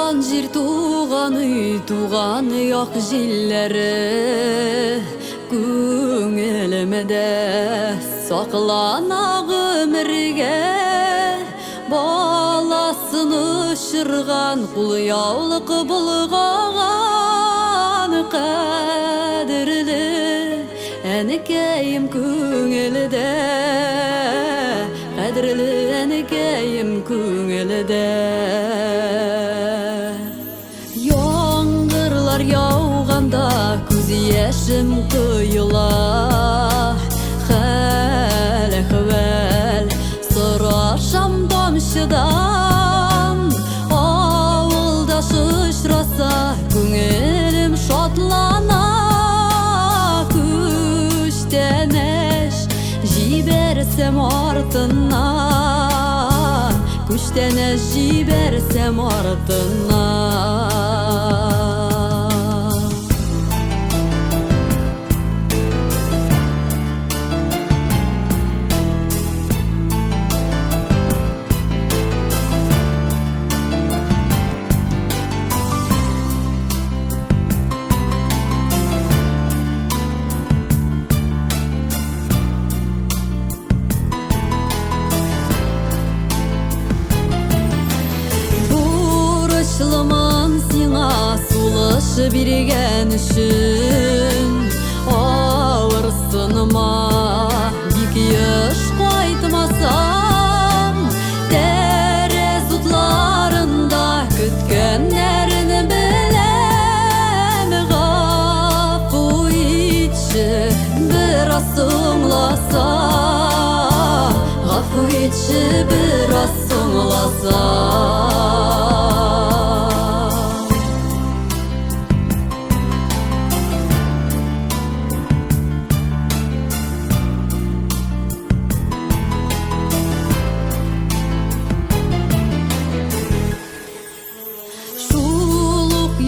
Туған жер, туған үй, туған ақ жерлері көңілімде сақлана өмірге. Баласын ұшырған құлияулық бұлғаған қадірлі әнекейім көңілде, қадірлі әнекейім көңілде. Яңғырлар яуғанда көз ешім құйыла, хәл әхвәл сұрашам тамшыдан. Ауылдаш ұшыраса көңілім шотлана, күштенеш жіберсем артынан, күштенеш жіберсем артынан. Шылымын сиңа сулышы берген үшін, ауыр сыныма бик еш қайтмасам, тәрез ұтларында күткенлерін білем. Ғафу етші біраз соңласа, ғафу етші біраз соңласа.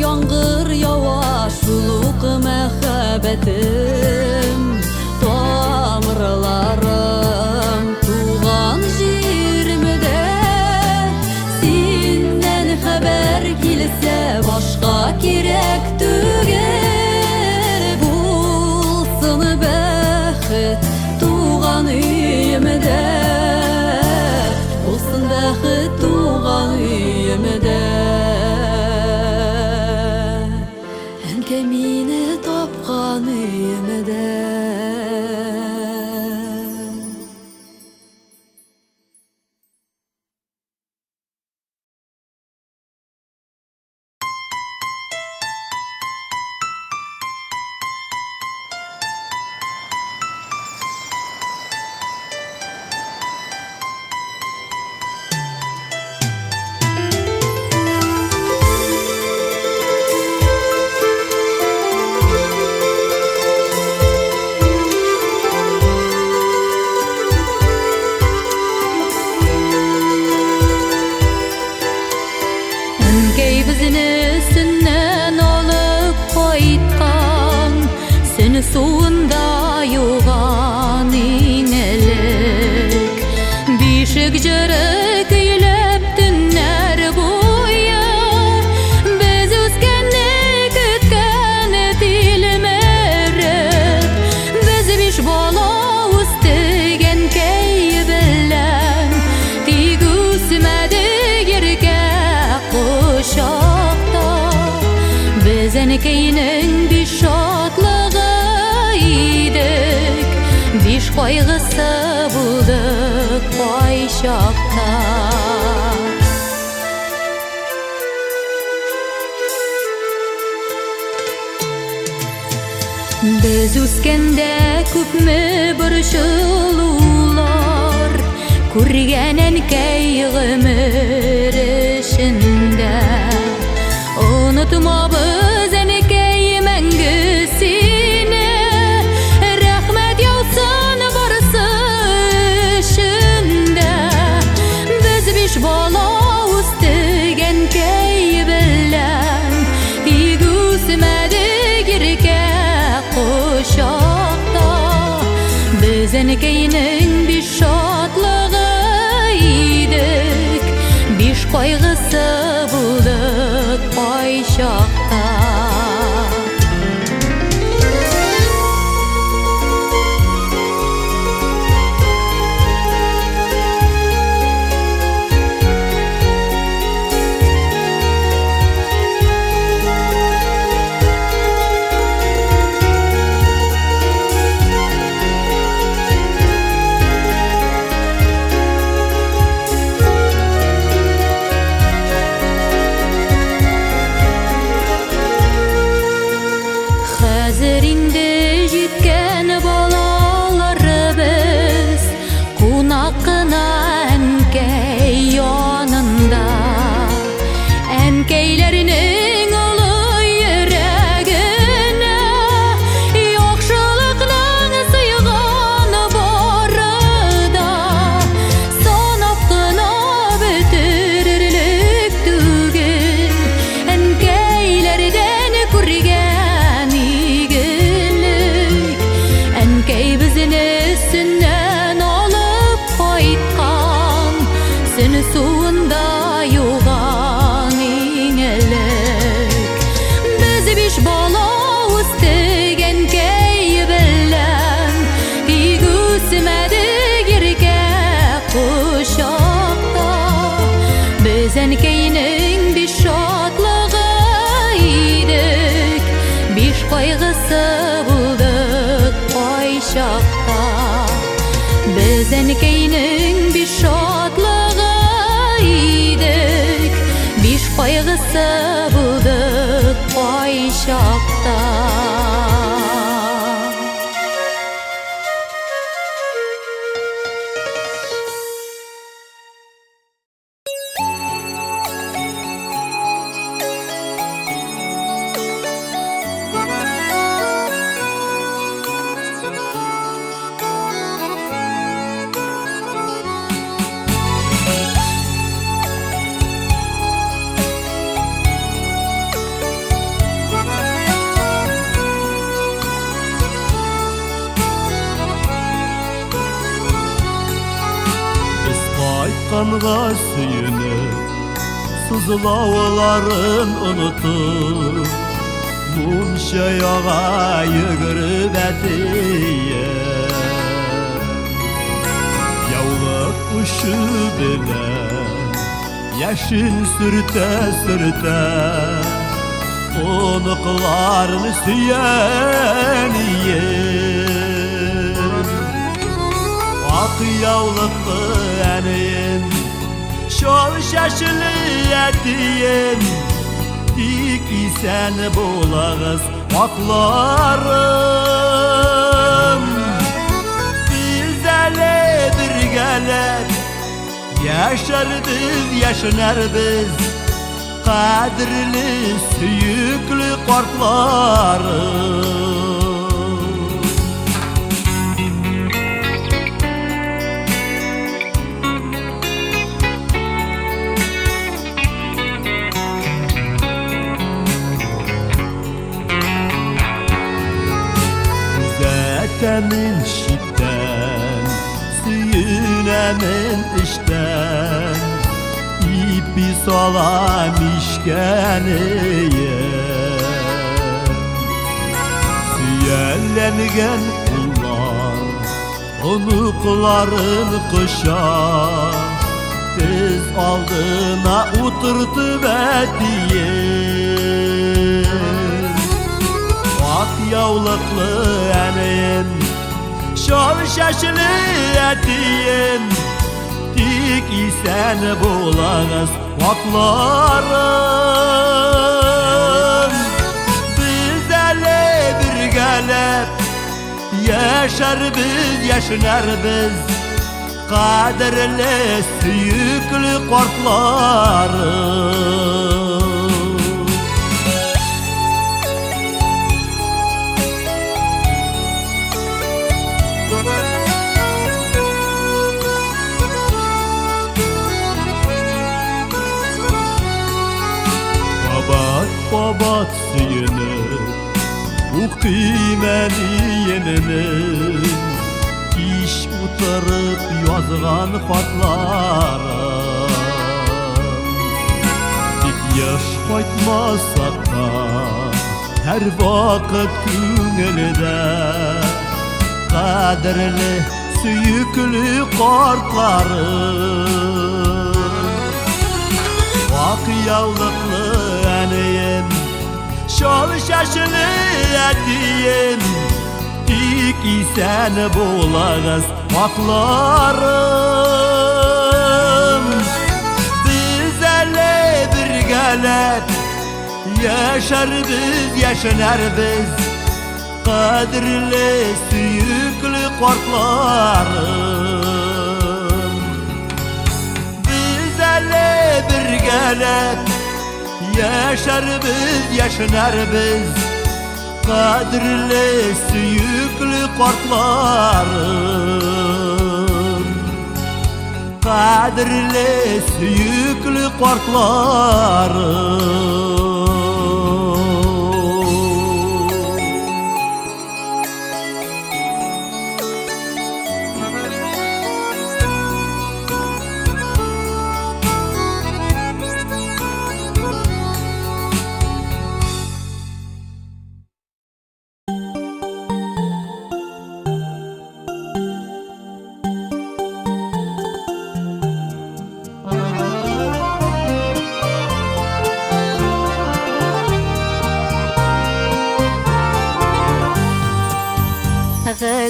Яңғыр яуа шулуқ мәхәббәтім, тамырларым туған жерімде. Сеннен хәбәр келсе башқа керек түгел, булсын бәхет туған үйімде, булсын бәхет туған үйімде. Мені тапқан үйімде. Bizini üstünden olup koytkan, seni suunda yuğan inelik. Bişik jörek eylep dünler boyu, biz üskenne kütken dilmerip. Biz biş bola üstügen keybilen, digüsmedi girge kuşa. Biznikeyinin bir şatlığıydık, bir kaygısı bulduk payşakta. Biz üskende küpmü bir şılılar, kurgenen keygimir işinde. Unutmabız enekey mengüsini, rahmet yolsun barısı işinde. Biz biş bala üstügen keybilen, digüsmedi girke kuşakta. Biz enekeyinin bir şatlığıydık, bir kaygısı bulduk biş kaygısı bulduk oy şakta. Bizenkeynin bir şadlığı idik, biş kaygısı bulduk oy şakta. Kanğa suyunu sızlavaların unutup Munşa yağa yıgırıp etiye Yavlak uşu bile yaşın sürte sürte Onuklarını süyen Ak yavlaklı enim şol şaşılı etiyim Dik isen bulağız aklarım Bizlerle birgeler yaşardık yaşanarız Kadirli süyüklü korklarım Temin şitten, süyünemin işten İpi salam işkeneye Süyellengen kullar, onukların kışa Tez aldığına oturtup etiye Ak yavlaklı enim şol şaşılı etiyim Dik isen bulağız vaklarım Bizlerle birgeler yaşar biz yaşanar biz Kaderle süyüklü korklarım Babat suyunu bu kıymeli yeninin İş utarıp yazgan fatlarım Dik yaş koytmasak da her vakit küngülde Kaderli süyüklü korklarım Ak yavlaklı eneyim şol şaşılı etiyim Dik isen bulağız vaklarım Bizlerle birgeler yaşar biz yaşanar biz Kadirli süyüklü korklarım Bizlerle birgeler yaşar biz yaşanar biz Kadirli süyüklü korklarım Kadirli süyüklü korklarım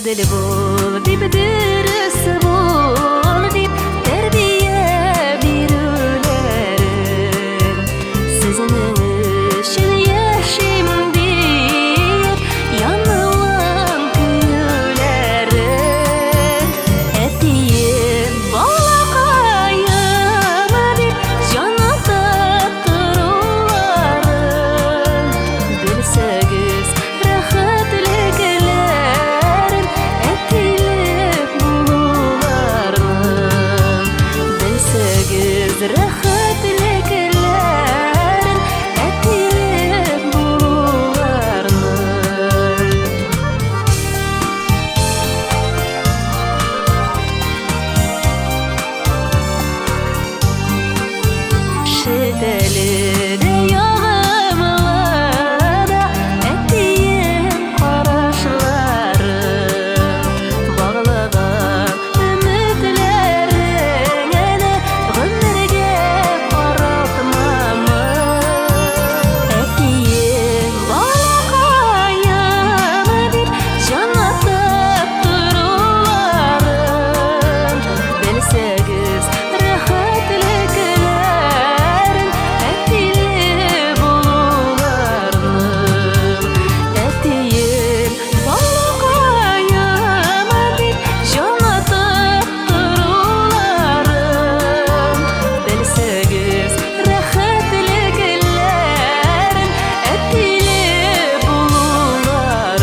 Edil bol, dip dürüst bol, dip terbiye birülerin. Sizin için yaşım deyip yanılan köylerin. Etiyim balakayım deyip canı tatırlarım. Bilsegiz rahatlıkların etilip bulularım. Bilsegiz rahatlıkların etilip bulularım. Şideli yağmurda ettiğim karışlarım. Bağlanan ümitlerini ömürge aratmamı. Ettiğim balakayım deyip cana tatırlarım. Bilsegiz rahatlıkların etili bulularım. Etiyim balakayım deyip cana tatırlarım. Bilsegiz rahatlıkların etili bulularım.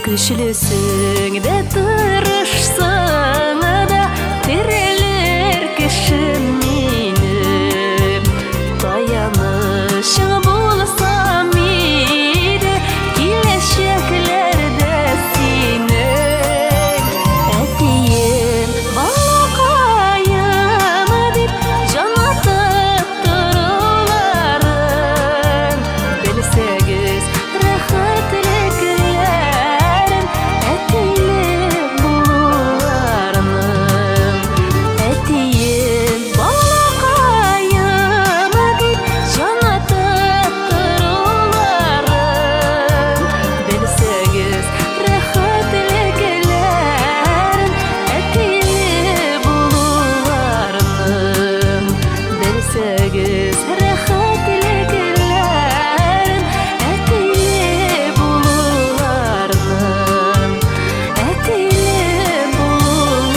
Güçlüsün de tırışsın da dirilir kişim minim. Dayanışın bulsam ide kileşeklerde sinem. Etiyim balakayım deyip cana tatırlarım. Bilsegiz rahatlıkların etili bulularım. Etiyim balakayım deyip cana tatırlarım. Bilsegiz rahatlıkların etili bulularım. Bilsegiz rahatlıkların etili bulularım. Etili bulularım.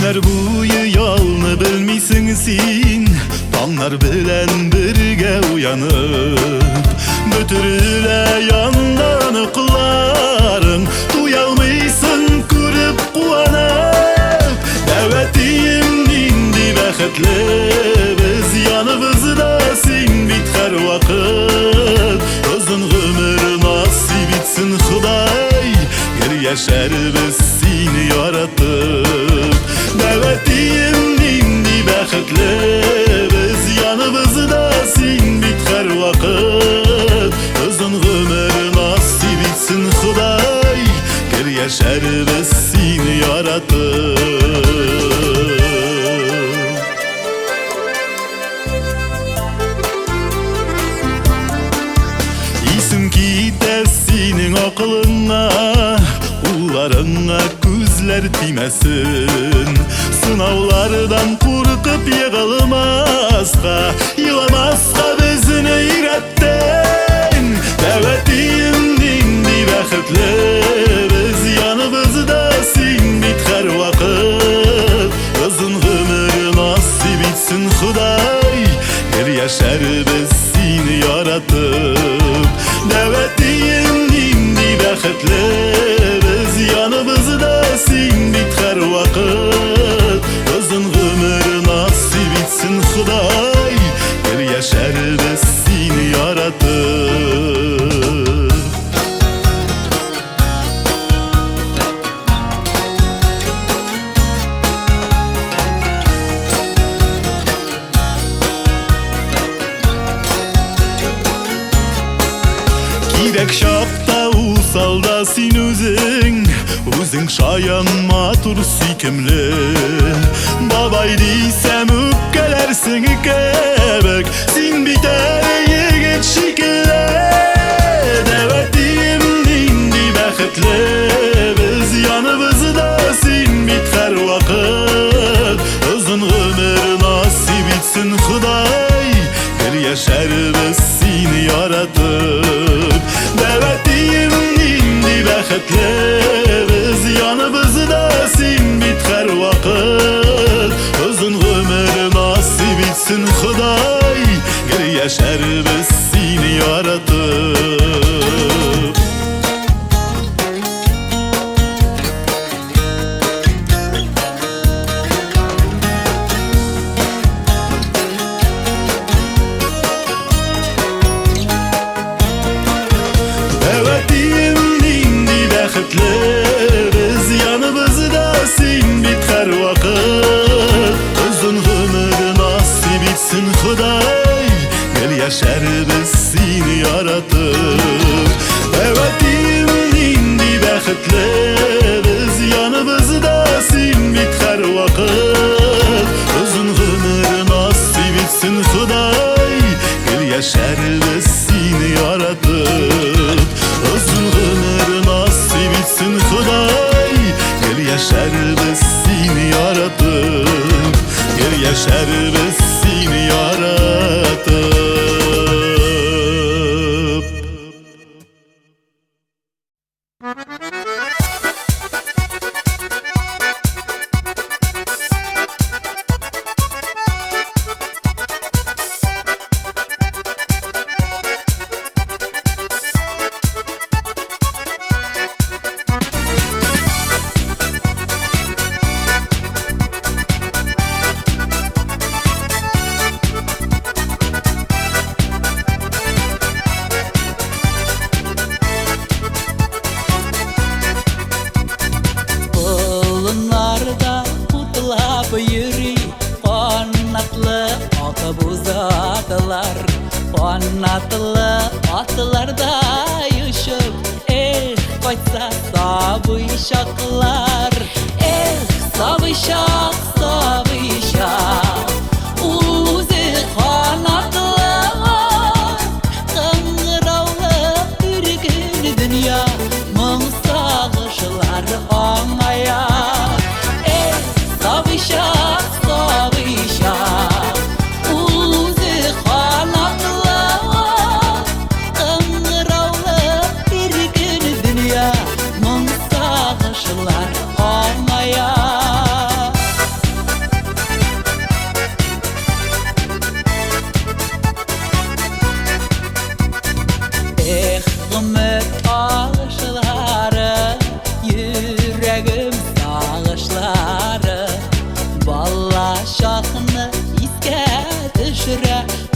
Günler boyu yolunu bilmeysin sen, Tanlar bilen birge uyanıp Götürüle yandan ıkların, Duyalmıysın körüp kuanıp. Davetiyim indi baxtli biz, Yanımızda sen bit her vakit. Uzun ömür nasip etsin Xuday, Gel yaşar biz seni yaratıp. Davetiyim indi baxtli biz, Yanımızda sen bit her vakit. Uzun ömür nasip etsin Xuday, Gel yaşar biz seni yaratıp. İsim kite senin aklına, Ullarına gözler tiymesin. Sınavlardan korkup yığılmazsa, Yılamazsa bizini öğrettin. Davetiyim indi baxtli biz, Yanımızda sen bit her vakit. Uzun ömür nasip etsin Xuday, Gel yaşar biz seni yaratıp. Davetiyim indi baxtli biz, Yanımızda sen bit her vakit. Uzun ömür nasip etsin Xuday, Gel yaşar biz seni yaratıp. Kirek şapta usalda sen özün şayan matur sikimli. Babay diysem öpkelersin kebek, Sen biter yigit şikli. Davetiyim indi baxtli biz, Yanımızda sen bit her vakit. Uzun ömür nasip etsin Xuday, Gel yaşar biz seni yaratıp. Davetiyim indi baxtli biz, Yanımızda sen bit her vakit. Uzun ömür nasip etsin Xuday, Gel yaşar biz seni yaratıp. Davetiyim indi baxtli biz, Yanımızda sen bit her vakit. Uzun ömür nasip etsin Xuday, Gel yaşar biz seni yaratıp. Davetiyim indi baxtli biz, Yanımızda sen bit her vakit. Uzun ömür nasip etsin Xuday, Gel yaşar biz seni yaratıp. Uzun ömür nasip etsin Xuday, Gel yaşar biz seni yaratıp. Gel yaşar biz seni yaratıp. Qanatlı atlarda yuşup koysa savuşaklar. Savuşak savuşak uzi qanatlı qıngıravlı bir gün dünya mın sağışlar anaya. Savuşak savuşak uzi qanatlı qıngıravlı bir gün dünya mın sağışlar anaya.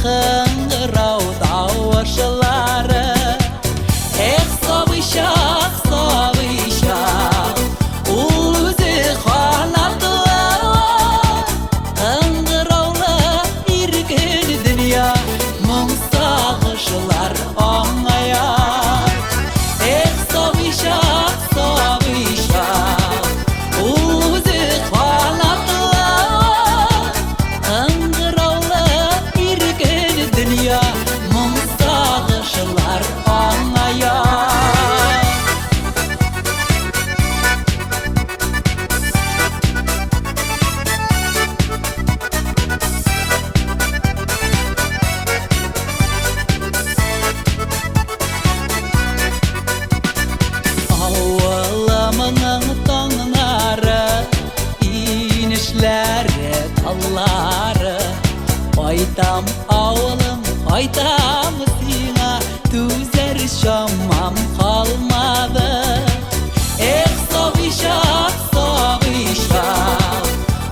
Kıngırau davuşları Savışak, savışak Uluzi kanatlar Kıngıraula irgin dünya Mum sağışlar anlayar Savışak, savışak Uluzi kanatlar Kıngıraula irgin dünya Mum sağışlar anlayar Avvalamının tonları inişleri talları Haytam avlım haytam sina Tüzer şamam kalmadı Savışak savışak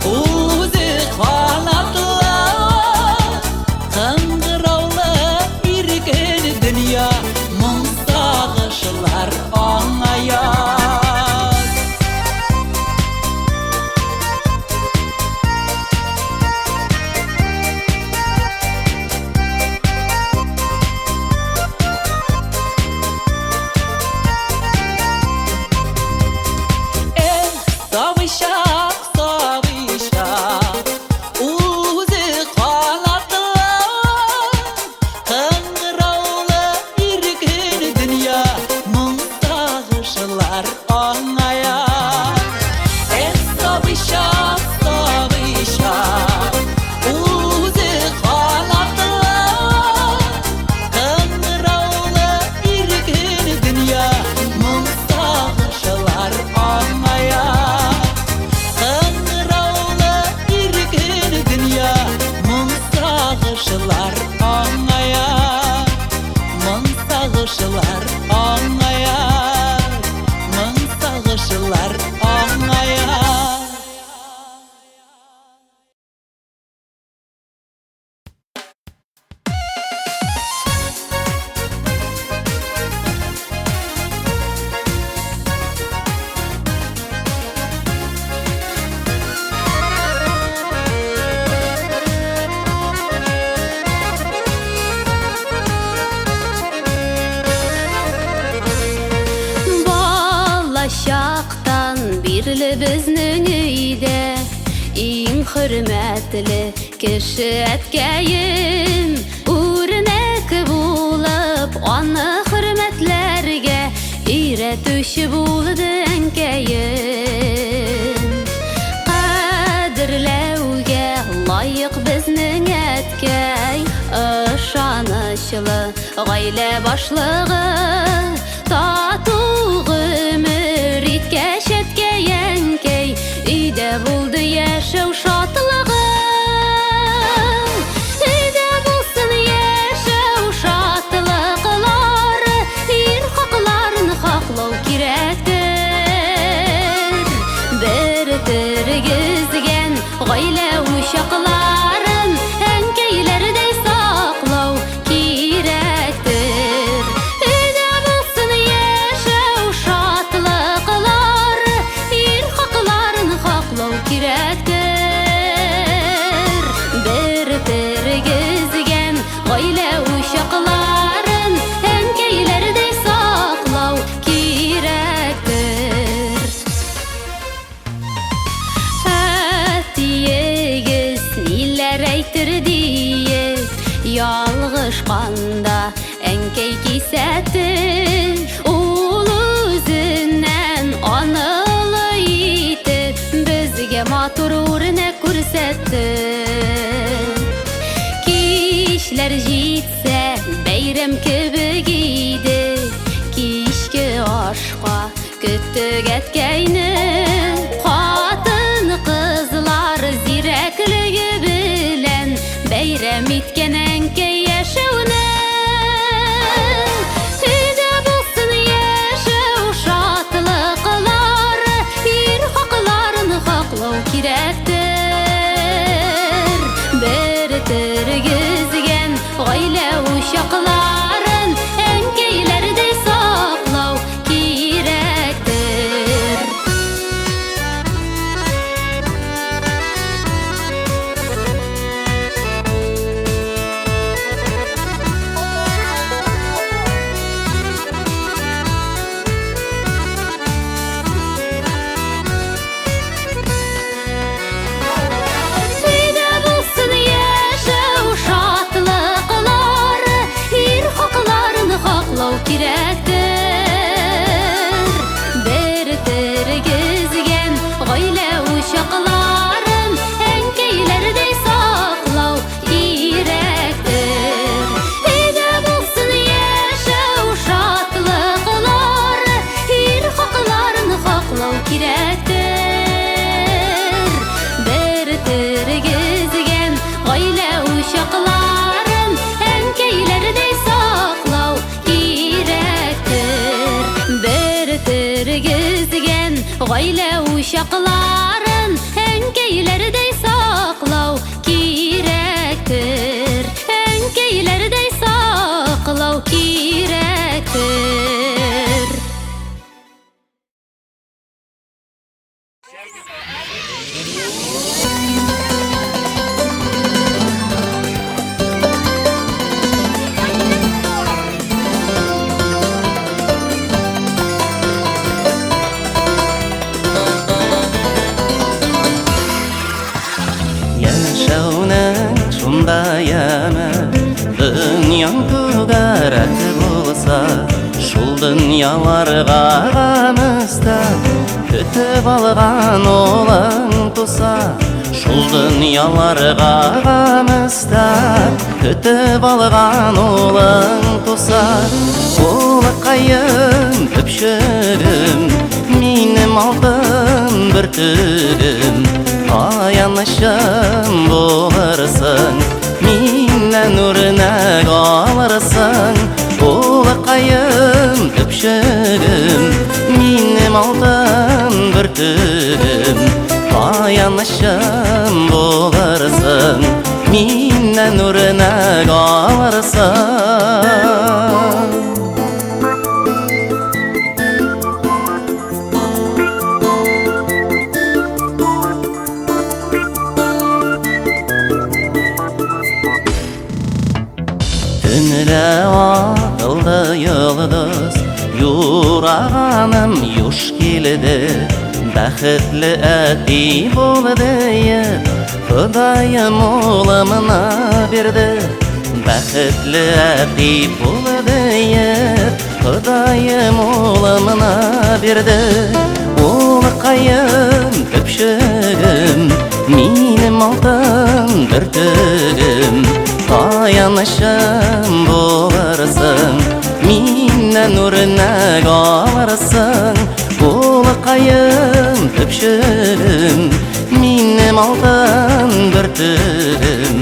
Uzi kanatlar Kıngıraula irgin dünya Mum sağışlar anlayar Savışak, savışak Uzi kanatlar Kıngıraula irgin dünya Mum sağışlar anlayar Savışak, savışak Uzi kanatlar Kıngıraula irgin dünya Mum sağışlar anlayar Kıngıraula irgin dünya Mum sağışlar anlayar Mum sağışlar anlayar Mum sağışlar anlayar Balaşaktan birli bizning uyda Eng hurmatli kishi atkayim O'rnak bo'lib ona hurmatlarga Үйретуші bo'ldi ankayim Qadrlauga loyiq bizning atkay Ishonishli oila boshlig'i Tatuv umr etgash atkay ankay Uyda bo'ldi yashaw shodlig'i Uyda bo'lsin yashaw shodliqlar Er haqlarini haqlaw kerakdir Bir tirgizgan oila ushoqlarin ankaylarday saqlaw kerakdir Uyda bo'lsin yashaw shodliqlar Er haqlarini haqlaw kerakdir Bir tirgizgan oila ushoqlarin ankaylarday saqlaw kerakdir Atiyegis nelar aytirdik Yolg'ishqanda ankay kesatdi Ul o'zidan onali etib Bizga motor o'rnak ko'rsatdi Kishlar jetsa bayram kabi giydi Kishki oshqa kutdik atkayni Xotin qizlar zirakligi bilan bayram etgan ankay yashawni Uyda bo'lsin yashaw shodliqlar Er haqlarini haqlaw kerakdir Bir tirgizgan Гаилә uşaqларын әнкәйләрдәй саклау кирәктер. Әнкәйләрдәй саклау кирәктер. Яшәүнең шундай әмә, дөньяң түгәрәк булса, шул дөньяларга гамыста көтеп алган улың туса, шул дөньяларга гамыста көтеп алган улың туса. Улыкаем көпшегем, минем алтын бөртегем, аянышым булырсың, миннән үрнәк алырсың. Улыкаем көпшегем, минем алтын бөртегем, аянышым булырсың, миннән үрнәк алырсың. Төнлә акылды йолдыз, юрағаным юш килде, бәхетле әти булды, Ходаем улымна бирде. Бәхетле әти булды, Ходаем улымна бирде. Улыкаем көпшегем, минем алтын бөртегем, аянышым булырсың, миннән үрнәк алырсың. Улыкаем көпшегем, минем алтын бөртегем,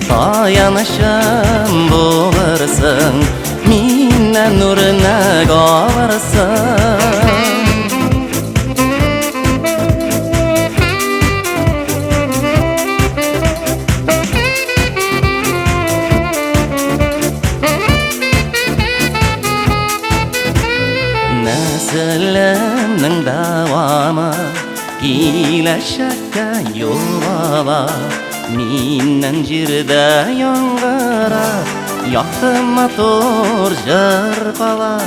аянышым булырсың, миннән үрнәк алырсың. Нәселемнең дәвамы киләчәккә юл ала, миннән җирдә яңгырап якты матур җыр кала.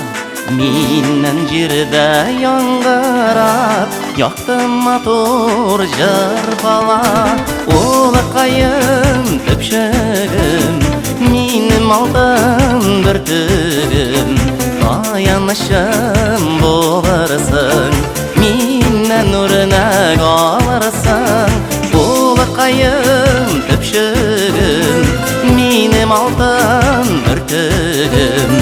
Миннән җирдә яңгырап якты матур җыр кала. Улыкаем көпшегем, минем алтын бөртегем, аянышым булырсың, миннән үрнәк алырсың. Улыкаем көпшегем, минем алтын бөртегем,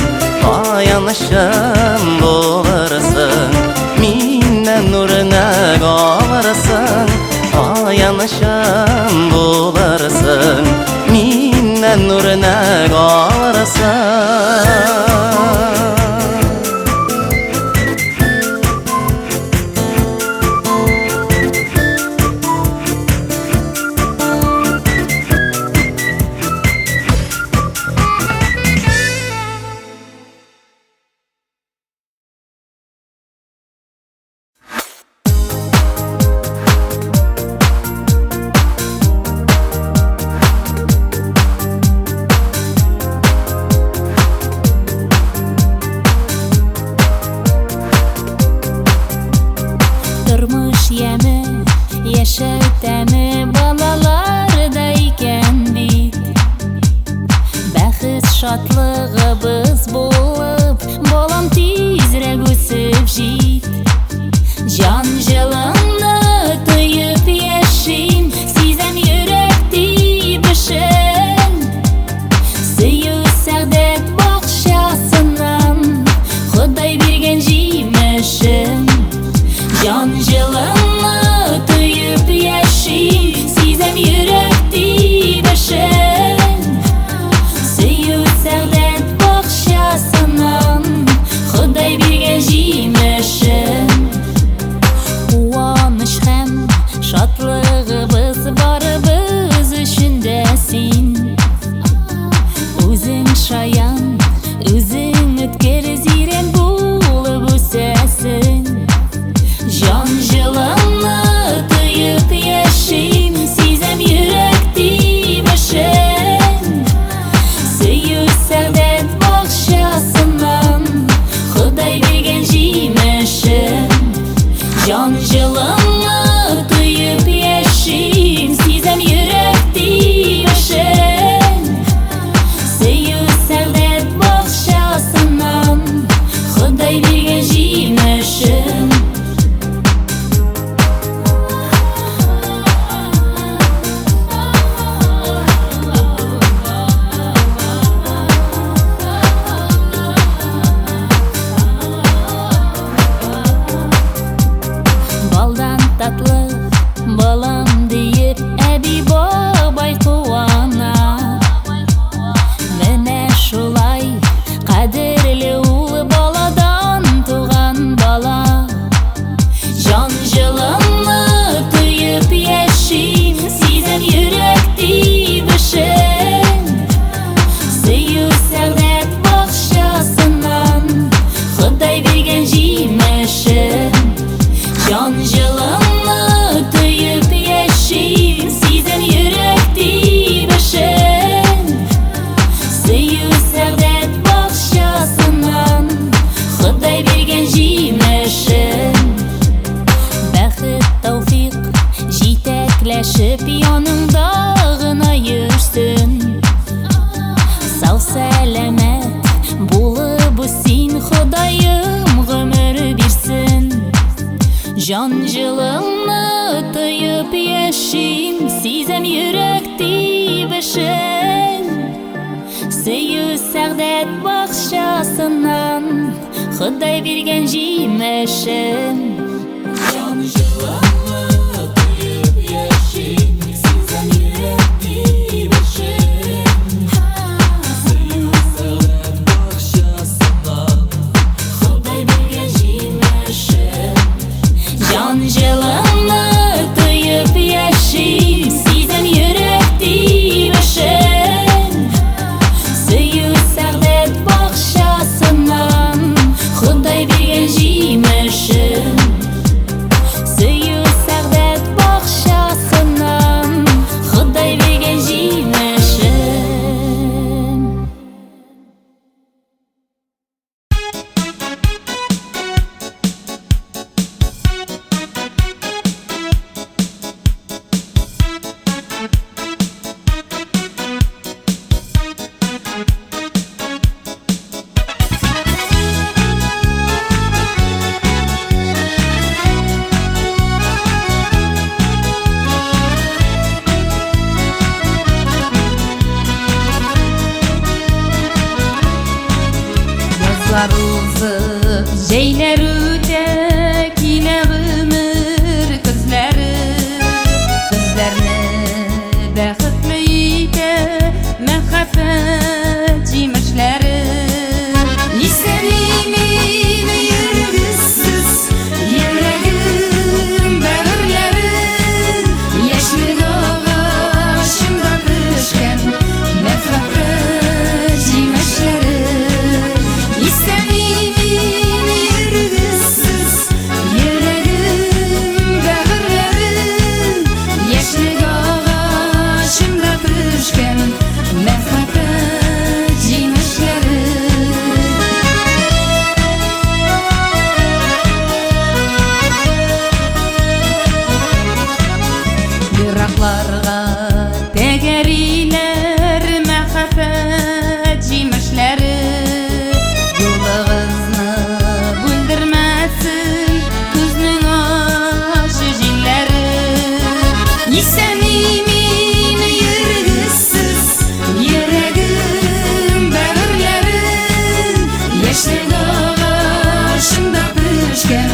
аянышым булырсың, миннән үрнәк алырсың. Аянышым булырсың, миннән үрнәк алырсың. Тормыш яме, яшәү тәме балаларда икән бит. Бәхет шатлыгыбыз булып, балам тизрәк үсеп җит. Җан җылымны тоеп яшим, сизәм йөрәк тибешен. Сөю сәгъдәт бакчасыннан, Ходай биргән җимешен. Җан җылымны тоеп яшим, сизәм йөрәк тибешен. Сөю сәгъдәт бакчасыннан, Ходай биргән җимешен. Jon жылымны тыйып яшим, сизем йөрәкти башын. Сөю сәгъдәт бакчасыннан, Ходай биргән җимешен. Балдан татлы балам диеп, әби бабай куана. Менә шулай кадерле ул баладан туган бала. Jon жылымны тыйып яшим, сизем йөрәкти башын. Сөю сәгъдәт бакчасыннан, Ходай биргән җимешен. Jon жылымны тыйып яшим, сизем йөрәкти башын. Сөю сәгъдәт бакчасыннан, Ходай биргән җимешен. Бәхет, тәүфыйк җитәкләшеп яныңда гына йөрсен. Сау сәламәт булып син, Ходаем гомер бирсен. Jon жылымны тыйып яшим, сизем йөрәкти башын. Сөю сәгъдәт бакчасыннан, Ходай биргән җимешен. Jon жылымны тыйып яшим, сизем йөрәкти башын. Сөю сәгъдәт бакчасыннан, Ходай биргән җимешен. Jon жылымны тыйып яшим, сизем йөрәкти башын. Сөю сәгъдәт бакчасыннан, Ходай биргән җимешен. Сөю сәгъдәт бакчасыннан, Ходай биргән җимешен. Yazlar uzub, jeyler üte, kile ömür kızları. Bizlerni bäxtli ite, мәхәббәт җимешләре. Исәнмен йөргесез, йөрәгем бәгырьләре. Яшьлек агачында пешкән мәхәббәт җимешләре. Исәнмен йөргесез, йөрәгем бәгырьләре. Яшьлек агачында пешкән мәхәббәт җимешләре. Йыракларга тәгәриләр мәхәббәт җимешләре. Юлыгызны бүлдермәсен күзнең ачы җилләре. Исәнмен йөргесез, йөрәгем бәгырьләре. Яшьлек агачында пешкән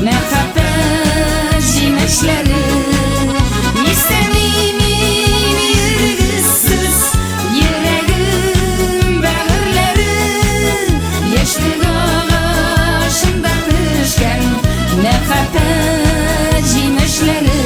мәхәббәт җимешләре. Исәнмен йөргесез, йөрәгем бәгырьләре. Яшьлек агачында пешкән мәхәббәт җимешләре.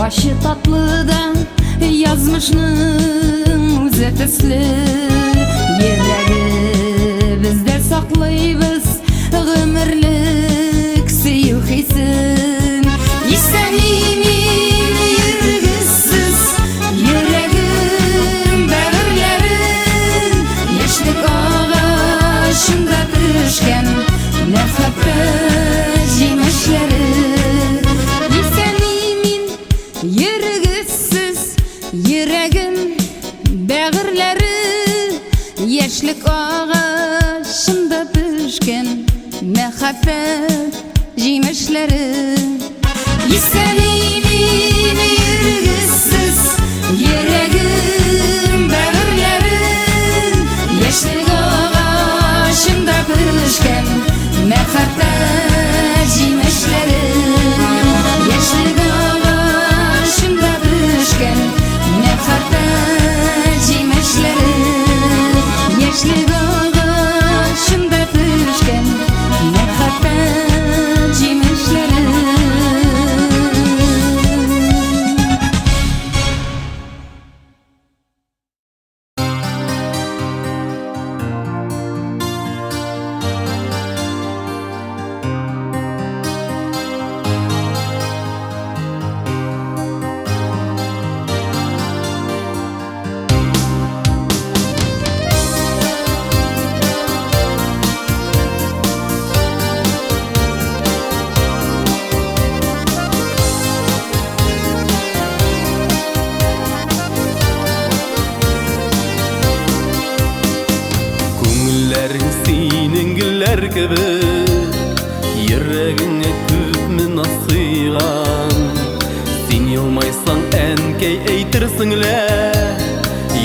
Ачы татлыдан язмышның үзе төсле. Йөрәге бездә саклыйбыз гомерлек mehabbet jimishleri İstediğimin yürgüsüz yüreğim böğürlerim Yeşil ağaçımda pürüşken mehabbet jimishleri Yeşil ağaçımda pürüşken mehabbet jimishleri Yeşil ağaçımda pürüşken mehabbet jimishleri Senin güller gibi yüreğine küp nasıygan Sen yılmaysan enkey eytirsinle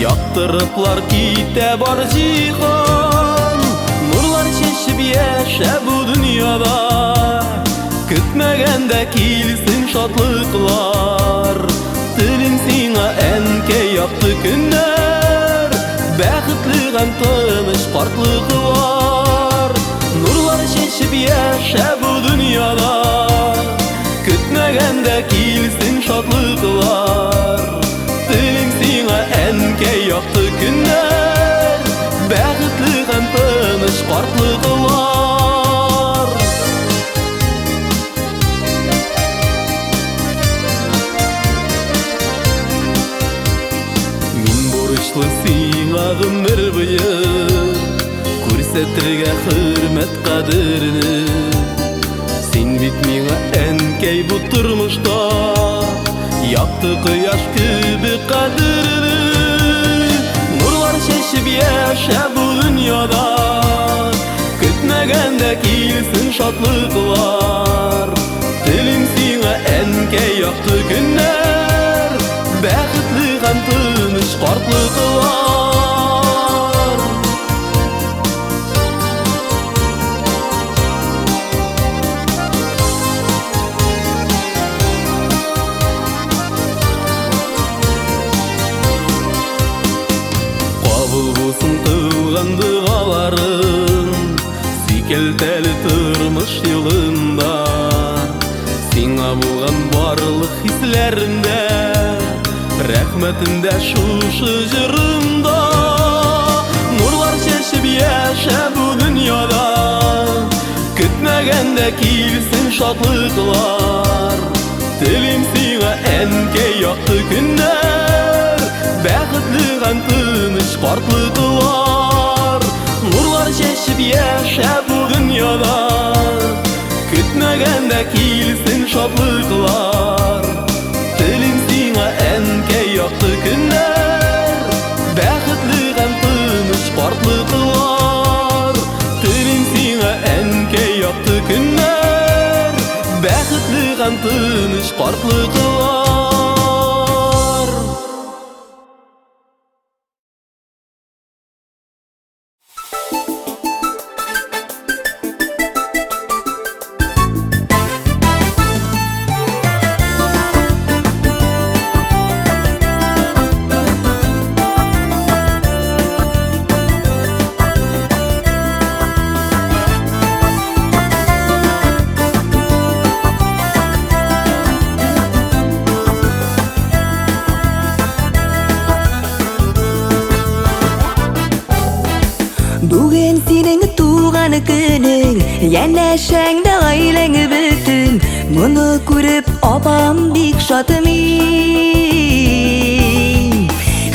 Yaktırıplar kite bar cihan Nurlar çeşip yaşa bu dünyada Kütmegende kilsin şatlıklar Dilim sana enkey yaptı günler Bäxitliğen tanış farklığı var Nurlar çeşip yaşa bu dünyada Kütmegende kilsin şatlıklar Dilim sana enkey yaptı günler Bäxitliğen tanış farklığı var Min borçlu sana ömür boyu Күрсәтергә хөрмәт кадерне Син бит миңа әнкәй бу тормышта Якты кояш кебе кадерле Нурлар чәчеп яшә бу дөньяда Көтмәгәндә килсен шатлыклар Телим сиңа әнкәй якты көннәр Бәхетле һәм тыныч картлыклар Dağların Sikelteli tırmış yılında Sina bulgan barlıq hislerinde Rəhmətində şuşu jırında Nurlar çeşip yaşa bu dünyada Kütmegende kilsin şatlıklar Dilim sina enkey yaktı günler Bäxitli һәм тыныч картлыклар Nurlar çeşip yaşa bu dünyada Kütmegende kilsin şatlıklar Dilim sina enkey yaktı günler Bäxitli һәм тыныч картлыклар Dilim sina enkey yaktı günler Bäxitli һәм тыныч картлыклар Bugün senin tuğan günün Yanaşanda aileni bütün Bunu görüp abam bik şatımın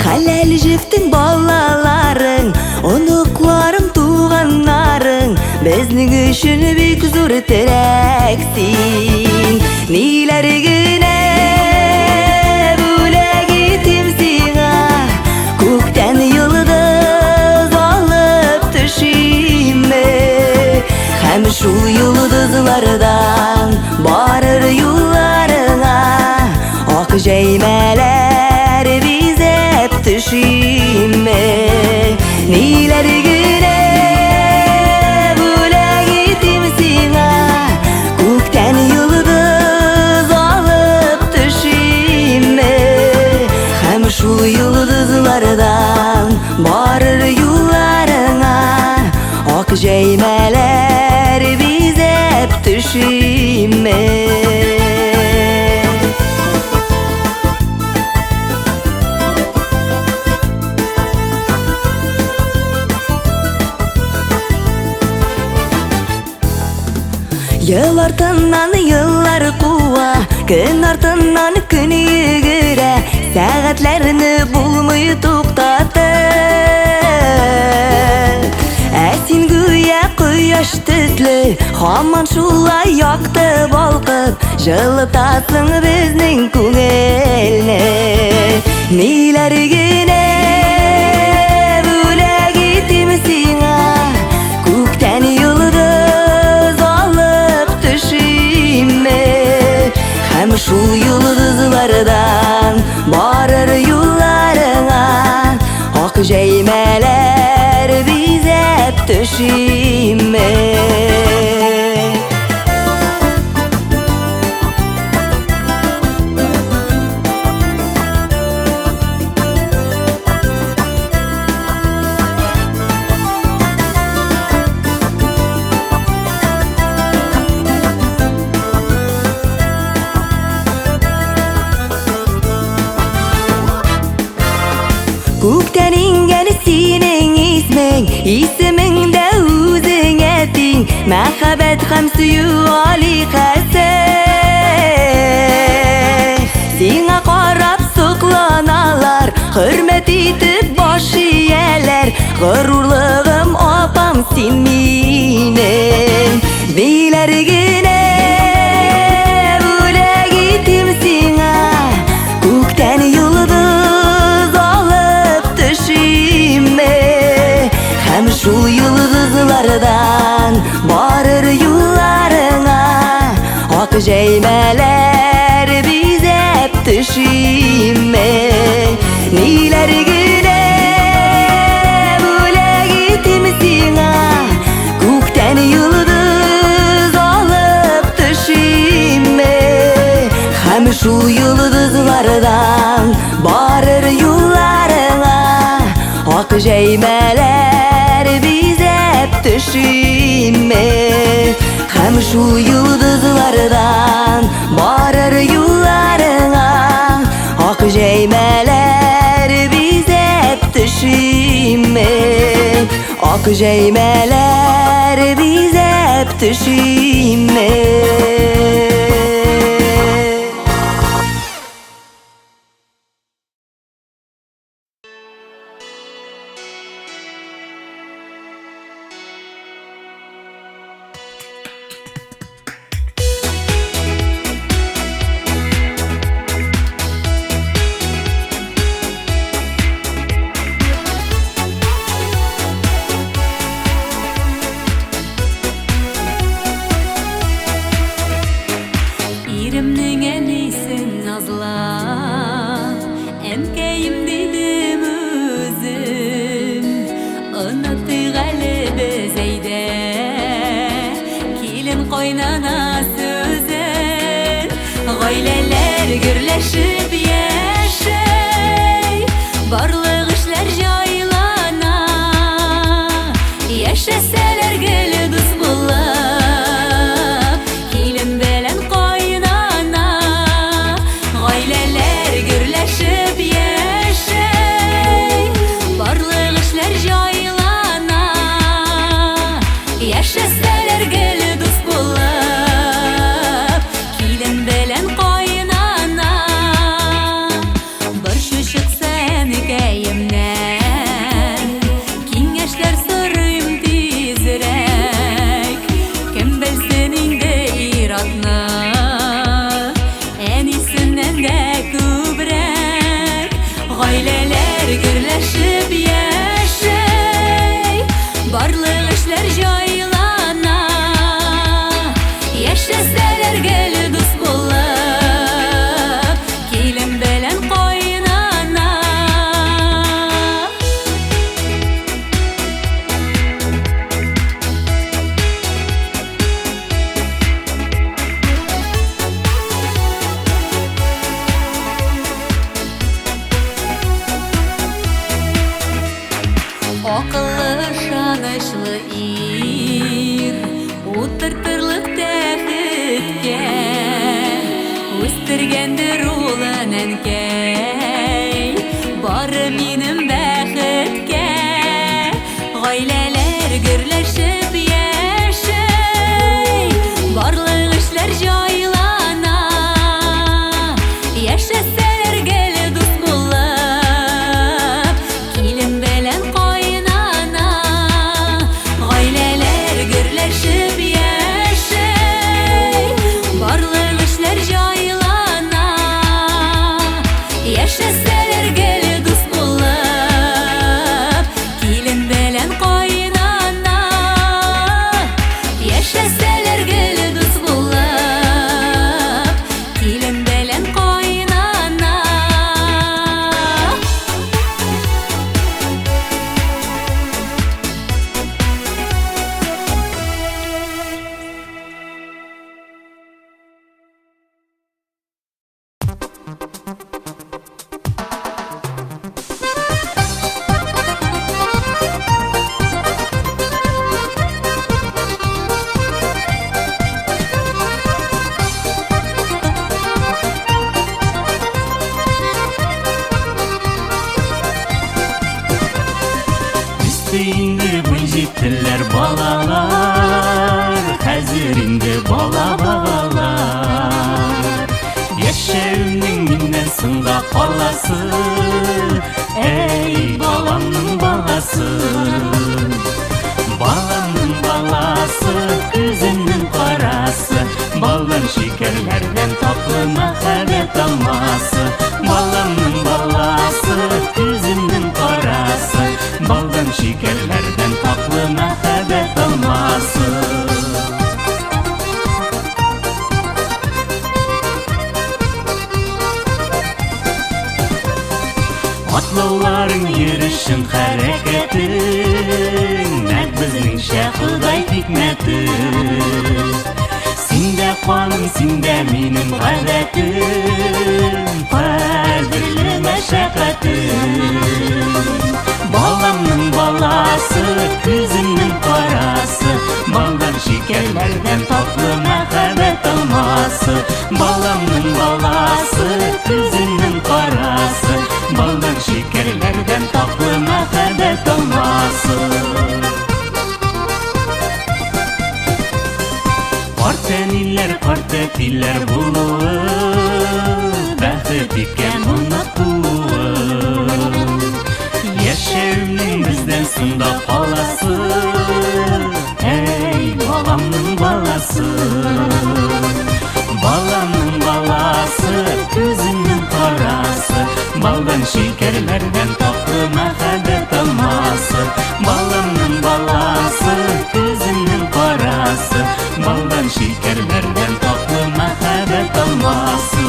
Halal jiftin balaların Onuklarım tuğanların Bizning üçün bik zor tereksin Niler güne Bula gittim sana Kökten yıldız alıp düşeyim Hem şu yıldızlardan barır yollarına Ak jeymeler biz hep düşüme Niler güne böyle gittim sana Gökten yıldız alıp düşüme Hem şu yıldızlardan barır yollarına Ak jeymeler biz hep düşüme Yıl артынан yıllar kuva Gün артынан gün yürüre Saatlerini bulmayı to'xtatib Sen güya quyosh tüslü Hamon şulay yoqdi balqib Жылытасың bizning ko'ngilni Nelargina bo'lak etdim senga Ko'kdan yulduz olib tushimni Ham shu yulduzlardan borir yo'llaringga Oq jaymalar biz hep düşüme Көктен ingen senin ismin İsmingde o'zingga teng Mahabbat ham suyu oliqasi Senga qarab so'qlanalar Hurmat etib bosh eyalar G'ururligim opam sen mening Nelargina bo'lak etdim senga Ko'kdan yulduz olib tushimni Hem şu yıldızlardan borir yo'llaringga Oq jaymalar biz hep düşüme Nelargina bo'lak etdim senga Ko'kdan yulduz olib tushimni Hem şu yıldızlardan borir yo'llaringga Oq jaymalar biz hep düşüme Hem şu yıldızlardan borir yo'llaringga Oq jaymalar biz hep düşüme Oq jaymalar biz hep düşüme Иремнең әнисен назлап Әнкәем дидем үзем Оныттык әле без әйдә Килен кайнана сүзен Гаиләләр гөрләшеп яшәй Барлык эшләр җайлана Яшәсәләр гел дус булып Килен белән кайнана Гаиләләр гөрләшеп яшәй Барлык эшләр җайлана Яшәсәләр гел дус булып Килен белән кайнана Бер чучук сәнекәемнән Киңәшләр сорыйм тизрәк Үстергәндер улын әнкәй, бары минем бәхеткә. Гаиләләр гөрләшеп яшәй, барлык эшләр җайлана. Яшәсәләр гел дус булып, килен белән кайнана. Гаиләләр гөрләшеп яшәй, барлык эшләр җайлана. Яшәсәләр гел дус булып, килен белән кайнана. Яшәсәләр гел дус булып, килен белән кайнана. Үсті инде буйжеттілер балалар, хәзір инде бала бағалар. Яшәүнең миннән соңда каласы, әй баламның баласы. Баламның баласы, күземнең карасы, балдан шикәрләрдән татлы мәхәббәт алмасы. Баламның баласы, күземнең карасы, балдан шикәрләрдән татлы мәхәббәт алмасы. Атлауларың йөрешең хәрәкәтең, нәкъ безнеңчә Ходай хикмәте. Синдә каным, синдә минем гадәтем, кадерле мәшәкатем. Баламның баласы, күземнең карасы, балдан шикәрләрдән татлы мәхәббәт алмасы. Баламның баласы, күземнең карасы, балдан шикәрләрдән татлы мәхәббәт алмасы. Карт әниләр, карт әтиләр булуы, бәхет икән онытуы. Яшәүнең бездән соңда каласы, әй баламның баласы. Баламның баласы, күземнең карасы, балдан шикәрләрдән татлы мәхәббәт алмасы. Баламның баласы, күземнең карасы, балдан шикәрләрдән татлы мәхәббәт алмасы.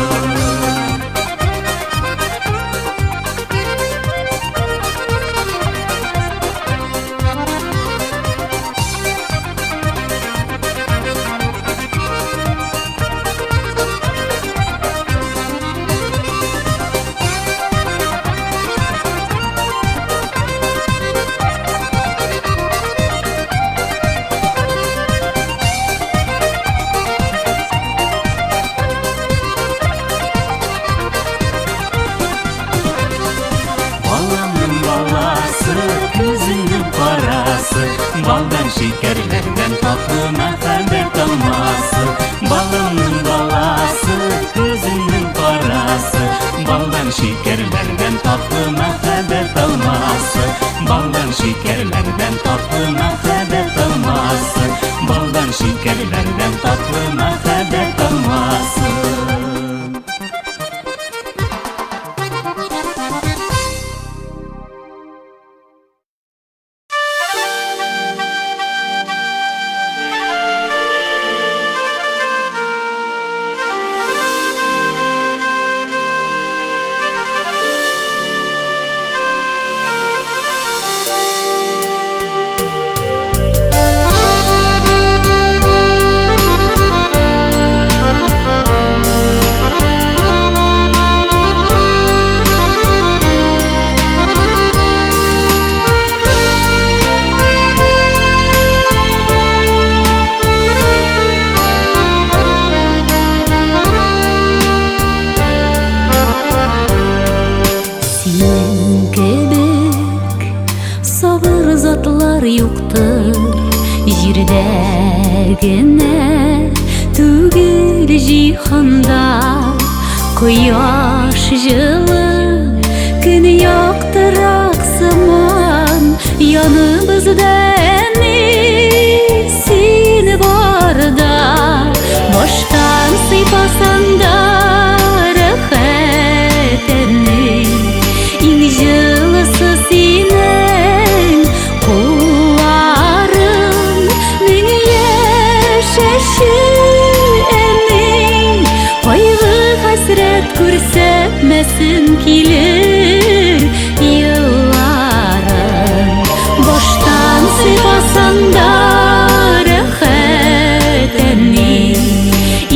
Балдан шикәрләрдән татлы мәхәббәт алмасы. Баламның баласы, күземнең карасы, балдан шикәрләрдән татлы мәхәббәт алмасы. Балдан шикәрләрдән татлы мәхәббәт алмасы. Балдан шикәрләрдән татлы мәхәббәт алмасы. жиһанда Кояш жылы, күн яктырак сыман Яныбызда әни син барда Баштан сыйпасаң да рәхәт әни Иң жылысы синең кулларың Мең яшәші әни Кайгы хәсрәт күрсәтмәсен килер елларың Баштан сыйпасаң да рәхәт әни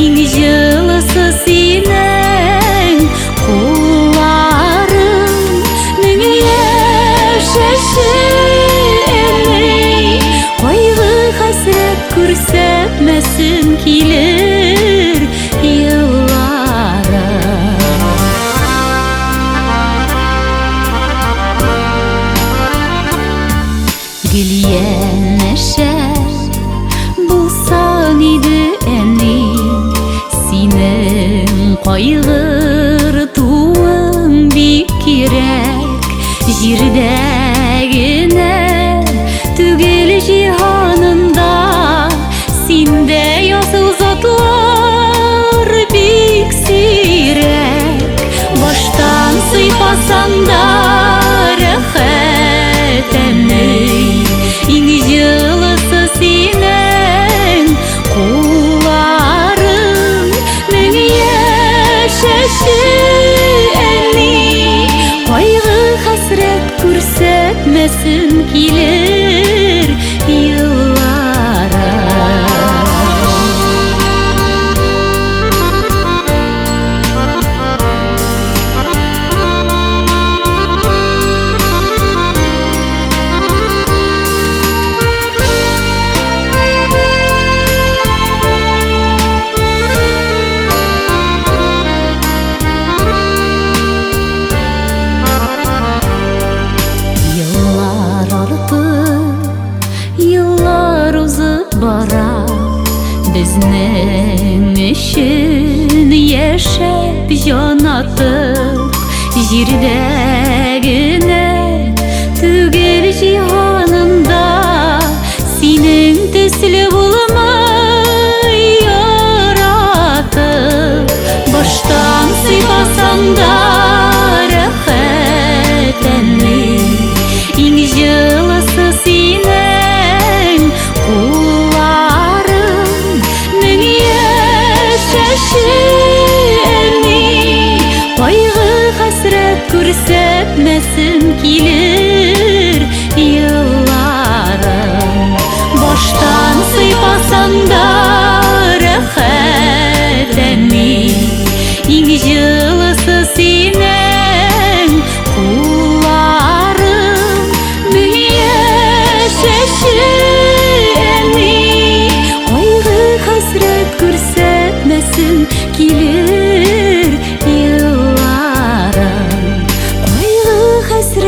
Иң жылысы синең кулларың Мең яшәші әни Кайгы хәсрәт күрсәтмәсен килер елларың Гөл янәшәр булсаң иде әни Синең кайгыр туың бик кирәк Җирдә генә түгел җиһанында Синдә ясыл затлар бик сирәк Баштан сыйпасаң да рәхәт әни Иң жылысы синең кулларың Мең яшәші әни Кайгы хәсрәт күрсәтмәсен килер елларың Еллар артып, еллар узып бара Безнең өчен яшәп җан атып Җирдә генә түгел җиһанында Синең төсле булмый яратып Баштан сыйпасаң да рәхәт әни Иң жылысы синең кулларың Мең яшәші әни Кайгы хәсрәт күрсәтмәсен килер елларың Баштан сыйпасаң да рәхәт әни Иң жылысы синең кулларың Мең яшәші әни Кайгы хәсрәт күрсәтмәсен килер елларың Кайгы хәсрәт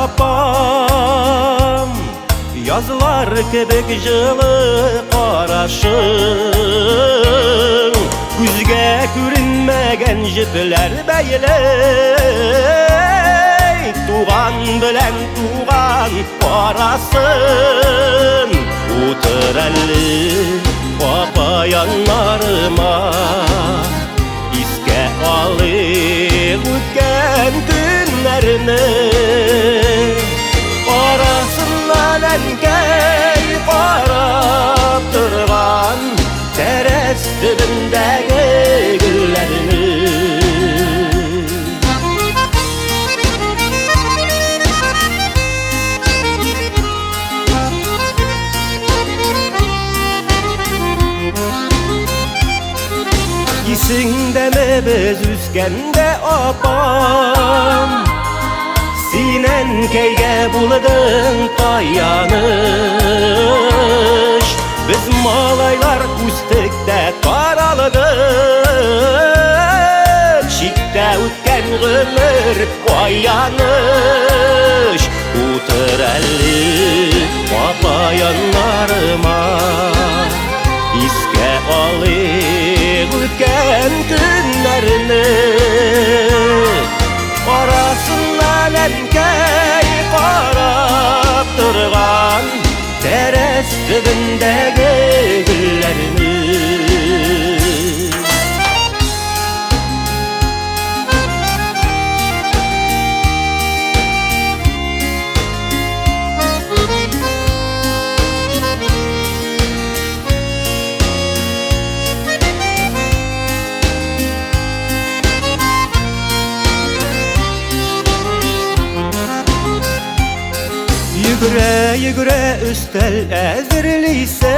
apam Yazılar kebek жылы қарашың Күзге күрінмеген жіплер бәйлей Туған білән туған арасын Утыр әлі апа янарыма Иске алып өткен түнләріні Арасынан әнкәй қарап тұрған Тәрәс түбіндегі гүлләріні Есіңдәме біз үскәндә апам Синен кәйгә булдың таяныш Біз малайлар үстік тә таралыдық Шиттә үткән ғүмір аяныш Утыр әлі апа янарыма Иске алып өткен түнләріні Арасынан әнкәй қарап тұрған Тәрәс түбіндегі гүлләріні Йөгерә өстәл әзерлейсең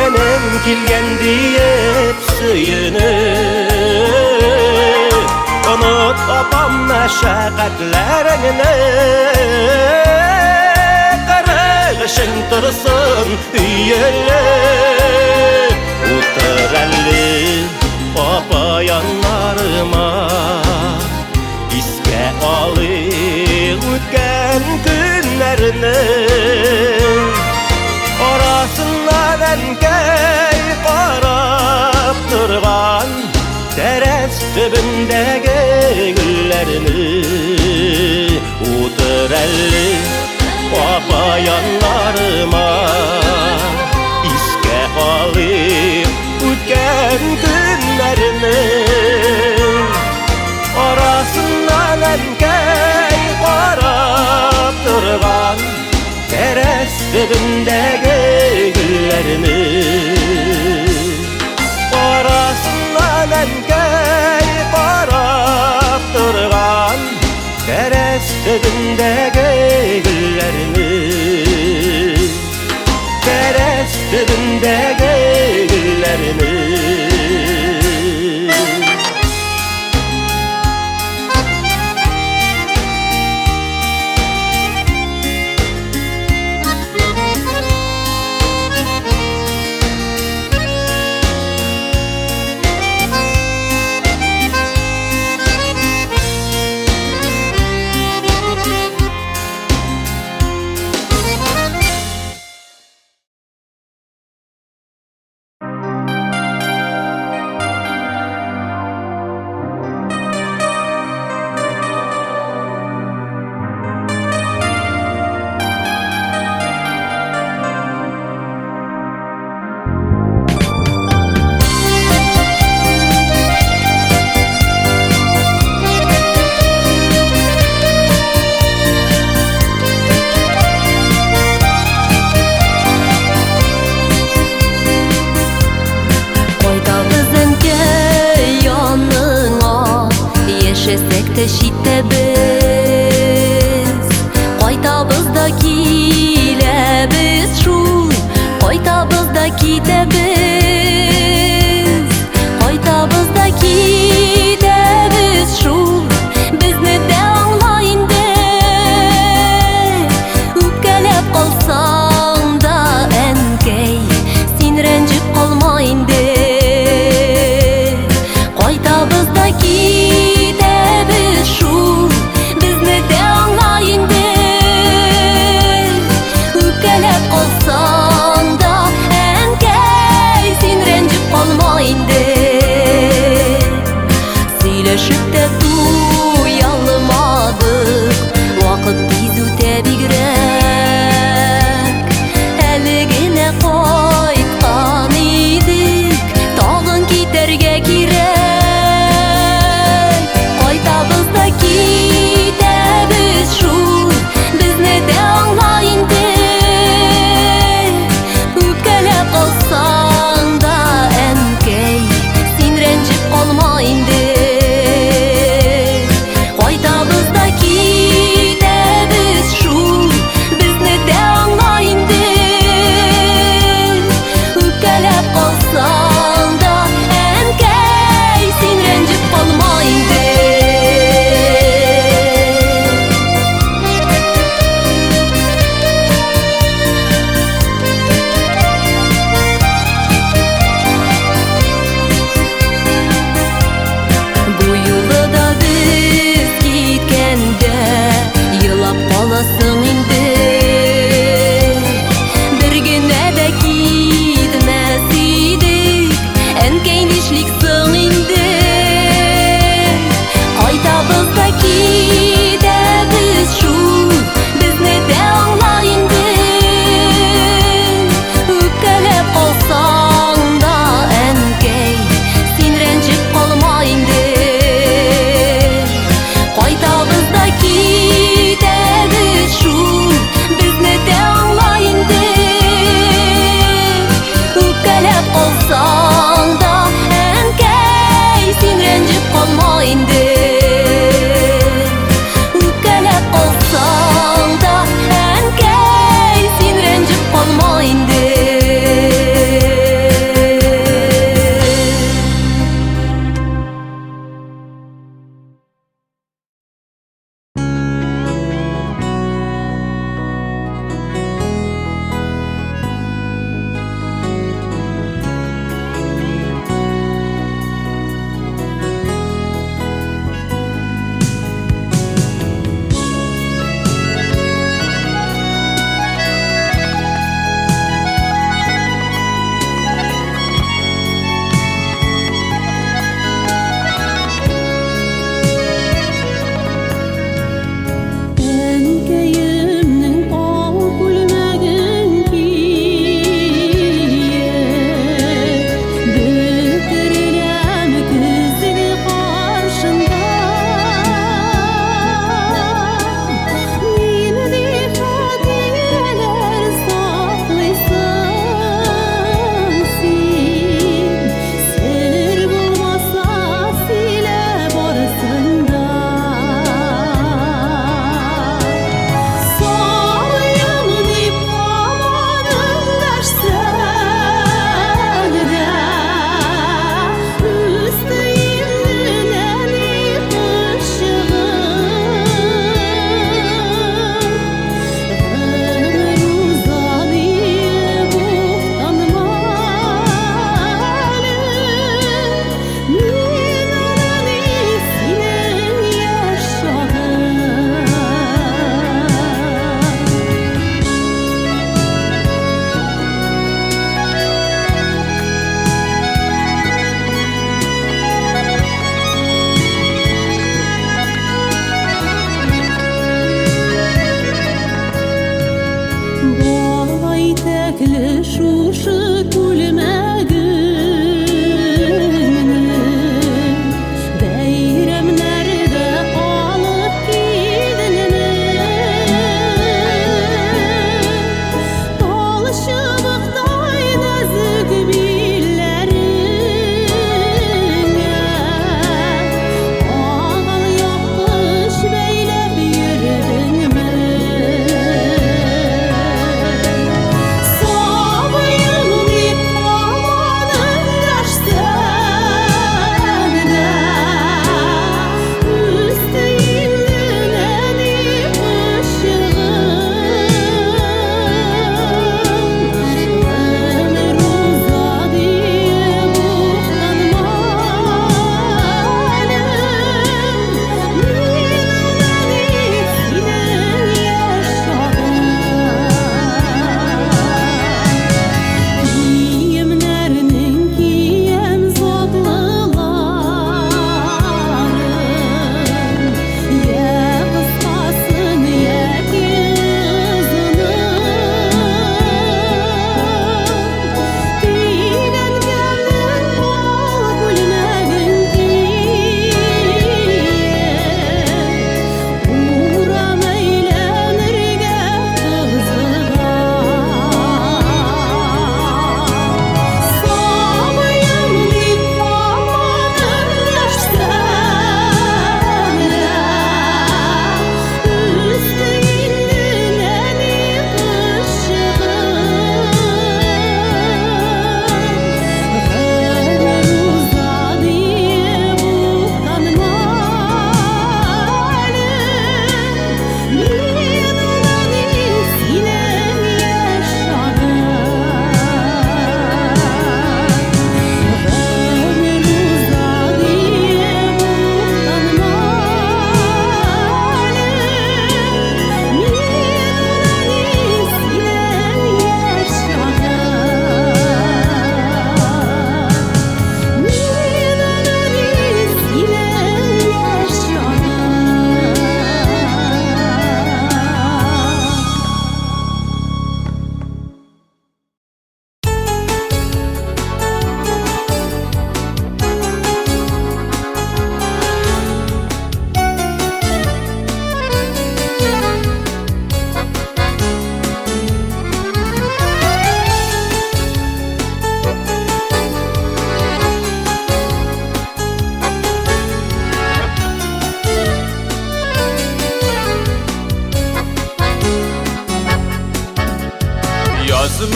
Энем килгән диеп сөйенеп Онот апам мәшәкатьләреңне Карагышың торсын өйеле Утыр әле апа янарыма Иске алып өткен күнләріні Арасынан әнкәй қарап тұрған Тәрәс түбіндегі гүлләріні Утыр әлі апа янарыма Иске алып өткен күнләріні Арасынан әнкәй қарап тұрған Тәрәс түбіндегі гүлләріні Арасынан әнкәй қарап тұрған Тәрәс түбіндегі гүлләріні Тәрәс түбіндегі гүлләріні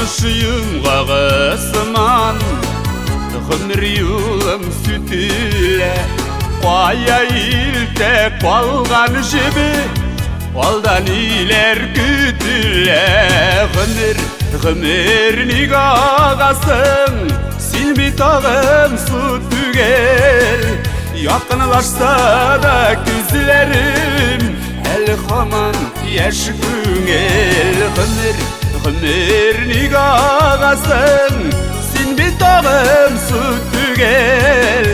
Kuşuyum gağısıman Gümür yılım sütüyle Koya ilte kalgan jibi Oldan iler gütüle Gümür nigağasın Silmi tağım su tügel Yakınlaşsa da gözlerim El haman yaş güngel Gümür nigağasın Silmi tağım su tügel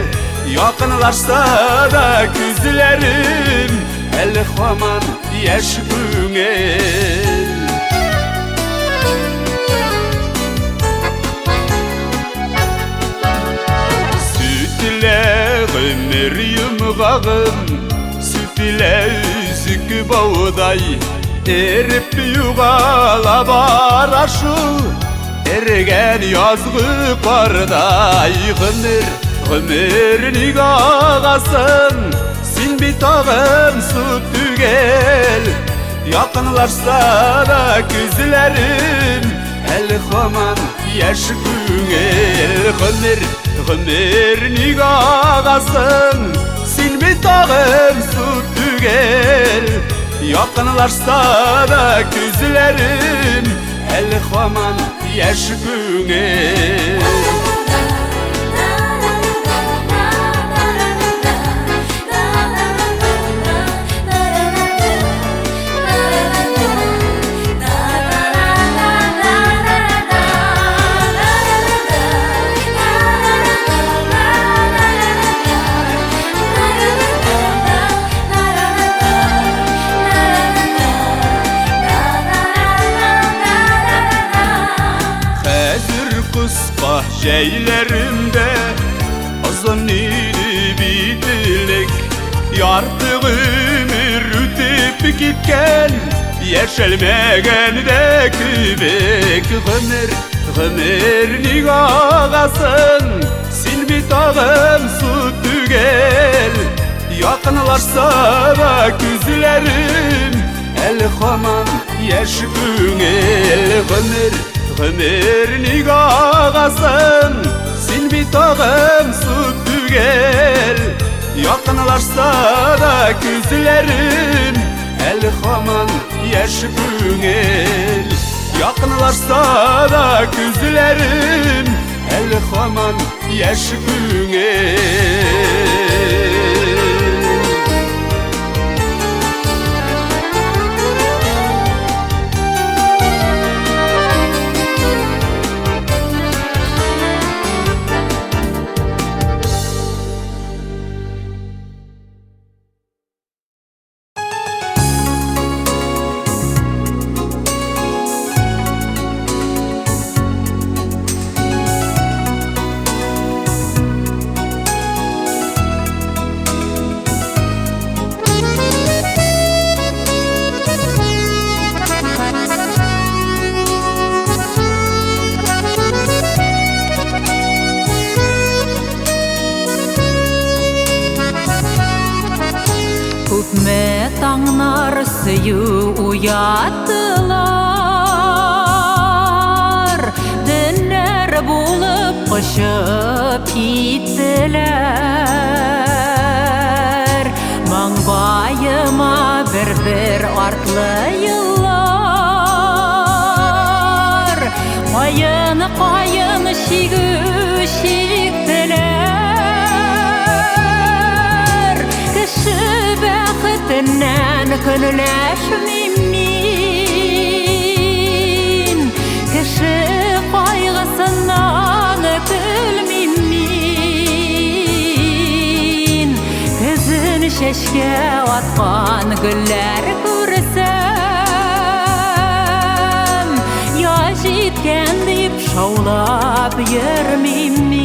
Yakınlaşsa da gözlerim El haman yaş güngel Gümür yumğağım Sütüle üzük bağday Erip yuğala baraşı Ergen yazgı qarday Gümür nigağasın Sin bitağım su tügel Yakınlaşsa da gözlerim El haman yaş güngel Gümür nigağasın Silmi tağım su tügel Yakınlaşsa da gözlerim El haman yaş güngel Şeylerimde azın idi bitilek Yartı ömür ütüp gitken Yeşelmegen de kübek Gümür nigağasın Silmi tağım su tügel Yakınlaşsa da gözlerim El haman yaş güngel Gümür nigağasın Silmi tağım su tügel Yakınlaşsa da gözlerim El haman yaş güngel Yakınlaşsa da gözlerim El haman yaş güngel Күпме таңнар сыйы уяттылар Дінер болып қышып кеттілер Маңбайыма бір-бір артлы йыллар Қайын шигі шиктілер Кіші бәқітінен күліләшмейм мен Кіші қайғысынан күлмейм мен Күзін шешке атқан гүлләр көрсем Я жеткен деп шаулап йөрмейм мен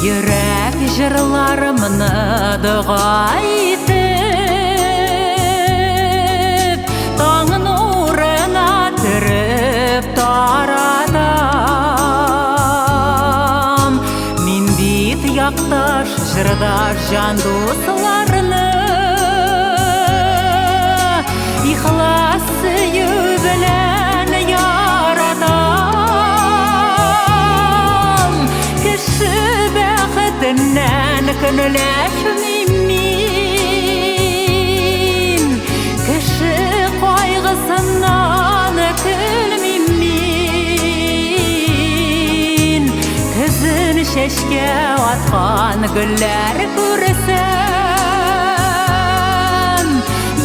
Йөрәк җырларымны дога итеп Таң нурына төреп таратам Мин бит якташ, жырдаш жан дусларны, ихлас сөю белән яратам. Кеше бәхетеннән көнләшмим мин, кеше кайгысыннан көлмим мин. Көзен чәчкә аткан гөлләр күрсәм,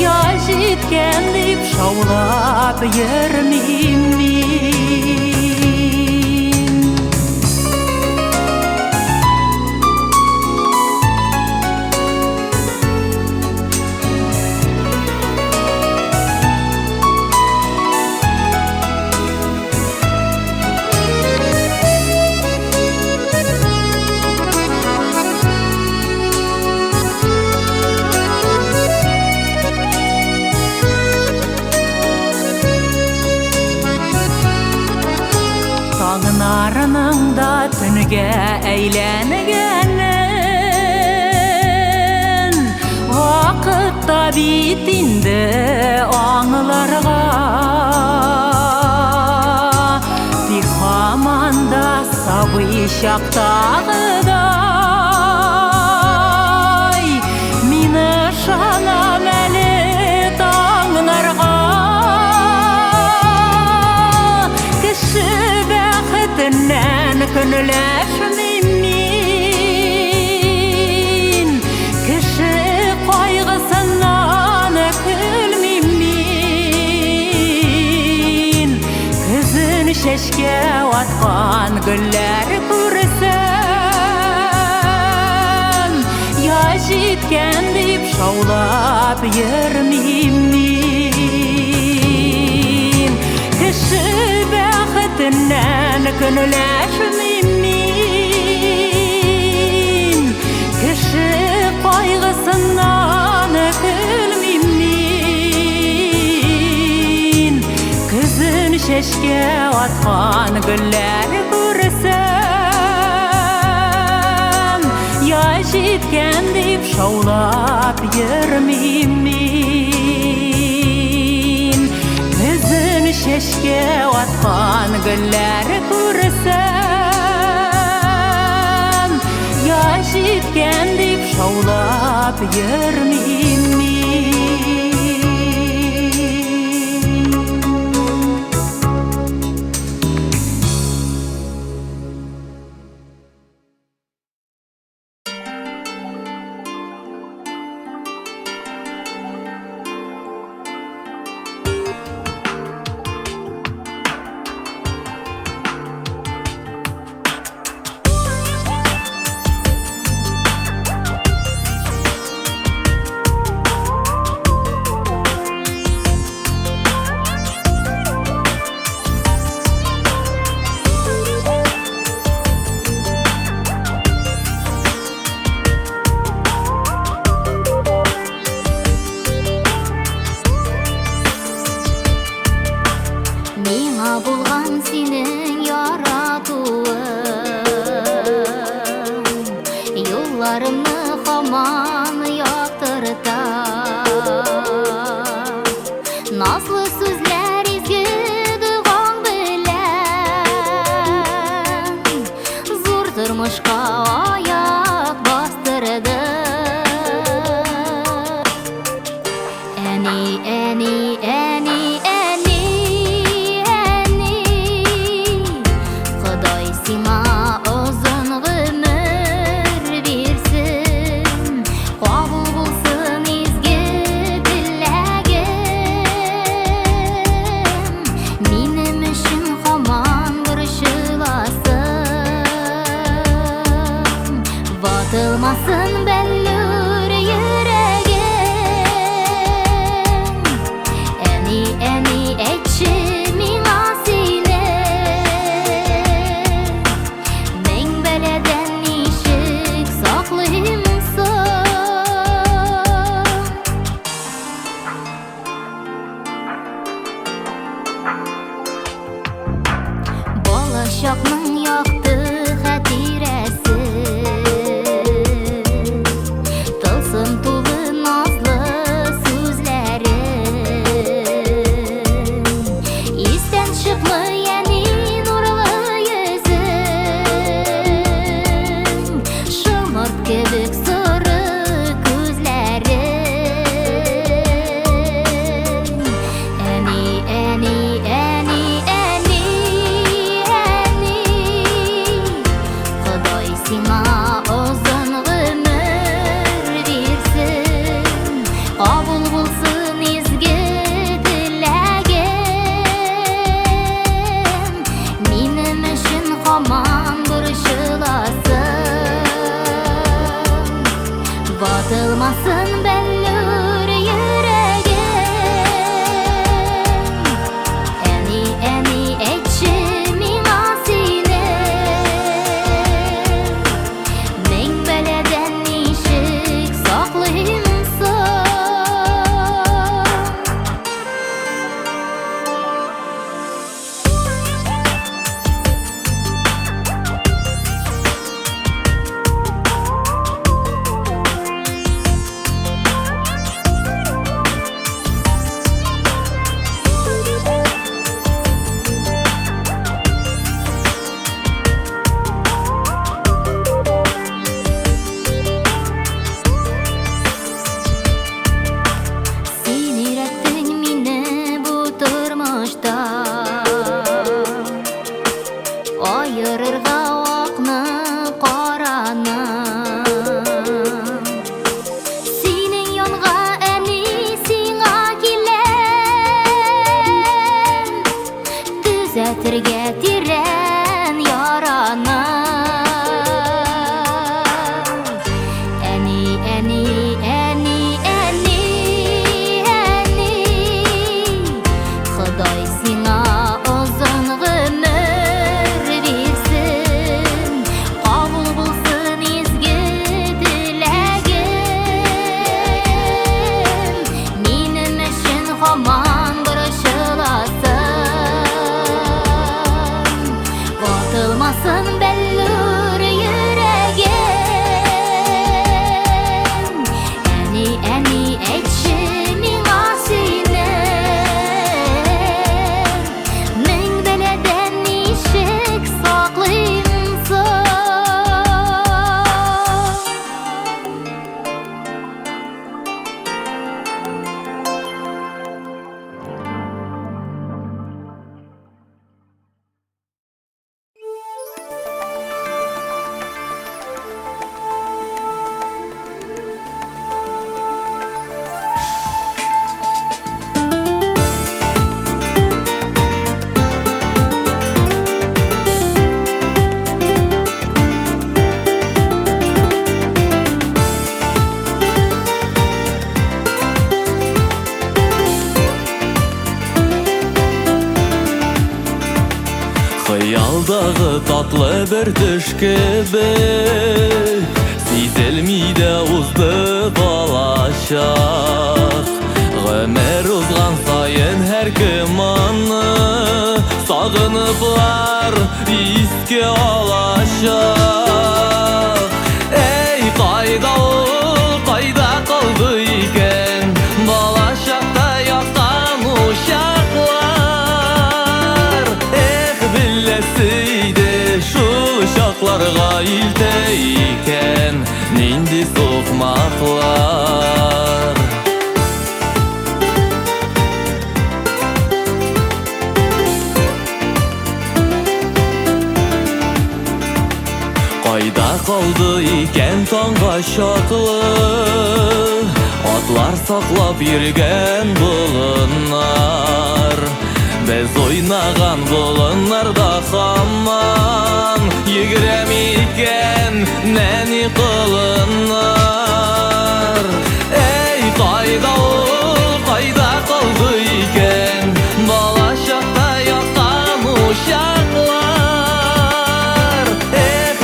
я җиткән дип шаулап йөрмим мин. Narının da tünge eğlengenin, vakıtta bitindi anılarga. Bir hamanda sabı şaktağıday, mini şanam eli tağınarga. Kişi bäxetinden könleşmim min, kişi kaygısından külmim min. Kızın çeşke atkan güller күрсәм, ya җиткән дип шаулап йөрмим мин. Кеше бәхетеннән көнләшмим мин, кеше кайгысыннан көлмим мин. Көзен чәчкә аткан гөлләр күрсәм, я җиткән дип шаулап йөрмим мин. Көзен чәчкә аткан гөлләр күрсәм, я җиткән дип шаулап йөрмим мин. Болашақның яқты хәтирәсе, Batılmasın bellur yüreğim Eni etçimin asine Men beleden nişik saklayımsın Ayırırga okны qaranın Senin yonga әни сиңа киләм Түзәтергә тирән яраны Әни Ходай сиңа озын гомер бирсен Кабул булсын изге теләгем Минем өчен һаман борчыласың Батылмасын бәллүр йөрәгем Әни әйтче миңа сине Мен беләдән ничек саклыймсың Хыялдагы татлы бер төш кебек Сизелми дә узды балачак Гомер узган сайын һәркем аны Сагыныплар искә алачак Эй, кайда ул, кайда калды икән Балачакта яткан учаклар Беләсейде шул чакларга илтә икән Нинди сукмаклар Кайда калды икән таңга чаклы Атлар саклап йөргән болыннар Без ойнаган болыннарда һаман Йөгерәм икән нәни кылыннар Эй, кайда ул, кайда калды икән Балачакта яткан учаклар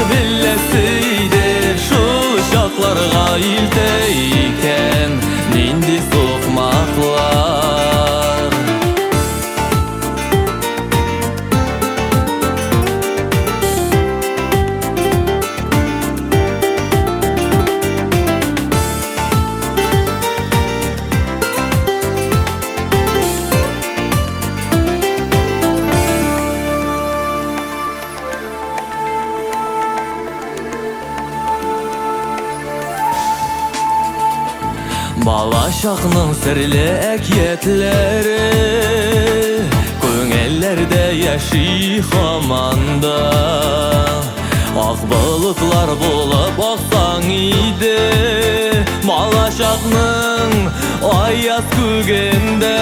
Беләсейде шул чакларга илтә икән Нинди сукмаклар Балачакның серле әкиятләре Күңелләрдә яши һаманда Ак болытлар булып аксаң иде Балачакның аяз күгендә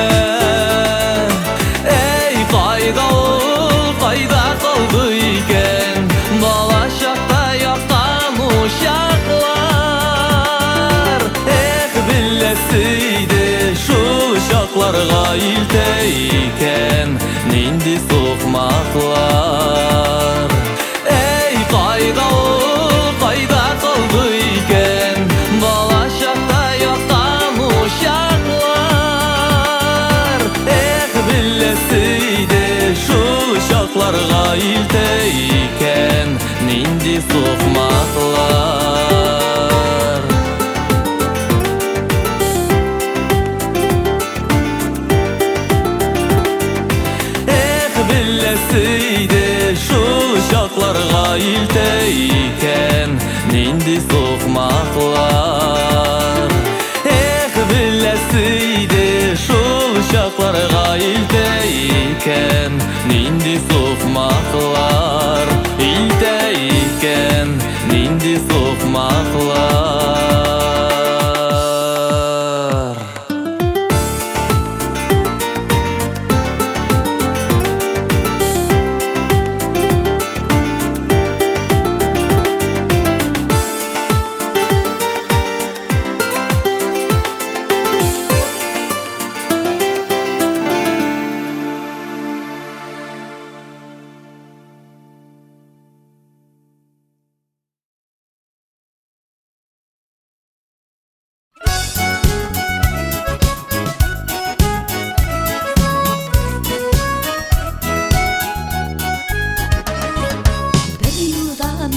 Эй, кайда ул, кайда калды икән Балачакта яткан учаклар sokmaklar. Ey kayda kaldı iken bala şakta yoktan uşaklar. Billesiydi şu uşaklarga ilteyken nindi sokmaklar. Billesiydi şu uşaklarga ilteyken nindi sokmaklar. Billesiydi şu uşaklarga ilteyken nindi sokmaklar. İlteyken nindi sokmaklar.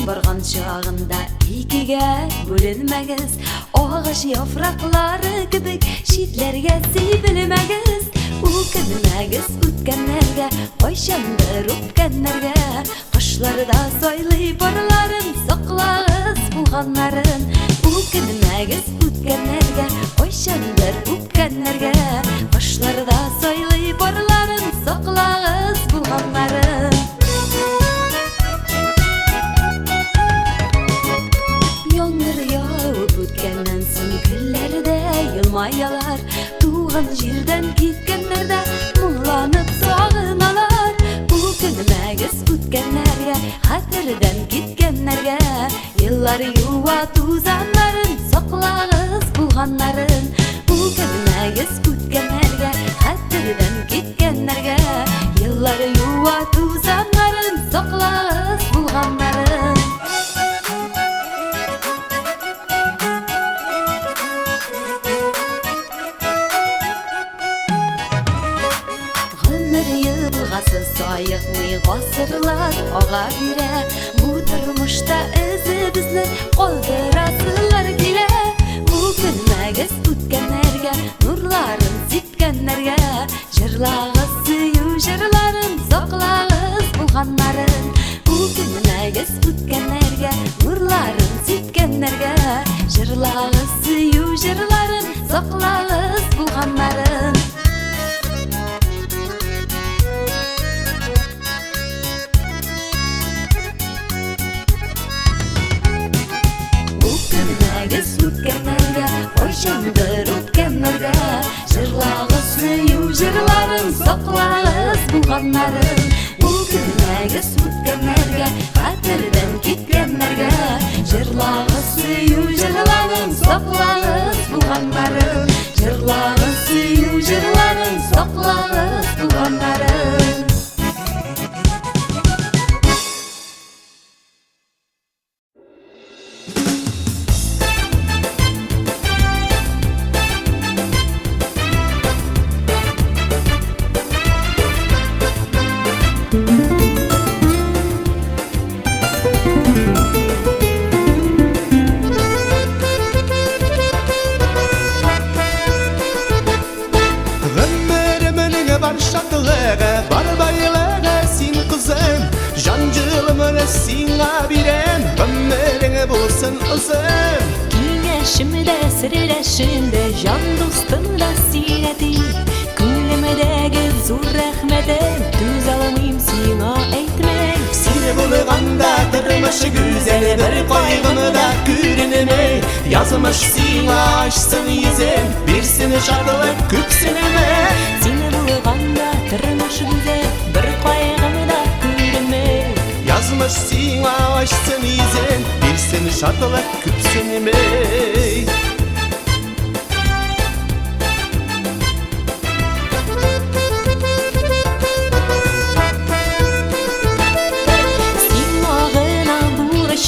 Bargan çağında ikiге bölünmegiz, ağaç yapraklары kibik şitlerge sivilmegiz. Ukınmegiz ütkenlerge, koyşandır öpkenlerge, kışlarda soyli barların soqlağız bulganların. Ukınmegiz ütkenlerge, koyşandır öpkenlerge, kışlarda soyli barların soqlağız bulganların. Yağmur yağıp ötkenden soň küllerde yılmayalar, tuğan jirden gitkenlerde muğlanıp sağınalar. Ukünmegiz ötkenlerge, hatırdan gitkenlerge, yıllar yuva tuzanların soqlağız bulganların. Ukünmegiz ötkenlerge, hatırdan gitkenlerge, yıllar yuva tuzanların soqlağız bulganların. Sayıqlı ғасырлар аға бире, bu turmuşta izi bizni qoldurasılar kile. Ukünmegiz ötkenlerge, nurların sitkenlerge, jırlağız süyü jırların soqlağız bulganların. Ukünmegiz ötkenlerge, nurların sitkenlerge, jırlağız süyü jırların soqlağız bulganların. Ukünmegiz ötkenlerge, koyşandır öpkenlerge, jırlağız süyü jırların soqlağız bulganların. Ukünmegiz ötkenlerge, hatırdan gitkenlerge, jırlağız süyü jırların soqlağız bulganların. Jırlağız süyü jırların soqlağız bulganların. Kengeshimde sirleşinde jan dostumla sineti, Küllemedegi zur rahmete düz alamayım sina eytmek. Seni bulganda tırmış güzel bir kaygını da küreneme, yazmış sina açsın yüzün, bir seni şartılık küpseneme. Seni bulganda tırmış güzel bir kaygını da küreneme, yazmış sina açsın yüzün, bir seni şartılık küpseneme.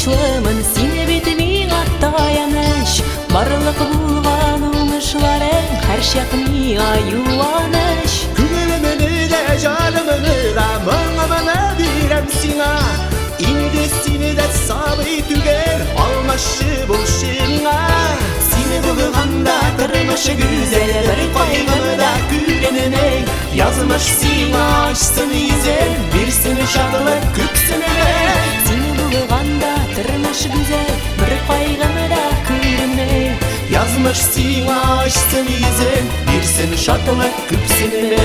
Ташлымын сине бит миңа таяныш Барлык булган уңышларың һәр чак миңа юаныш Күңелемне дә җанымны да моңымны бирәм сиңа Инде сине дә сабый түгел алмашчы булшы миңа Сине булганда тормыш гүзәл бер кайгыны да күренмәй Язмыш сиңа ачсын йөзен бирсен шатлык күпсенә Сине булганда тормыш гүзәл бер кайгыны да күренмәй Язмыш сиңа ачсын йөзен бирсен шатлык күпсенә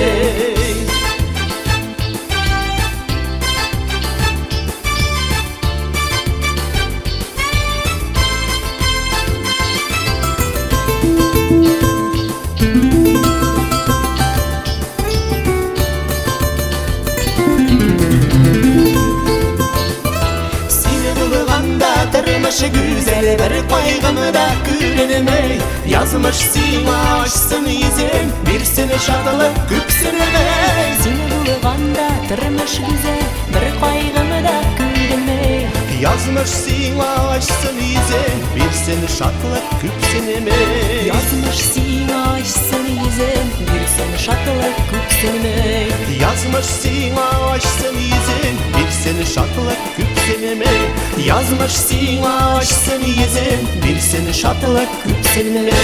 Тормыш güzel bir kaygımı da күренмәй Язмыш сиңа ачсын йөзен бирсен шатлык күпсенә Сине булганда тормыш гүзәл бер кайгыны да күренмәй Язмыш сиңа ачсын йөзен бирсен шатлык күпсенә Язмыш сиңа ачсын йөзен бирсен шатлык күпсенмәй Язмыш сиңа ачсын йөзен бирсен шатлык күпсенә Язмыш сиңа ачсын йөзен бирсен шатлык күпсенә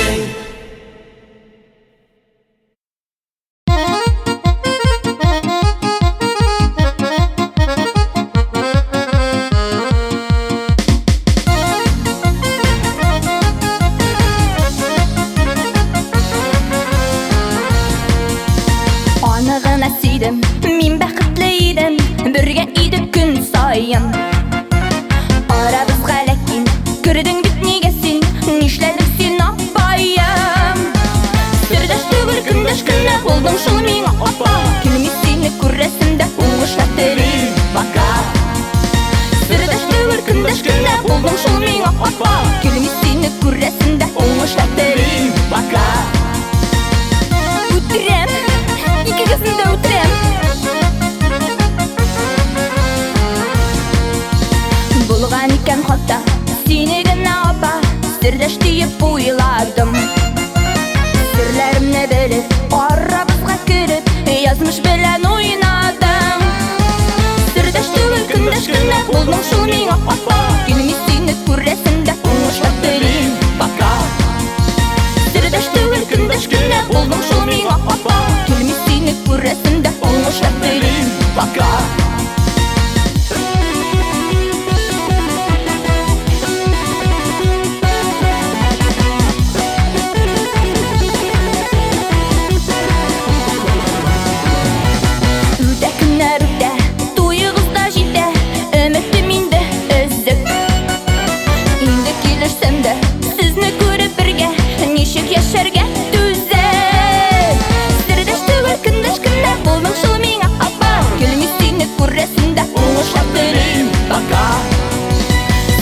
Мин бәхетле идем, бергә идек көн сайын Арабызга ләкин күрдең бит нигә син Нишләдең син апаем Сердәш түгел көндәш кенә булдың шул миңа апа Килми сине күрәсем дә уңышта телим Пока Сердәш түгел көндәш кенә булдың шул миңа апа Килми сине күрәсем дә уңышта телим Пока Үтерәм Икегезне дә үтерәм Булган икән хата Сине генә апа Сердәш диеп уйладым Серләремне белеп Арабызга кереп Язмыш белән уйнадым Сердәш түгел көндәш кенә булдың шул миңа апа Килми сине күрәсем дә уңышлап телим Пока Сердәш түгел көндәш кенә булдың шул миңа апа Килми сине күрәсем дә уңышлап телим Пока Яшәргә түзәм Сердәш түгел көндәш кенә булдың шул миңа апа Килми сине күрәсем дә уңышлап телим Пока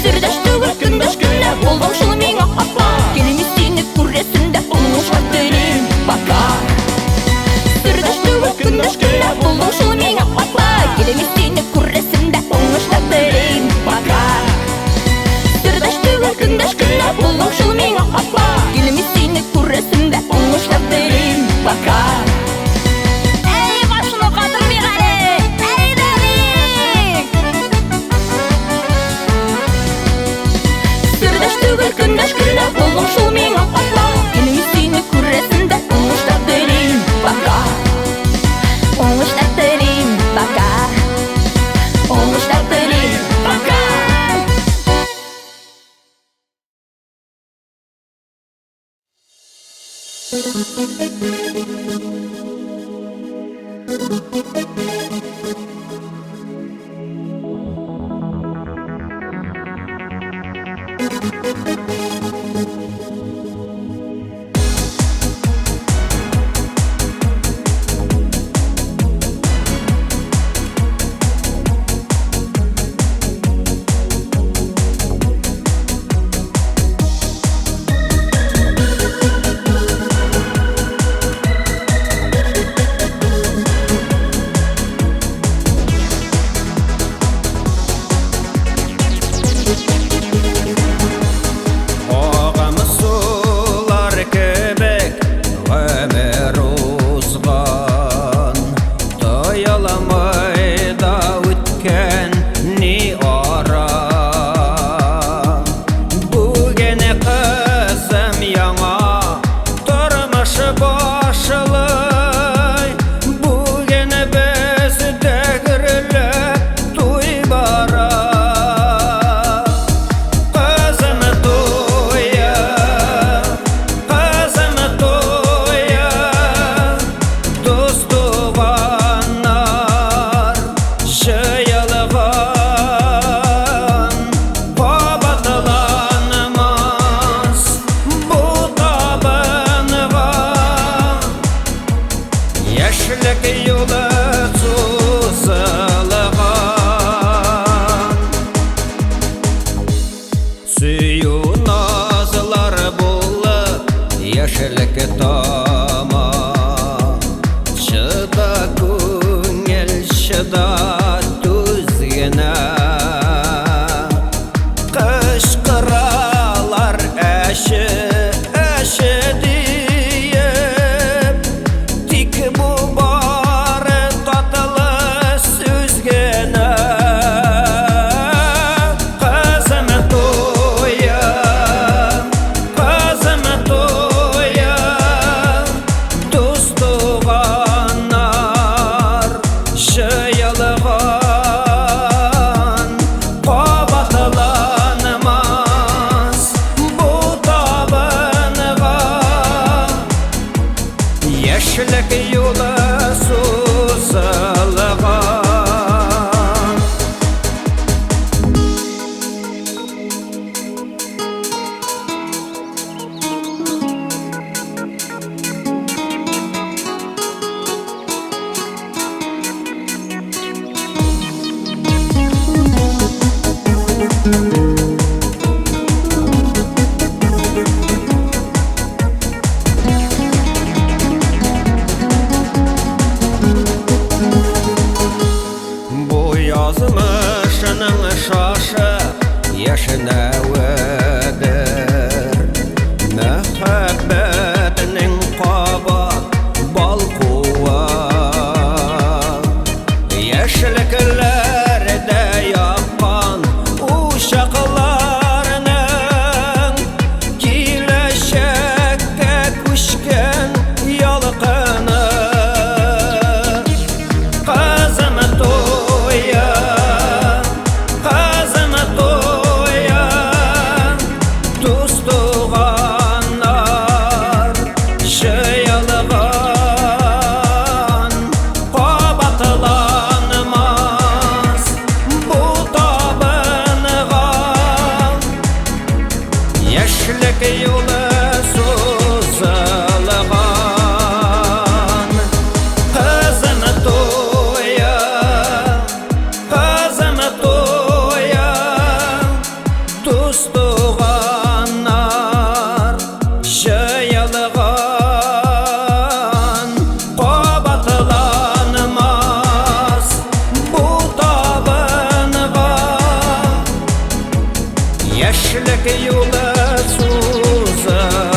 Сердәш түгел көндәш кенә булдың шул миңа апа Килми сине күрәсем дә уңышлап телим Пока Сердәш түгел көндәш кенә булдың шул миңа апа Килми сине күрәсем дә уңышлап телим Пока Сердәш түгел көндәш кенә булдың шул миңа апа Килми сине күрәсем дә уңышлап телим Пока Әй башны катырмый әле Әй дәли Сердәш түгел көндәш кенә булдың шул миңа апа Килми сине күрәсем дә уңышлап телим Пока Уңышлап телим Пока Уңышлап телим Пока Süyü nazlar bullu Yaşılık tama Çıda küngel çıda düzgene Kışkıralar eşi deyip Tik bu bari tatlı süzgene Yaşlık yolu suzalğan Yazmışının şaşı yaşınavıdır Mühabbetinin qaba bal kuva Yaşlıklarda yapan uşaqlarının Kileşekke kuşken yalqını Qazım toya Yaşlık yolu suzalğan Kızım toya Tustuğanlar Jayalğan Qabatlanmaz Bu tabınğa Yaşlık yolu suzalğan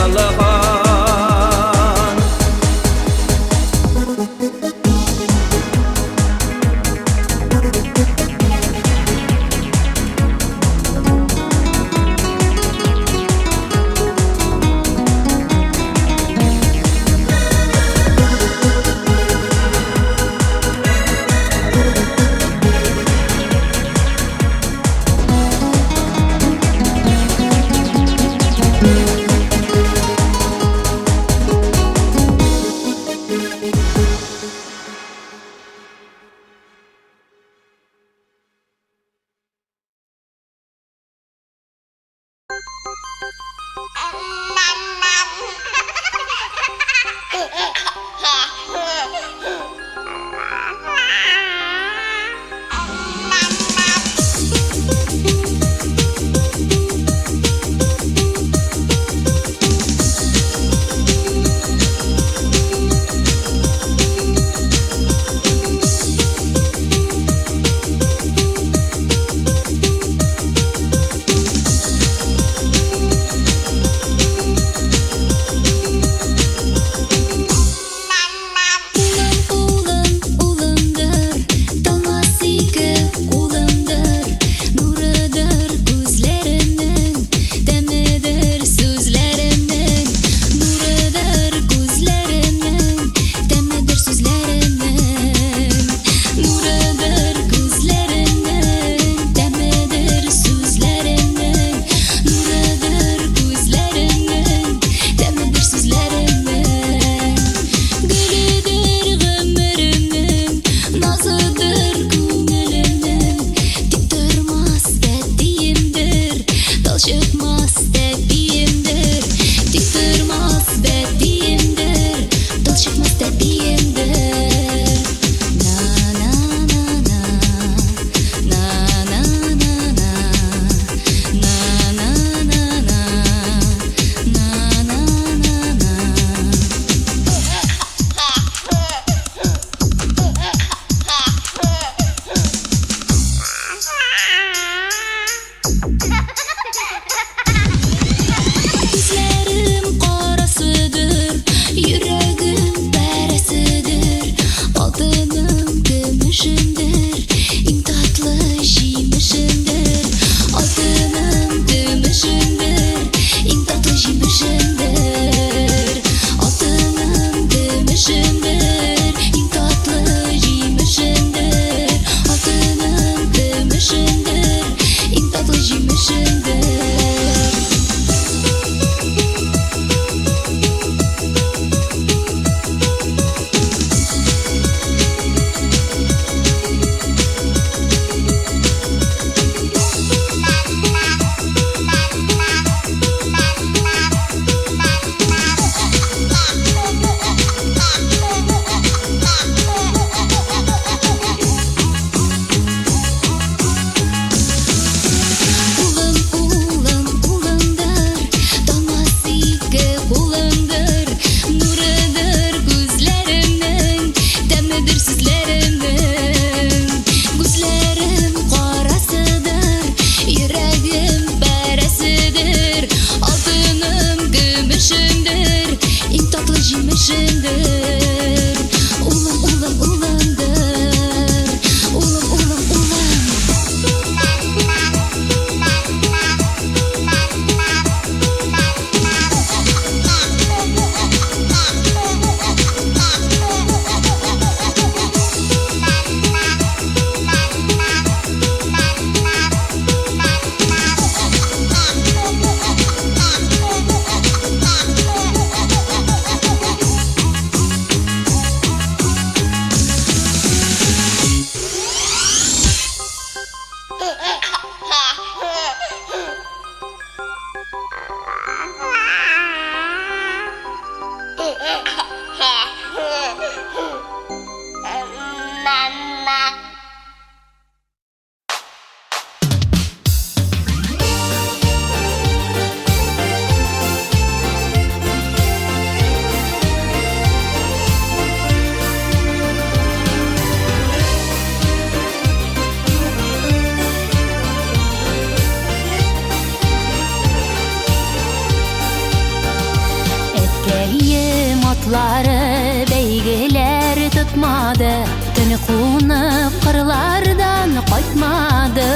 Atları beygeler tutmadı, tünü kunup kırlardan koytmadı.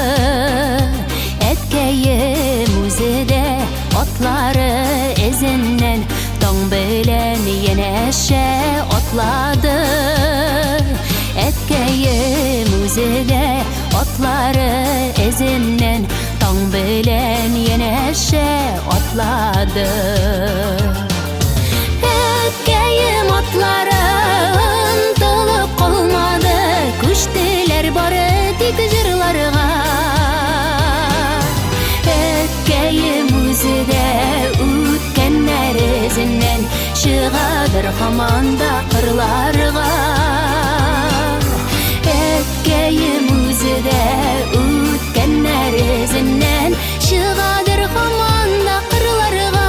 Etkeyim üzede atları ezinden, tong bilen yeneşe otladı. Etkeyim üzede atları ezinden, tong bilen yeneşe otladı. Etkeyim atların tılıp kalmadı, kuştiler bari dik jırlarga. Etkeyim üzide ütkenler ezinden, şıgadır hamanda kırlarga. Etkeyim üzide ütkenler ezinden, şıgadır hamanda kırlarga.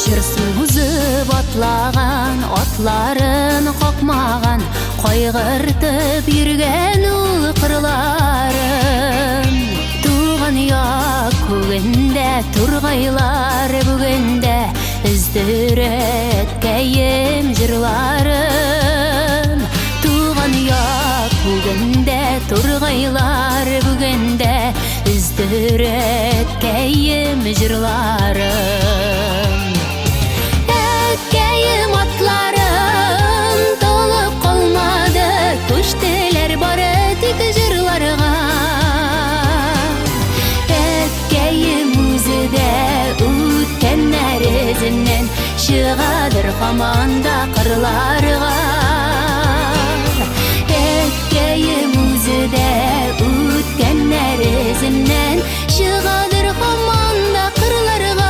Jır suzub atlagan, atların kokmagan, koygırtıp yürgen ul kırlarım. Tuğan yak kugende, turgaylar bugende, izdiretkeyim jırlarım. Tuğan yak kugende, turgaylar bugende, izdiretkeyim jırlarım. Etkeyim atların tolup kalmadı, kuştiler bari dik jırlarga. Etkeyim üzide ütkenler ezinden, şıgadır hamanda kırlarga. Etkeyim üzide ütkenler ezinden, şıgadır hamanda kırlarga.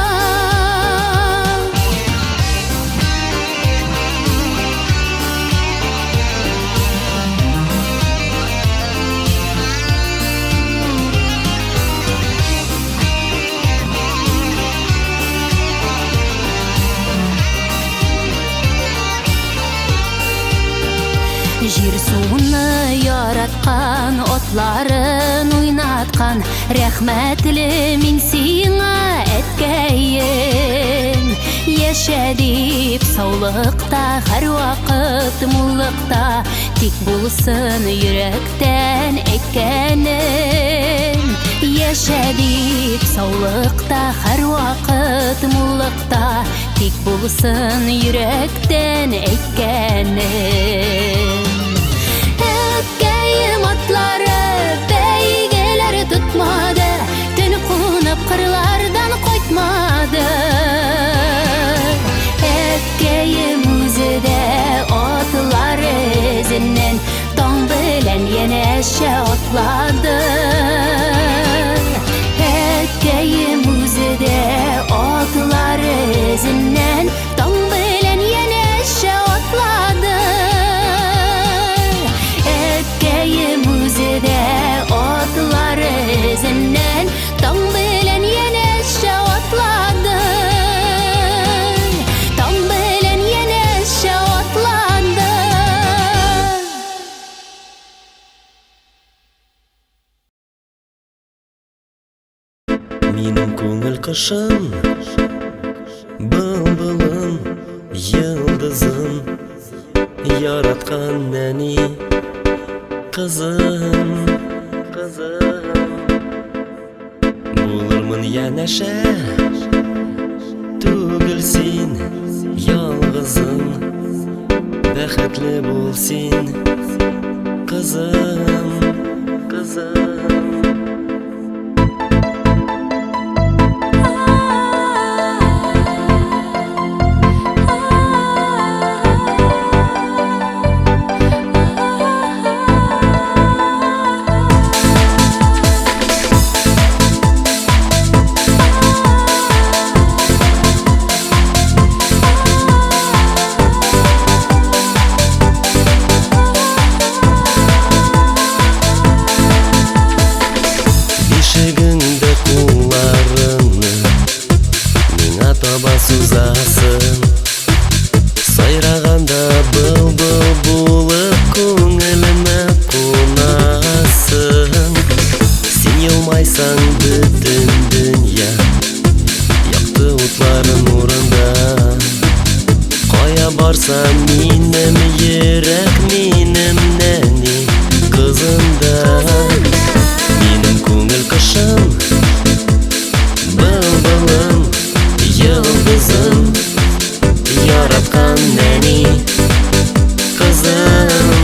Jir suunu yaratkan, otların oynatkan, rahmetli min siňa etkeyim. Yaşadip sağlıkta, her vakit mullukta, tik bulsun yürekten ekkenim. Yaşadip sağlıkta, her vakit mullukta, Тик булсын йөрәктән әйткәнем. Әткәем атлары бәйгеләр тотмады, төн кунып кырлардан кайтмады. Әткәем үзе дә атлар эзеннән таң белән янәшә атлады. Әткәем үзе дә атлар эзеннән таң белән янәшә атлады. Әткәем үзе дә атлар эзеннән таң белән янәшә атлады. Таң белән янәшә атлады. Минем күңел кышым, былбылым, йылдызым, яраткан нәни кызым, булырмын янәшә, түгел син ялгызым, бәхетле бул син кызым. Ишегіңді куларыңны миңа таба сузасың, сайраганда былбыл булып күңеліме кунасың. Сен елмайсаң бүтін дүния якты утларың урында. Кая барсам минем йөрәк, минем нәни кызымда. Минем күңел кышым, былбылым, йылдызым, яраткан нәни кызым.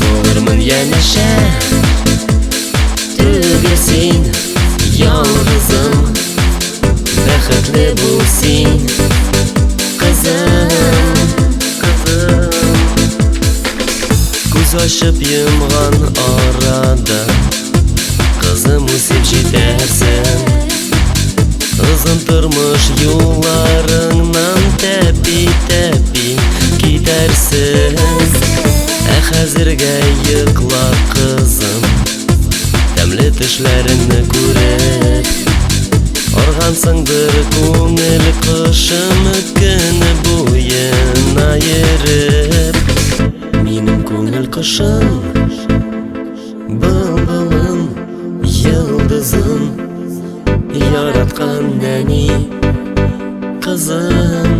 Булырмын янәшә, түгел син ялгызым, бәхетле бул син кызым. Күз ачып йомган арада кызым үсеп җитәрсең. Озын тормыш юлларыңнан тәпи-тәпи китәрсең. Ә хәзергә йокла кызым, тәмле төшләреңне күреп. Аргансыңдыр күңел кышым көне буена йөреп. Минем күңел кышым, былбылым, йылдызым, яраткан нәни кызым.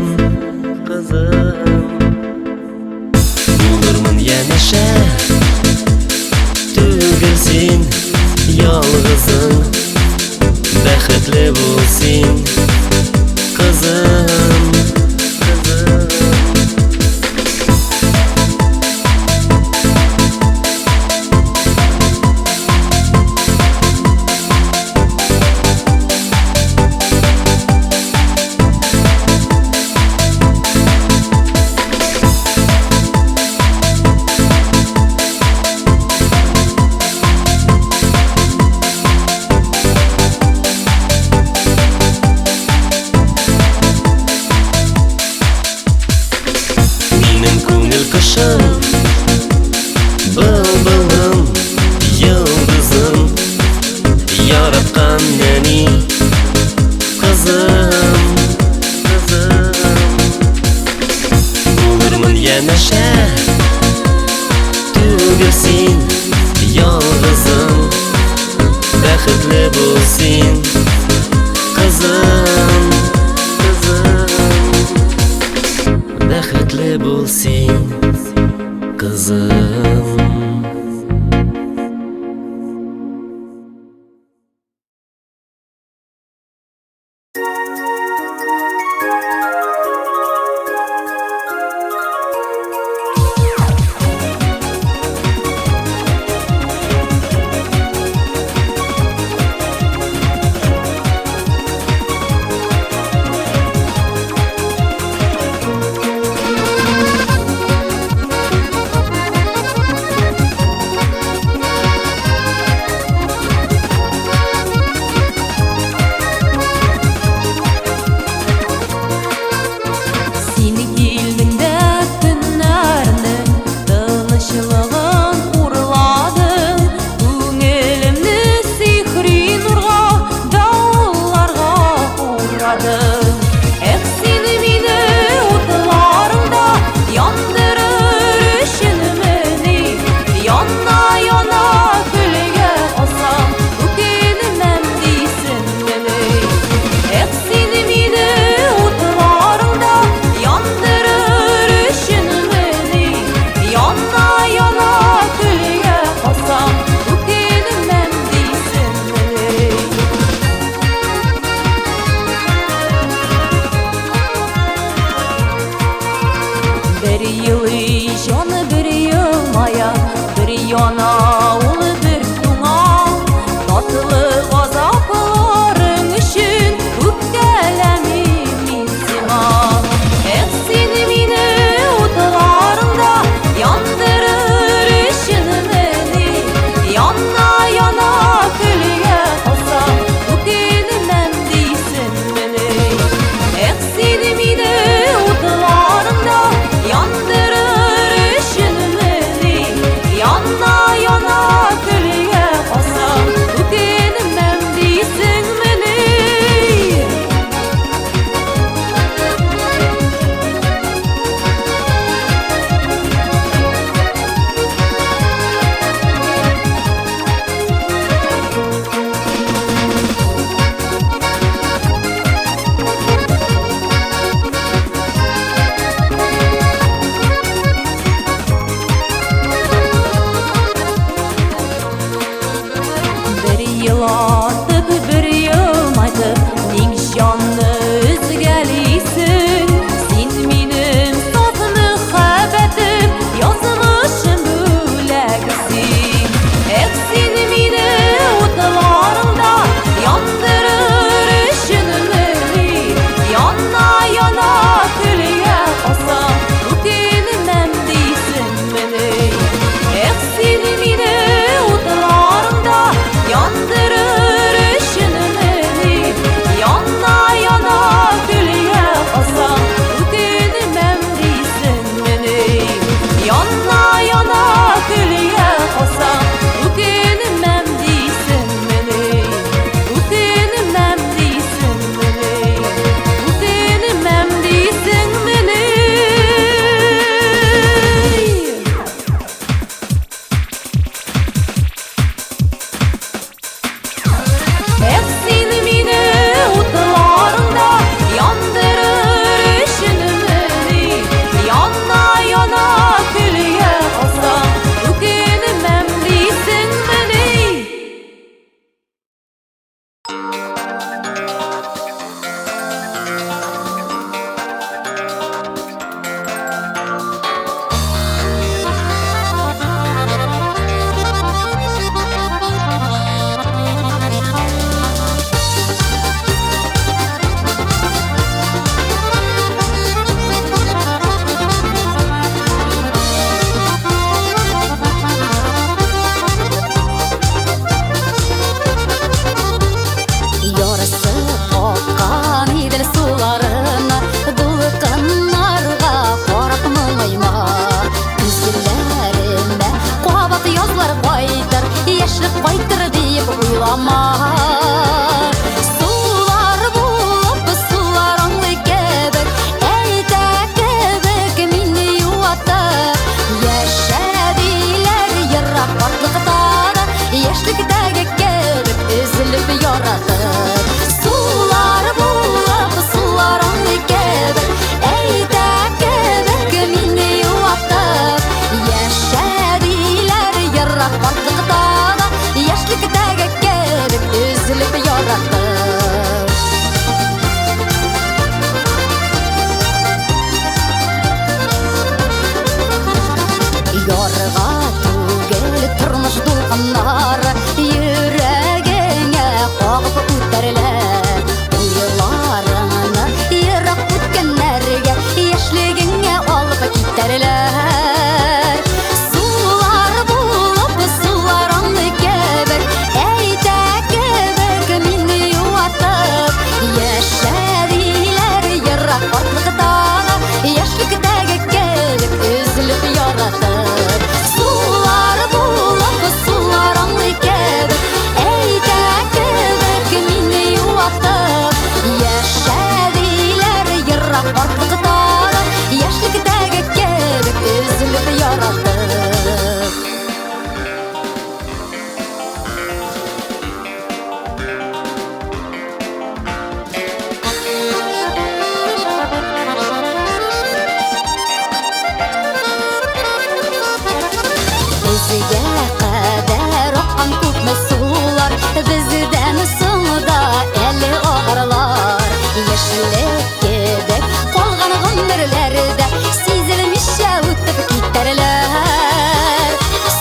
Булырмын янәшә, түгел син ялгызым, бәхетле бул син кызым. Былбылым, йылдызым, яраткан нәни кызым. Булырмын янәшә, түгел син ялгызым, бәхетле бул син кызым. Бәхетле бул син кызым. Seni meni o'tlarında yandırır üşünmeni Yana yana gülge olsam Ökenemem deysin beni Seni meni o'tlarında yandırır üşünmeni Yana yana gülge olsam Ökenemem deysin beni Леккедеп қалған ғұмырләрді сезілмеші өтіп кетерлер.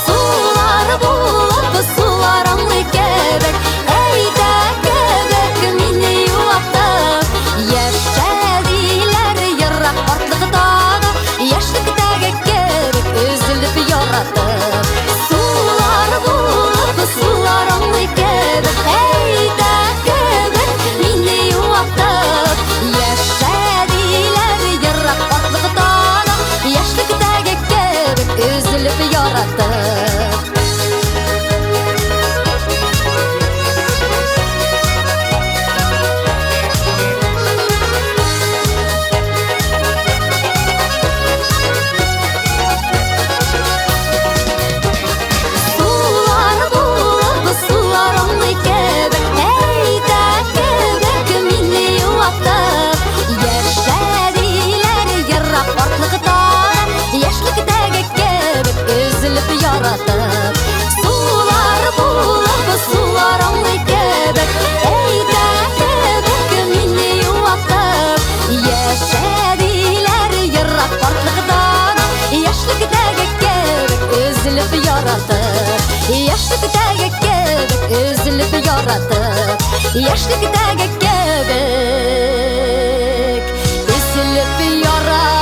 Сулар болып суларыңды кебек, әйді кебек мені юлаптып. Яшәдилер йырақ артлықтағы, яшьліктегі кебек үзіліп яратып. Сулар болып суларыңды кебек, әйді кебек мені юлаптып. Яшәдилер йырақ артлықтағы, яшьліктегі кебек үзіліп яратып. Сулар болып суларыңды кебек, әйді кебек мені юлаптып. Яшәдилер йырақ артлықтағы, яшьліктегі кебек үзіліп яратып. Сулар болып суларыңды кебек, әйді кебек мені юлаптып. Яшәдилер йырақ артлықтағы, яшьліктегі кебек үзіліп яратып. Яшьліктегі кебек үзіліп яратып. Яшьліктегі кебек үзіліп яратып.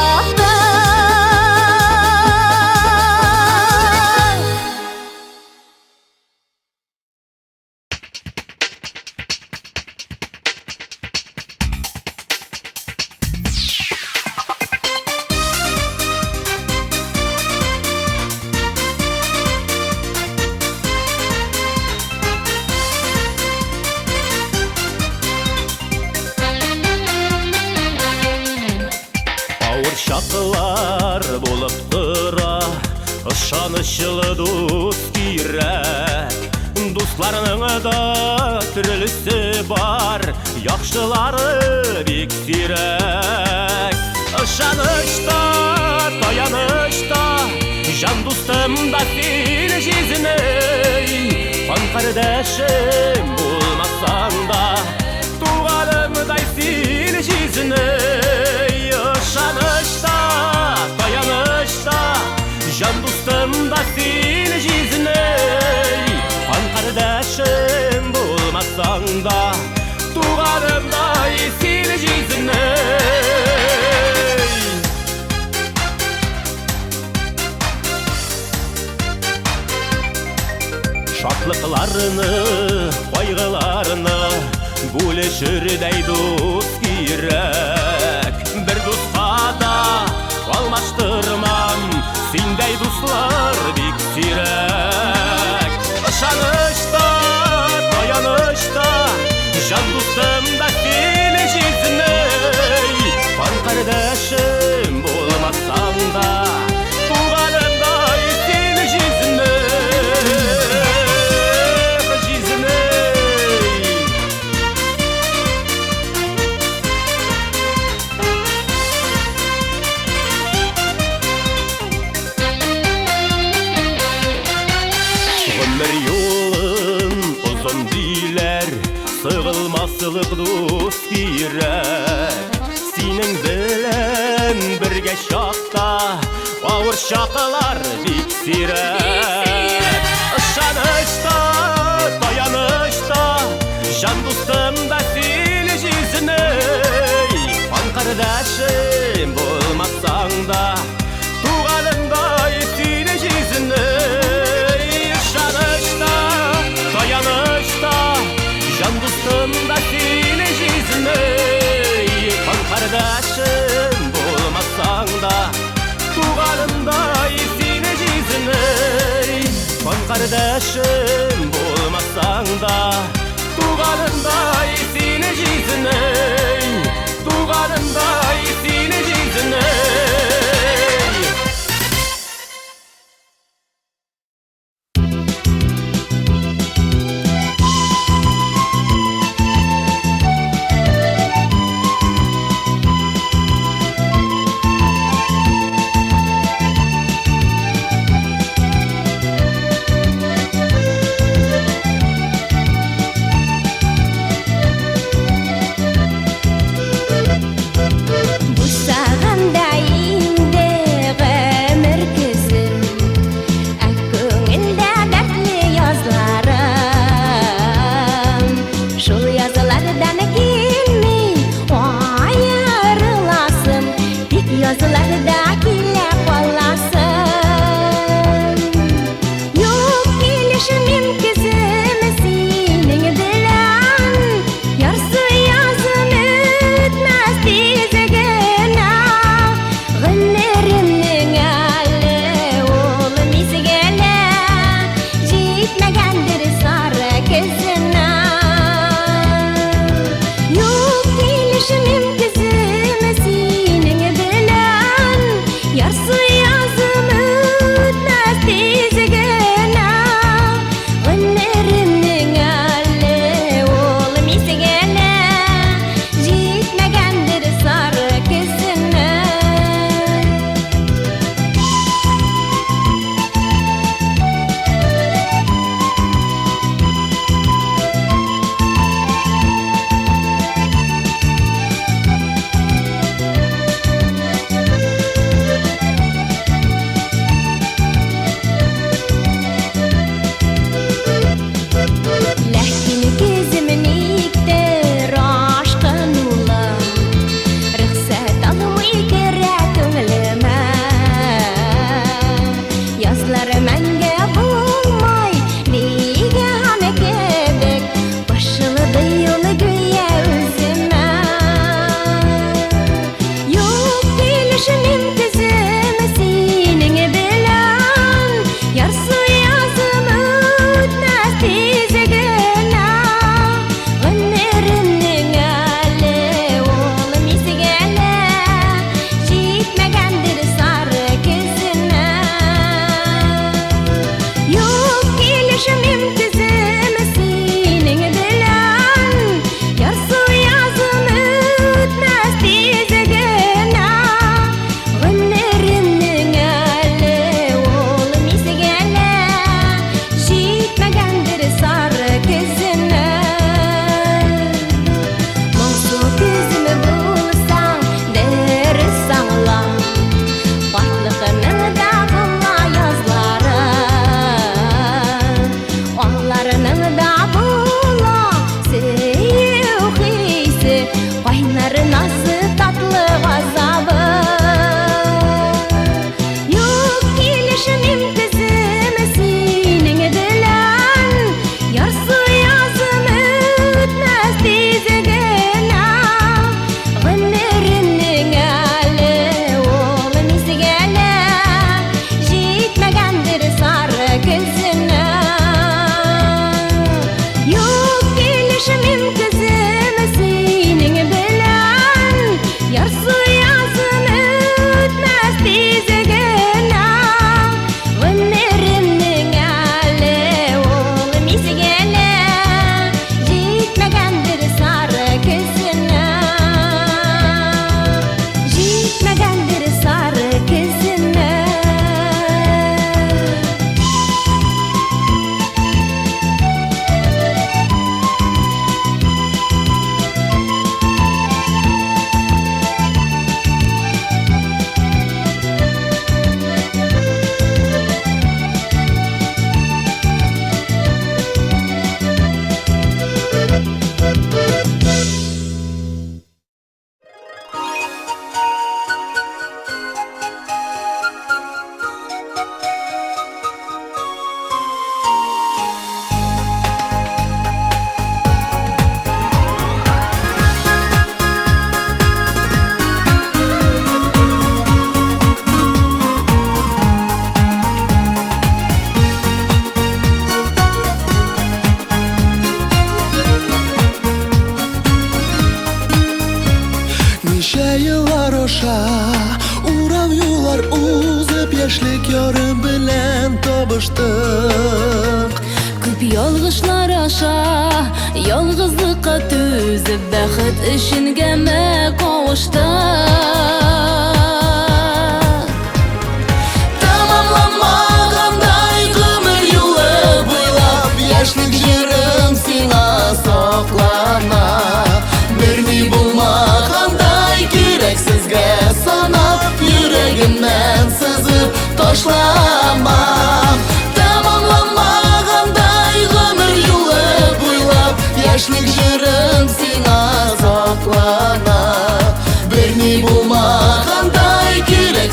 Ауыр шақылар болып тұра, ышанышлы дос кирәк. Дусларның да түрлісі бар, яқшылары бик сирәк. Ышанышта, таянышта, жан дустым да сен жезіней. Қан қардашым болмасаң да, туғанымдай сен жезіней. Ышанышта, таянышта, жан дустым да сен жезіней. Қан қардашым болмасаң да, туғанымдай сен жезіней. Шатлықларыны, қайғыларыны бөлешірдей дос кирәк. Бір досқа да алмаштырмам, сендей дуслар бик сирәк. Ышанышта, таянышта, жан дустым да сен жезіней. Қан қардашым болмасаң да, туғанымдай сен жезіней. Өмір yolun uzun dilер, сығылмасылық дос кирәк. Сенің білән бірге шақта, ауыр шақылар бик сирәк. Ышанышта, таянышта, жан дустым да сен жезіней. Қан қардашым болмасаң да, туғанымдай сен жезіней. Ышанышта, таянышта, жан дустым да сен жезіней. Қан қардашым болмасаң да, туғанымдай сен жезіней. Қан қардашым болмасаң да, туғанымдай сен жезіней. Туғанымдай сен жезіней. da kile qallasın Yok gelişimim kızım senin bilen Yarsı yazım ütmez dizegena Günlerimnin ali oğlum izgele Jitmegendir sarı kızına Yok gelişimim kızım senin bilen Yarsı yazım ütmez dizegena Günlerimnin ali oğlum izgele Jitmegendir sarı kızına Lakin kezimin iktir aşkın ula Rıxsat almay kere köngülüme Yazları menge bulmay Nege hame kebek Başılıdı yolu güye özüme Yok gelişimim kızım senin bilen Yarsı yazım ütmez tezegena Günlerimnin ali oğlum izgele Jitmegendir sarı kızına Yok gelişimim kızım senin bilen Yarsı yazım ütmez tezegena Günlerimnin ali oğlum izgele Jitmegendir sarı kızına Monsu kızımı bulsan deriz sağla Batlığının da bulla yazları Onlarının da bulla sevgisi Kaynarı nasıl tatlı gazabı Yok gelişimim kızım senin bilen Yarsı yazım ütmez dizegena Günlerimnin ali oğlum izgele Jitmegendir sarı kızına Yok gelişimim kızım senin bilen Yarsı yazım ütmez dizegena Günlerimnin ali oğlum izgele Jitmegendir sarı kızına Jitmegendir sarı kızına Nice yıllar oşa Uğrav yollar uzıp Yaşlık yarım bilen tabıştık Köp yolg'ishlar aşa Yolg'izlikqa tuzib Baxit ishingami qovushdik Tamamlanmaganday ömür yolu boylab Yaşlık yarım sina soqlana Birni bulmaganday Gereksizge sanab Yüreğimden sızıp Taşlamam Tamamlanmaganday ömür yolu boylab Yaşlık yarım sina soqlana Birni bulmaganday Gerek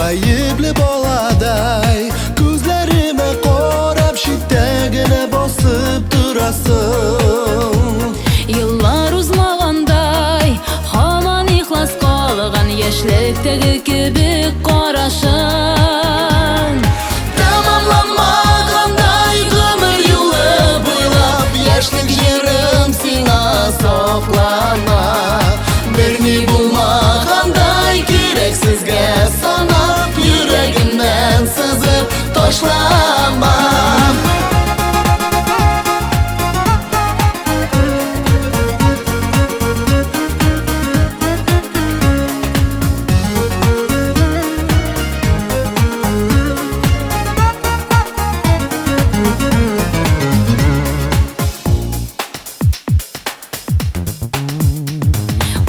ayıblı boladay Gözlerime qarab şiddegine basıp durasın Yıllar uzmaganday Haman ihlas qalgan Yaşlıktagi kübük qarashın Tamamlanmaganday ömür yılı boylap Yaşlık yerim sina soqlama Birini bulmaganday gereksizge sanap Yüreğimden sızıp taşlamam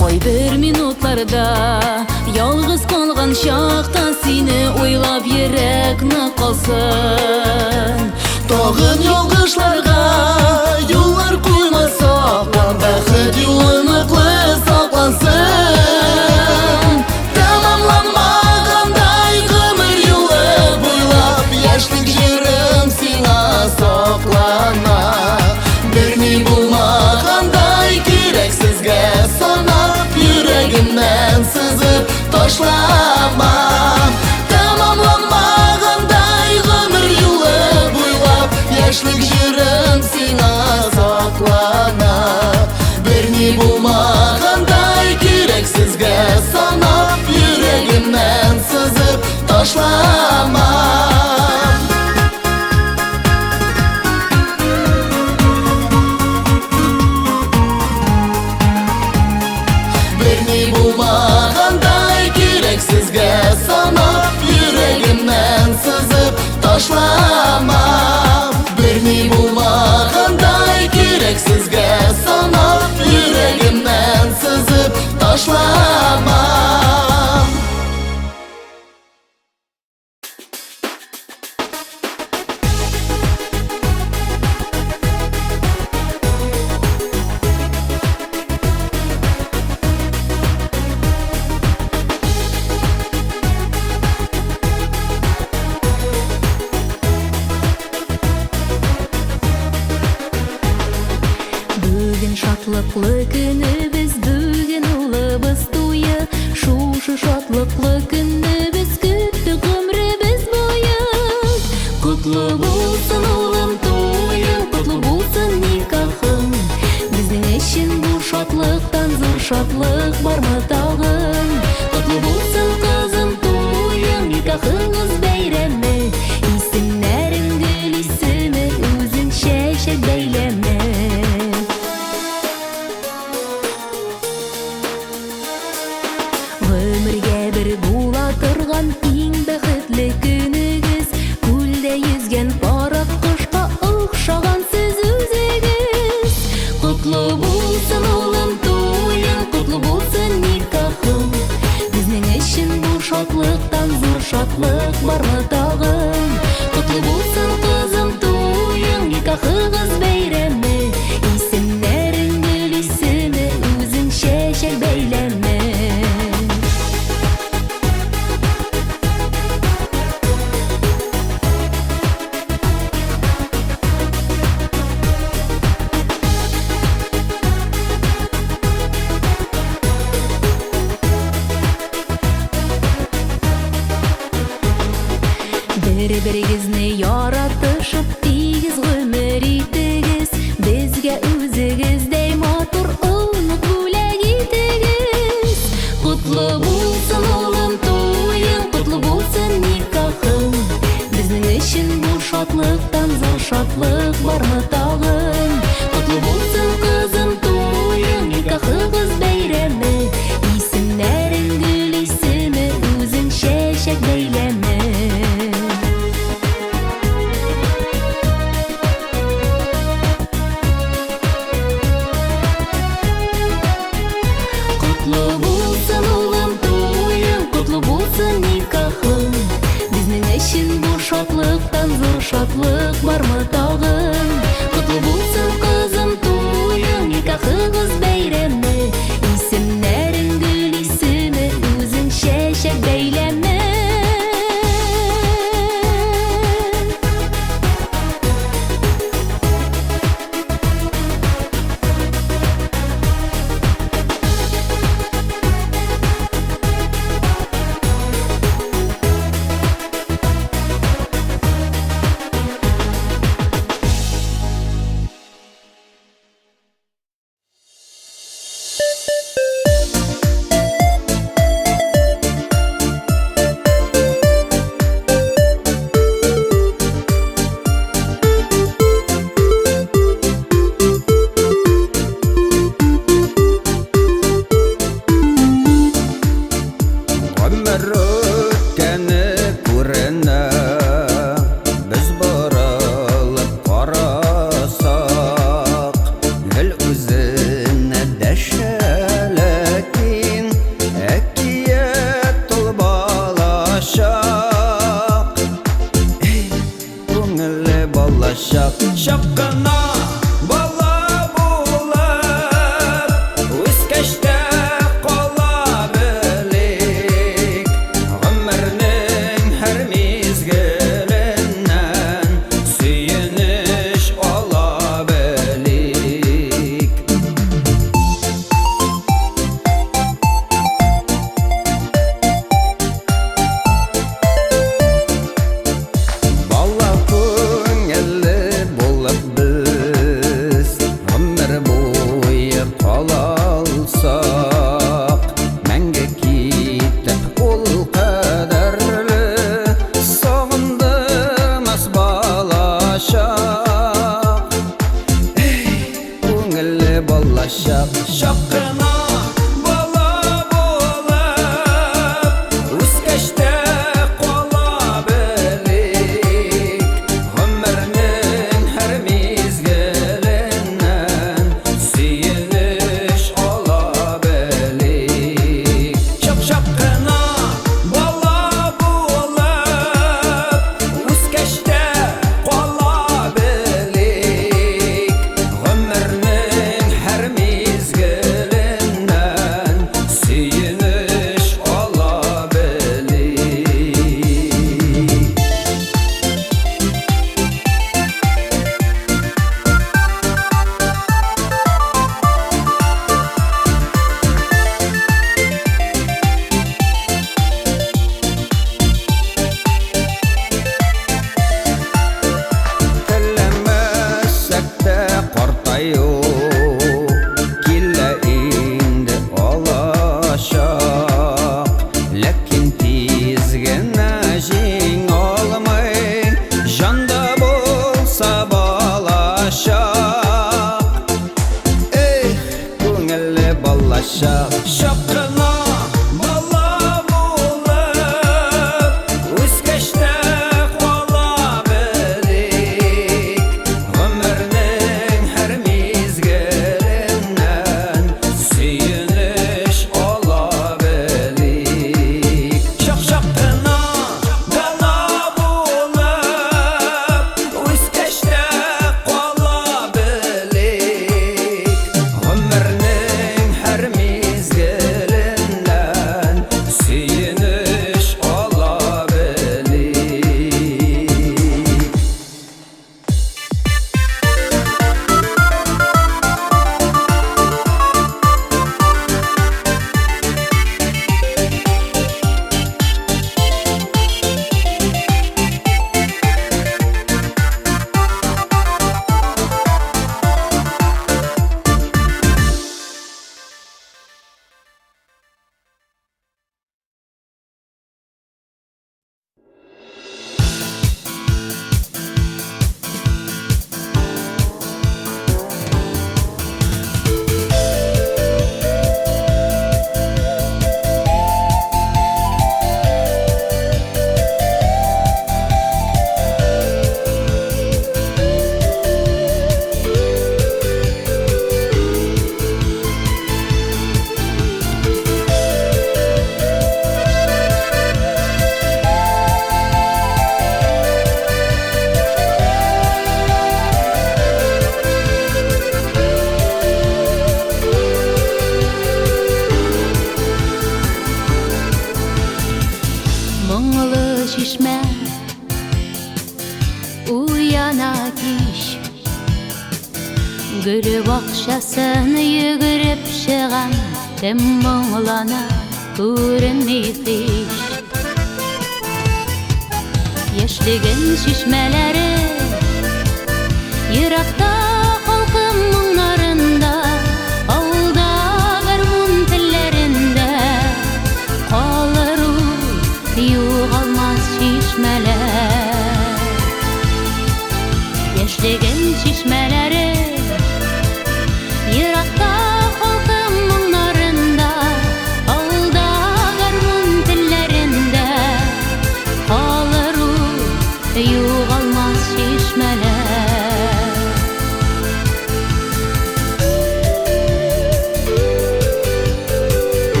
Qoy bir minutlarda Yalğız qalğan şaqda Seni oylab yürekni qalsın Tağın yolğışlarga Yollar koyma saqlan Bəxit yolunuklu saqlansın Tamamlanmaganday ömür yolu boylap Yaşlık yerim sina soqlama Birini bulmaganday gereksizge sanap Yüreğimden sızıp taşlamam Tamamlanmaganday ömür yolu boylap Yaşlık yerim sina soqlama Birini bulmaganday gereksizge sanap Yüreğimden sızıp taşlamam Birini bulmaganday gereksizge sanap Yüreğimden sızıp taşlamam Birini bulmaganday gereksizge sanap Yüreğimden sızıp taşlamam Bugün şatlıklı günübüz Bugün ulыбыз туйы Şuşu şatlıklı günübüz Küttük ömrübüz boyu Kutlu bulsun улым туйың Kutlu bulsun nikahың Bizning için bu şatlıktan Zor şatlık barmı tağın Kutlu bulsun kızım туйың Nikahınız beyremi İsimlerin gül isimi Üzün şeşek beyleme Ömürge bir buла тұрған ең бәхетлі күнігіз Көлде yüzген парақ құшқа ұқшаған сіз өзегіз Құтлы болсын ұлым тойың, құтлы болсын никахың Біздің үшін бұл шатлықтан зор шатлық бармы тағын Құтлы болсын қызым тойың, никахығыз бейремі Исімдерің гүл исімі, өзің шешек бейлеме Бір-біріңізні яратышып тегіз өмір етігіз Бізге өзіңіздей матур ұнық бөлек етігіз Құтлы болсын ұлым тойың, құтлы болсын никахың Біздің үшін бұл шатлықтан зор шатлық бармы тағын Құтлы болсын қызым тойың, никахығыз бейремі Исімдерің гүл исімі, өзің шешек бейлеме Құтлы болсын ұлым тойың, құтлы болсын никахың Біздің үшін бұл шатлықтан зор шатлық бармы тағын Құтлы болсын қызым тойың, никахығыз бейремі Исімдерің гүл исімі, өзің шешек бейлеме Ömür ötkeni күренә, biz борылып карасак, гел үзенә дәшә, ләкин әкият ул балачак. Күңелле балачак, чак кына бала булып, үскәчтә кала белик. Гомернең һәр мизгеленнән сөенеш ала белик. Бала күңелле булып без гомер буе кала алсак, мәңге китеп ул кадәрле сагындымыз балачак. Күңелле балачак, чак кына бала булып, үскәчтә кала белик. Гомернең һәр мизгеленнән сөенеш ала белик. Чак кына бала булып, үскәчтә кала белик. Гомернең һәр мизгеленнән сөенеш ала белик. Теләмәсәк тә картаю, килә инде алачак. Ләкин тиз генә җиңә алмый, җанда булса балачак. Күңелле балачак, чак кына бала булып, үскәчтә кала белик. Гомернең һәр мизгеленнән сөенеш ала белик. Чак кына бала булып, үскәчтә кала белик. Гомернең һәр мизгеленнән сөенеш ала белик. Моңлы чишмә уяна кич, гүре бакчасын йөгереп чыгам, кем моңлана күренми һич. Яшьлеген чишмәләре еракта халкым моңнарында, авылда гармун телләрендә калыр югалмас чишмәләр. Яшьлеген чишмәләре еракта халкым моңнарында, авылда гармун телләрендә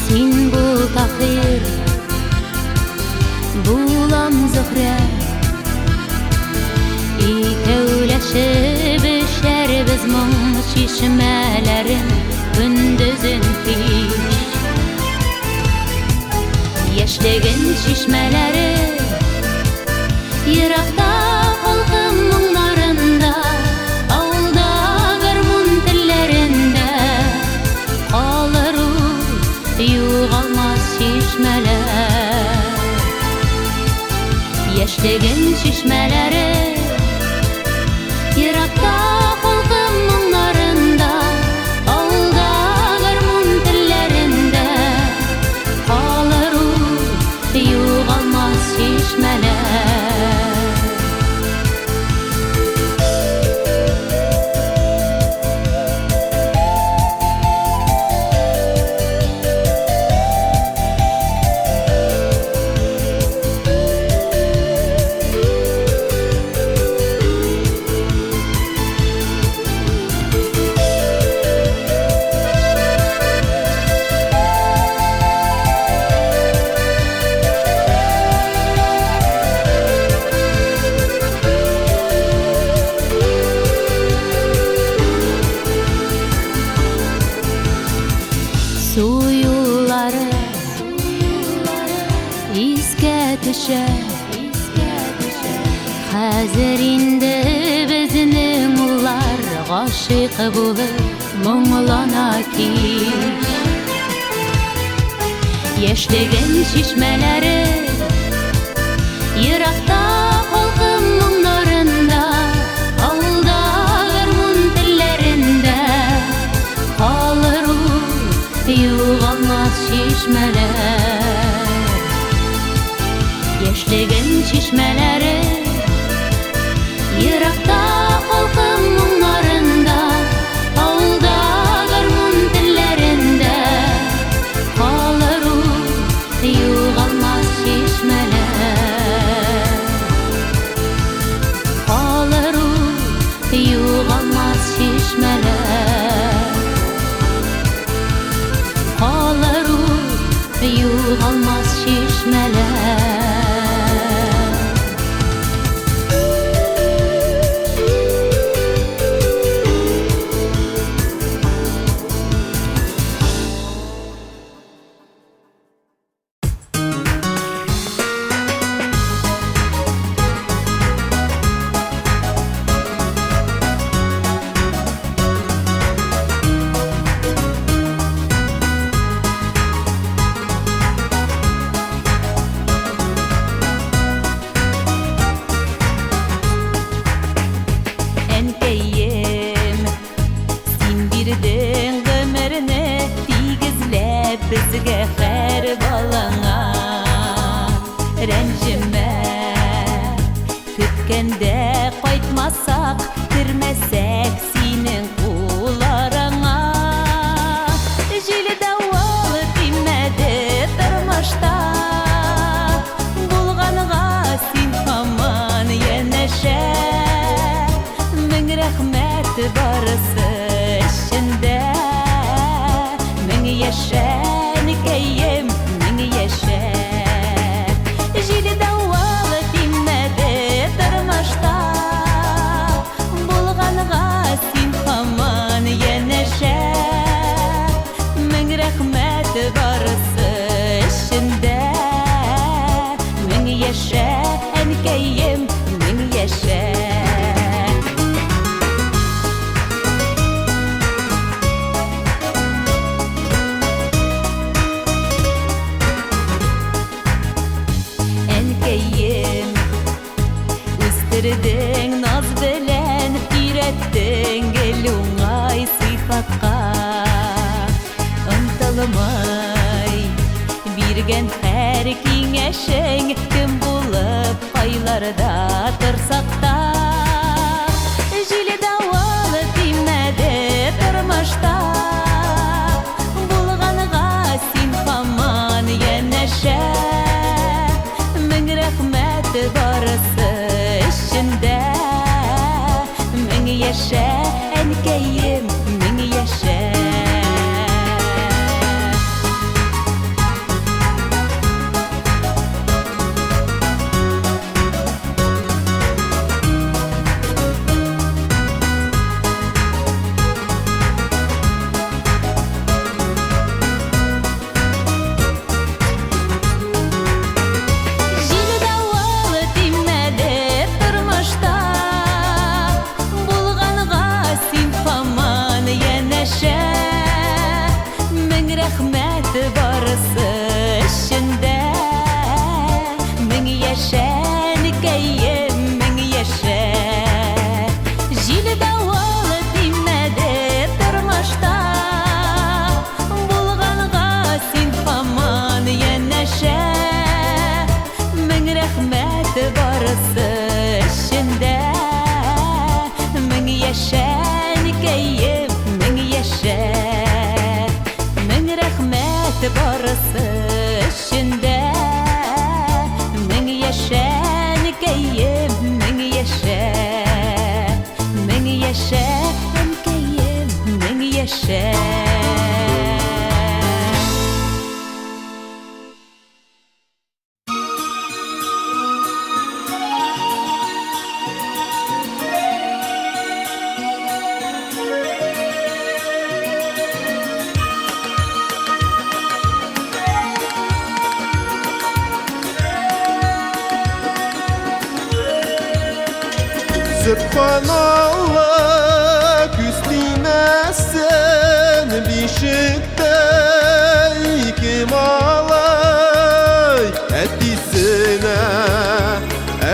Син бул тахир, булам зөһрә. Икәүләшеп эшәрбез моң чишмәләрен көндезен кич. Яшьлеген чишмәләре еракта халкым моңнарында, авылда гармун телләрендә калыр ул югалмас чишмәләр. Яшьлеген чишмәләре еракта халкым моңнарында, авылда гармун телләрендә калыр ул югалмас чишмәләр. Суюлары искә төшә, хәзер инде безнең уллар гашыйк булып моңлана кич. Яшьлеген чишмәләре еракта халкым моңнарында, авылда гармун телләрендә калыр ул югалмас чишмәләр. Яшьлеген чишмәләре еракта халкым моңнарында, авылда гармун телләрендә калыр ул югалмас чишмәләр. Калыр ул югалмас чишмәләр. Калыр ул югалмас чишмәләр. Әнкәйем, син бирдең гомерне тигезләп безгә һәр балаңа. Рәнҗемә, көткәндә кайтмасак, кермәсәк синең кулларыңа. Җиле давыл тимәде тормышта, булганга син һаман янәшә. Мең рәхмәт барысы эчендә, мең яшә әнкәем, мең яшә. Җиле давыл тимәде тормышта, булганга син һаман янәшә. Мең рәхмәт барысы эчендә, мең яшә әнкәем, мең яшә. Әнкәем, үстердең наз белән, өйрәттең гел уңай сыйфатка. Онтылмай биргән һәр киңәшең, кем булып айларда торсак та. Җиле давыл тимәде тормышта, булганга син һаман янәшә. Мең рәхмәт барысы эчендә, мең яшә әнкәем, мең яшә. рәхмәт барысы эчендә. Мең яшә, никәем, мең яшә. Җил давылы тимәде тормышта. Булганга син һаман янәшә. Мең рәхмәт барысы эчендә. Мең яшә, никәем, мең яшә. Мең рәхмәт барысы эчендә. Мең яшә, никәем, мең яшә. Мең яшә, никәем, мең яшә. Sırtpanalı küslümesin bişikte iki malay etisine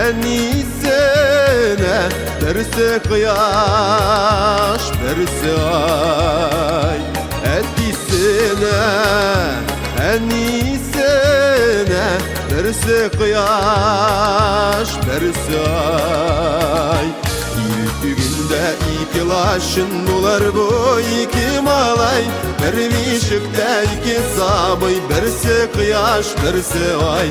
enisine birisi kıyaş birisi ay etisine enisine birisi kıyaş birisi ay Günde iki laşın bular bu iki malay Bir bişikte iki sabıy birisi kıyaş birisi ay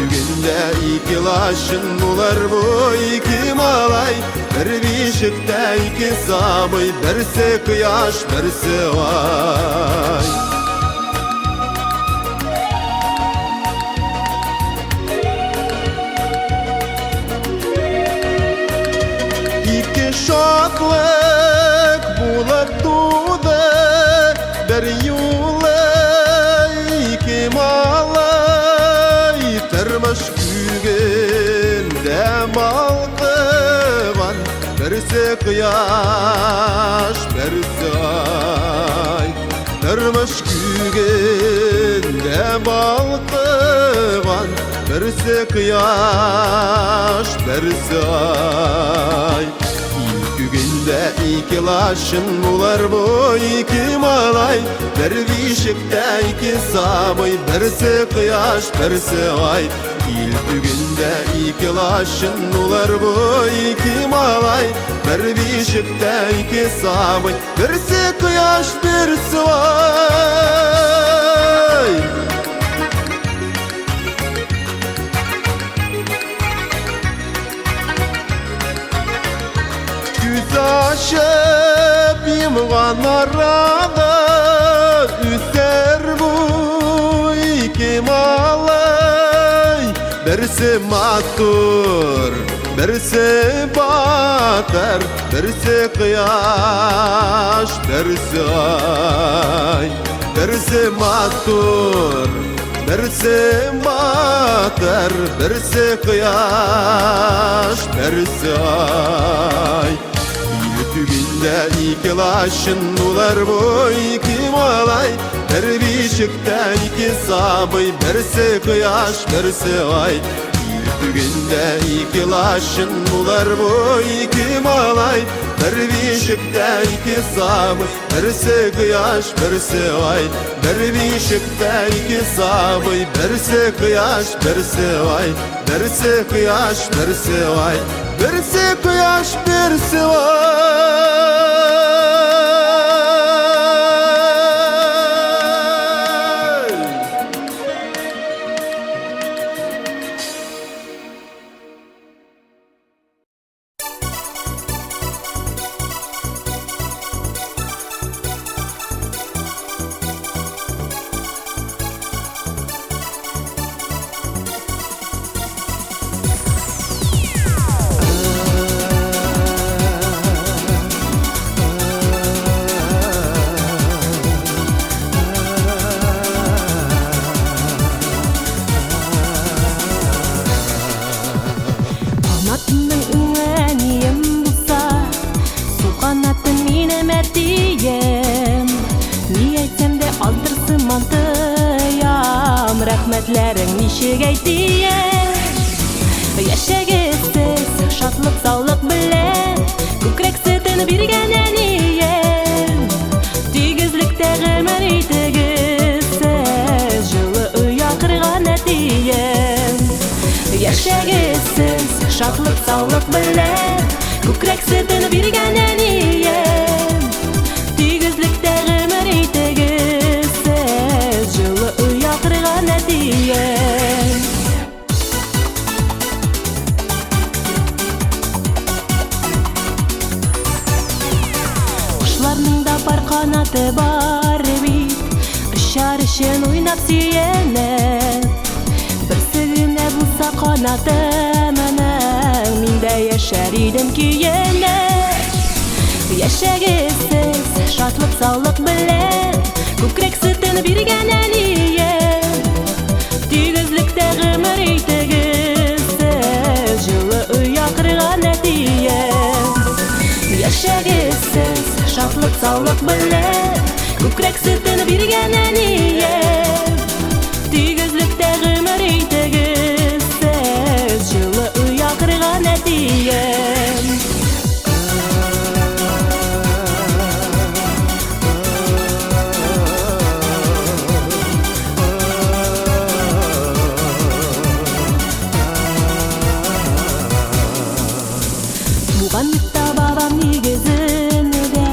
Günde iki laşın bular bu iki malay Bir bişikte iki sabıy birisi kıyaş birisi ay Şatlık bulak tuğda bir yola iki malay Termiş gügünde malkıvan Birisi kıyaş birisi ay Termiş gügünde malkıvan Birisi kıyaş birisi ay Günde iki laşın bular bu iki malay Bir bişikte iki sabıy birisi kıyaş birisi ay Günde iki laşın bular bu iki malay Bir bişikte iki sabıy birisi kıyaş birisi ay Aşıp yımğan arada Üser bu iki malay Birisi matur, birisi batar Birisi kıyaş, birisi ay Birisi matur, birisi batar Birisi kıyaş, birisi ay Günde iki laşın bular bu iki malay Bir bişikte iki sabıy birisi kıyaş birisi ay Günde iki laşın bular bu iki malay Bir bişikte iki sabıy birisi kıyaş birisi ay Bir bişikte iki sabıy birisi kıyaş birisi ay Birisi kıyaş birisi ay Birisi kıyaş birisi ay рәхмәтләрең ничек әйтием. Яшәгез сез шатлык, саулык белән, күкрәк сөтен биргән әнием. Тигезлектә гомер итегез сез, җылы оя кырган әтием. Яшәгез сез шатлык, саулык белән, күкрәк сөтен биргән әнием. Тигезлектә гомер итегез сез, җылы оя кырган әтием. Кышларның да бар канаты бар бит, очар өчен уйнап сөенеп. Берсе генә булса канатым аның, мин дә яшәр идем көенеп. Яшәгез сез шатлык, саулык белән, күкрәк сөтен биргән әнием. Тигезлектә гомер итегез сез, җылы оя кырган әтием. Яшәгез сез шатлык, саулык белән, күкрәк сөтен биргән әнием. Тигезлектә гомер итегез сез, җылы оя кырган әтием. Туган йортта бабам нигезендә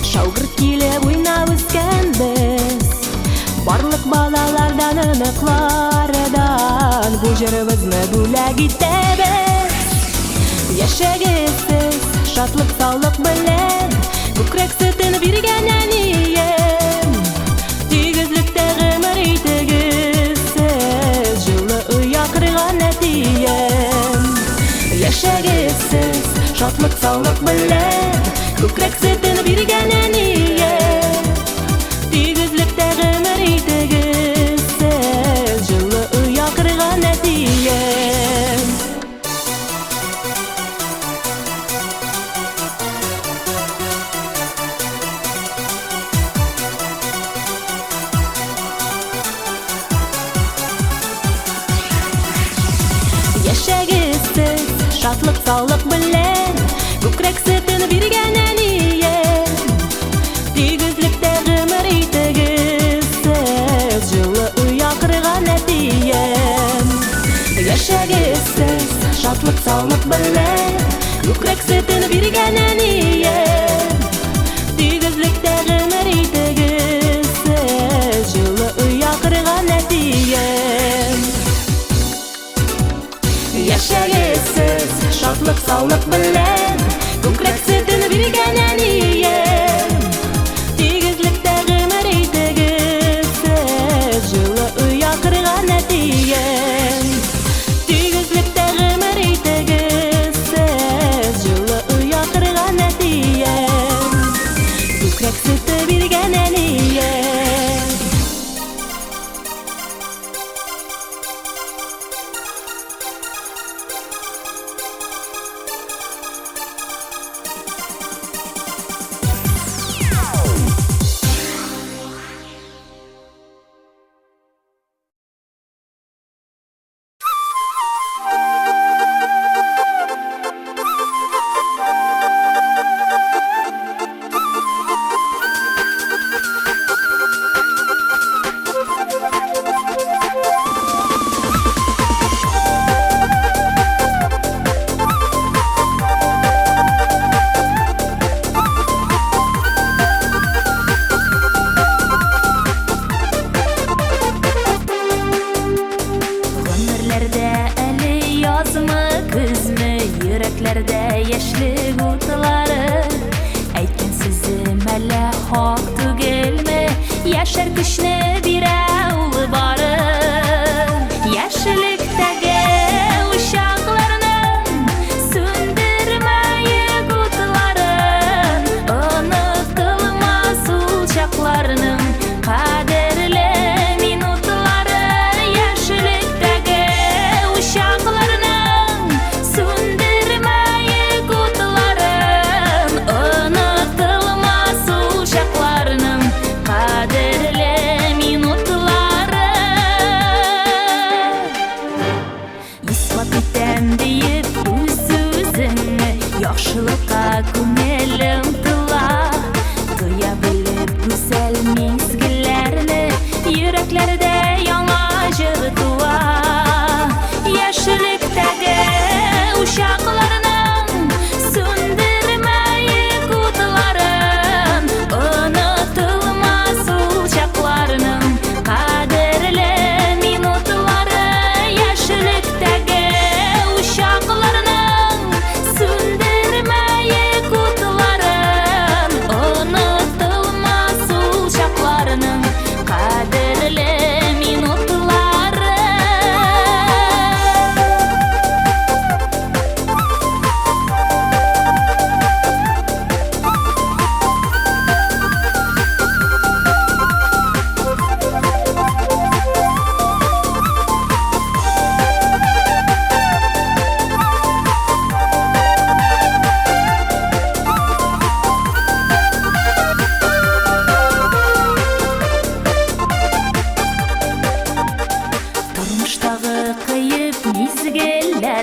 шаугырт килеп уйнап үскәнбез. Барлык балалардан, оныклардан бу җырыбызны бүләк итәбез. Яшәгез сез шатлык, саулык белән, күкрәк сөтен биргән әнием. Тигезлектә гомер итегез сез, җылы оя кырган әтием. Яшәгез сез шатлык, саулык белән, күкрәк сөтен биргән әнием. Тигезлектә гомер итегез сез, җылы оя кырган әтием. Яшәгез сез шатлык, саулык белән, күкрәк сөтен биргән әнием. Тигезлектә гомер итегез сез, җылы оя кырган әтием. Яшәгез сез шатлык, саулык белән, күкрәк сөтен биргән әнием. Тигезлектә гомер итегез сез, җылы оя кырган әтием. Яшәгез сез шатлык, саулык белән, күкрәк сөтен биргән әнием. Тигезлектә гомер итегез сез, җылы оя кырган әтием. Тигезлектә гомер итегез сез, җылы оя кырган әтием. Күкрәк сөте биргән әнием. Яшәр көчне бирә улы бары. Яшьлектәге учакларның сүндермәйек утларын. Онытылмас ул чакларның кадерле минутлары. Яшьлектәге учакларның сүндермәйек утларын. Онытылмас ул чакларның кадерле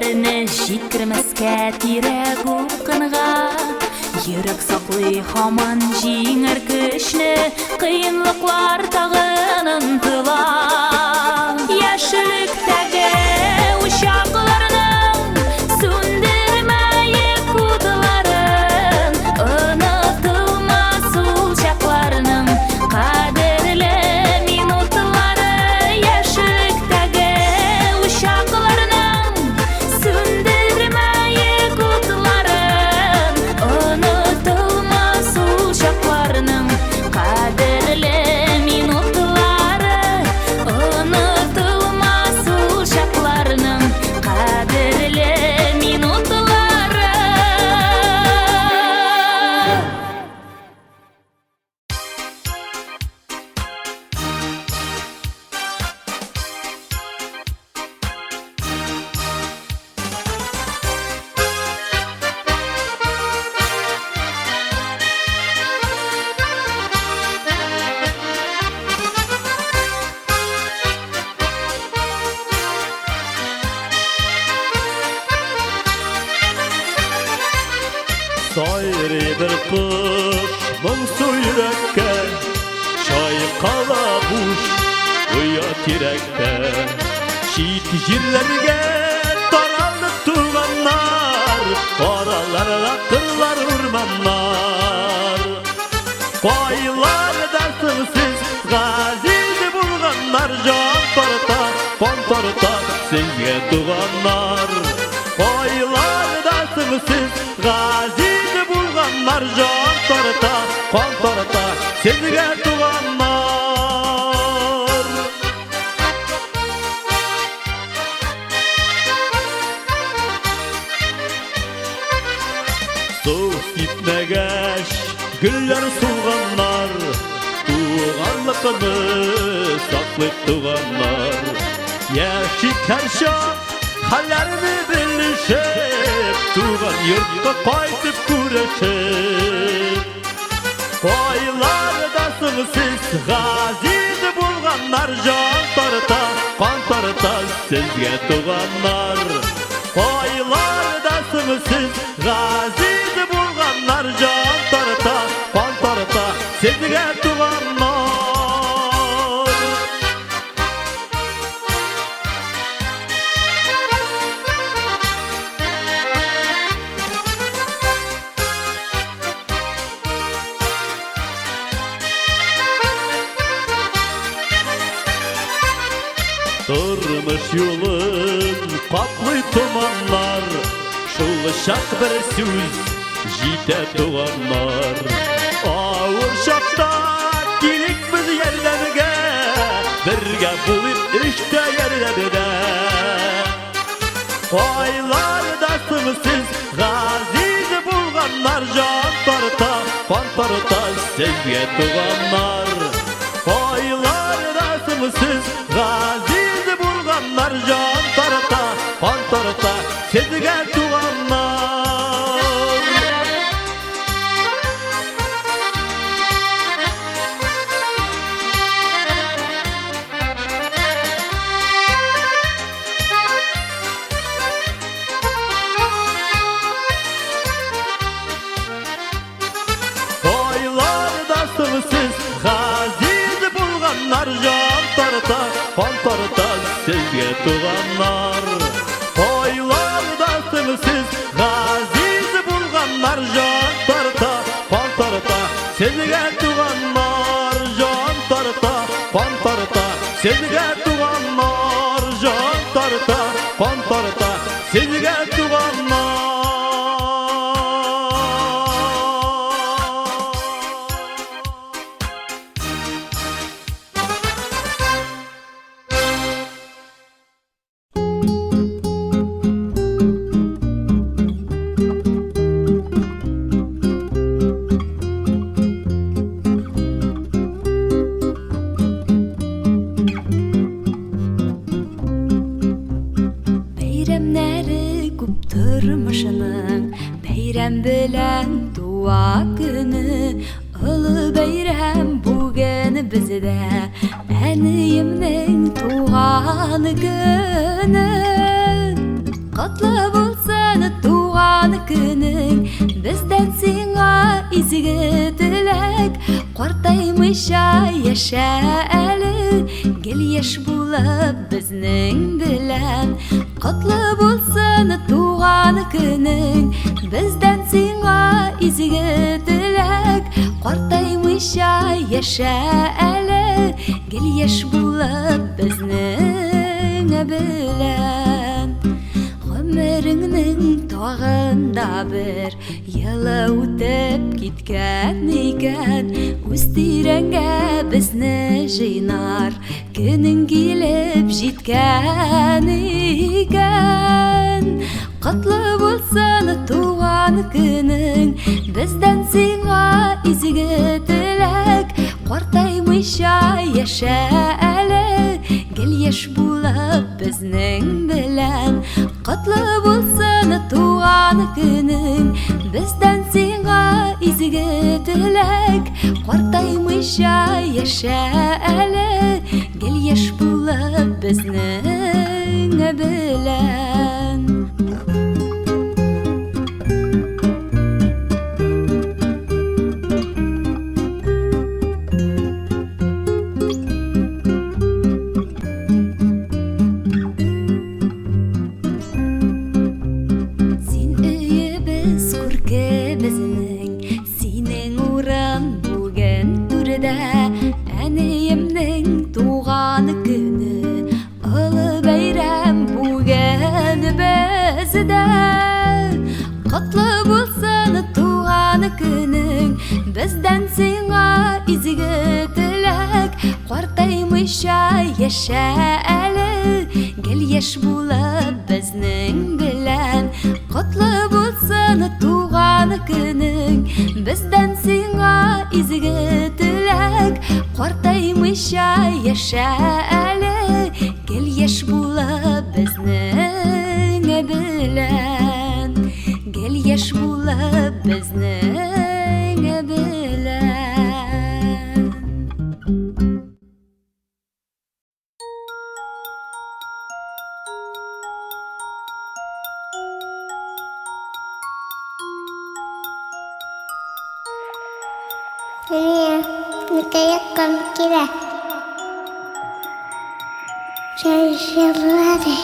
Күндеріне жеткірмеске тирек ұққынға Ерік сақлый хаман жеңір күшні Қиынлықлар тағын ұмтыла Яшіліктегі ұшақларының Сөндірмейік ұтыларын Ұнытылмас ұл шақларының Қадірлі минутлары Яшіліктегі ұшақларының Сөндірмейік ұтыларын Ұнытылмас ұл шақларының Қадірлі минутлары Ұнытылмас ұл шақларының Қадірлі минутлары Сайры bir kış Мың sürekке Çayqala buş Uya tirekte Şiit jirlerge Taraldı tuğanlar Oralarda kırlar urmanlar Koylardasın siz Gazildi bulganlar Can torta, pon torta Sizge tuğanlar Koylardasın siz Gazildi bulganlar Can torta, pon torta Sizge tuğanlar Su sipmegeş Güller suğanlar Tuğanlıkını saklı tuğanlar Yaşık her şan Hallerini bilişip Tuğan yurtta qaytıp kureşip Koylardasın siz Gazidi bulganlar Can tarta, kan tarta Sizge tuğanlar Koylardasın siz Gazidi bulganlar Can tarta, kan tarta Sizge tuğanlar Durmuş yolun kaplı tumanlar Şulşak bir söz jite tuğanlar Ağır şakta gelik biz yerlerge Birge bulup işte yerlerge Koylardasın siz Gazidi bulganlar Can tarta, kan tarta Sizge tuğanlar Koylardasın siz Gazidi bulganlar Can tarta, kan tarta Sizge tuğanlar Koylardasın siz Gazidi bulganlar Can tarta, kan tarta Sizge tuğanlar Koylardasın siz Gazidi bulganlar Can tarta, kan tarta Sizge tuğanlar Can tarta, kan tarta Sizge tuğanlar Can tarta, kan tarta Sizge tuğanlar Beyram bilen dua günü Ulu beyram bugün bizde Eniyimnin tuğanı günü Құтлы болсын туған күнің, бізден сиңа изге тілек. Қартаймыша яша әлі, гел еш болып бізнің білән. Құтлы болсын туған күнің, бізден сиңа изге тілек. Қартаймыша яша әлі, гел еш болып бізнің білән. Ғұмырыңның тағында бір елі өтіп кеткен екен. Өстеріңе бізні жинар күнің келіп жеткен екен. Құтлы болсын туған күнің, бізден сиңа изге тілек. Қартаймыша яша әлі, гел еш болып бізнің білән. Құтлы болсын туған күнің, бізден сиңа изге тілек. Қартаймыша яша әлі, гел еш болып бізнің білән. Әнейімнің туған күні, ұлы бәйрәм бүгін бізде. Құтлы болсын туған күнің, бізден сиңа изге тілек. Қартаймыша яша әлі, гел еш болып бізнің білән. Құтлы болсын туған күнің, бізден сиңа изге тілек. Қартаймыша яша әлі, гел еш болып бізнің білән. Гел еш болып бізнің білән. Никакая кира. Шаршелады.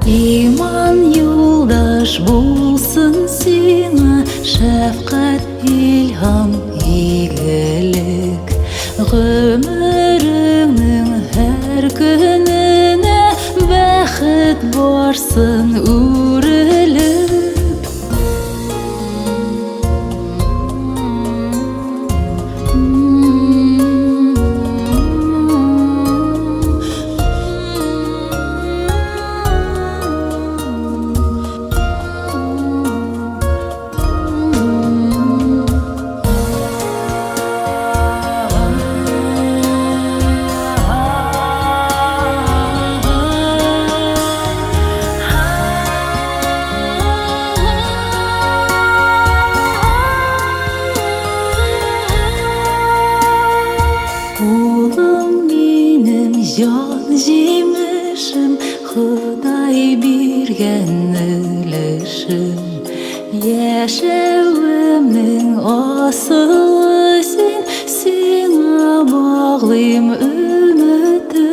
İman yoldaş bulsun sina, şefkat ilham iyilik. Ömrünün her gününe bәхет барсын үріліп. Жан жемішім, Құдай берген үлішім. Яшәвемнең асылы син, сиңа баглыйм өметем.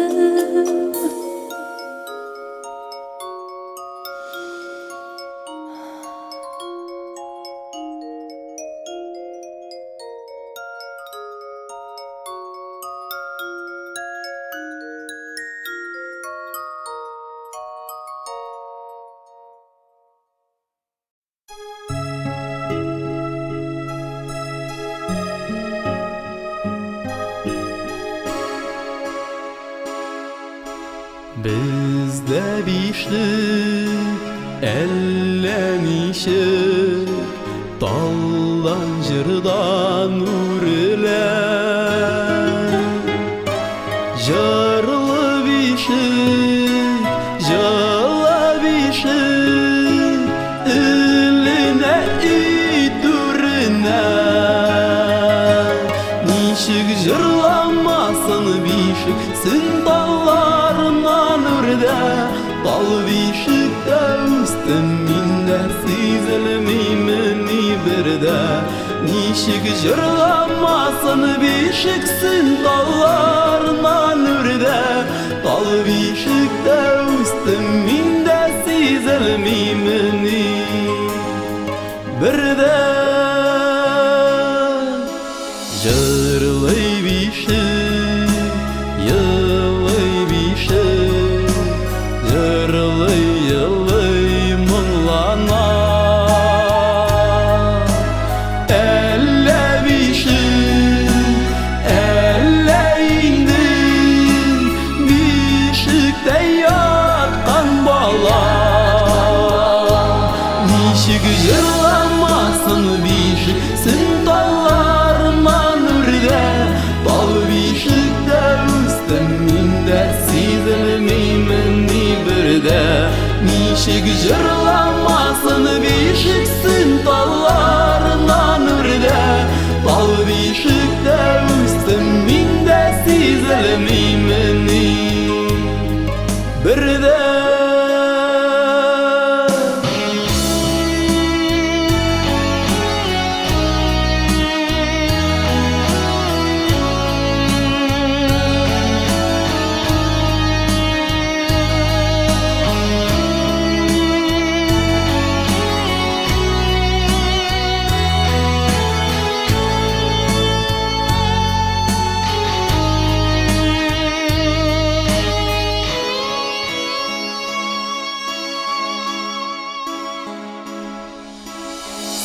Bizde bişlik elle nişik, daldan jırdan nuriler. Jarlı bişik, jala bişik, iline idurine. Nişik jırlamasın bişik, sin dallarından ürde. Dal bişikte üstüm minde, sizilmimini birde. Nişik jırlamasın bişik, sin dallarından ürde. Dal bişikte üstüm minde, sizilmimini birde. Jırlay bişik, yılay bişik, jırlay yılay mınlana. Elle bişik, elle indin, bişikte yatkan bala. Nişik jırlamasın bişik, sin dallarından ürde. Dal bişikte üstüm minde, sizilmimini birde. Nişik jırlamasın bişik, sin dallarından ürde. Dal bişikte üstüm minde, sizilmimini birde.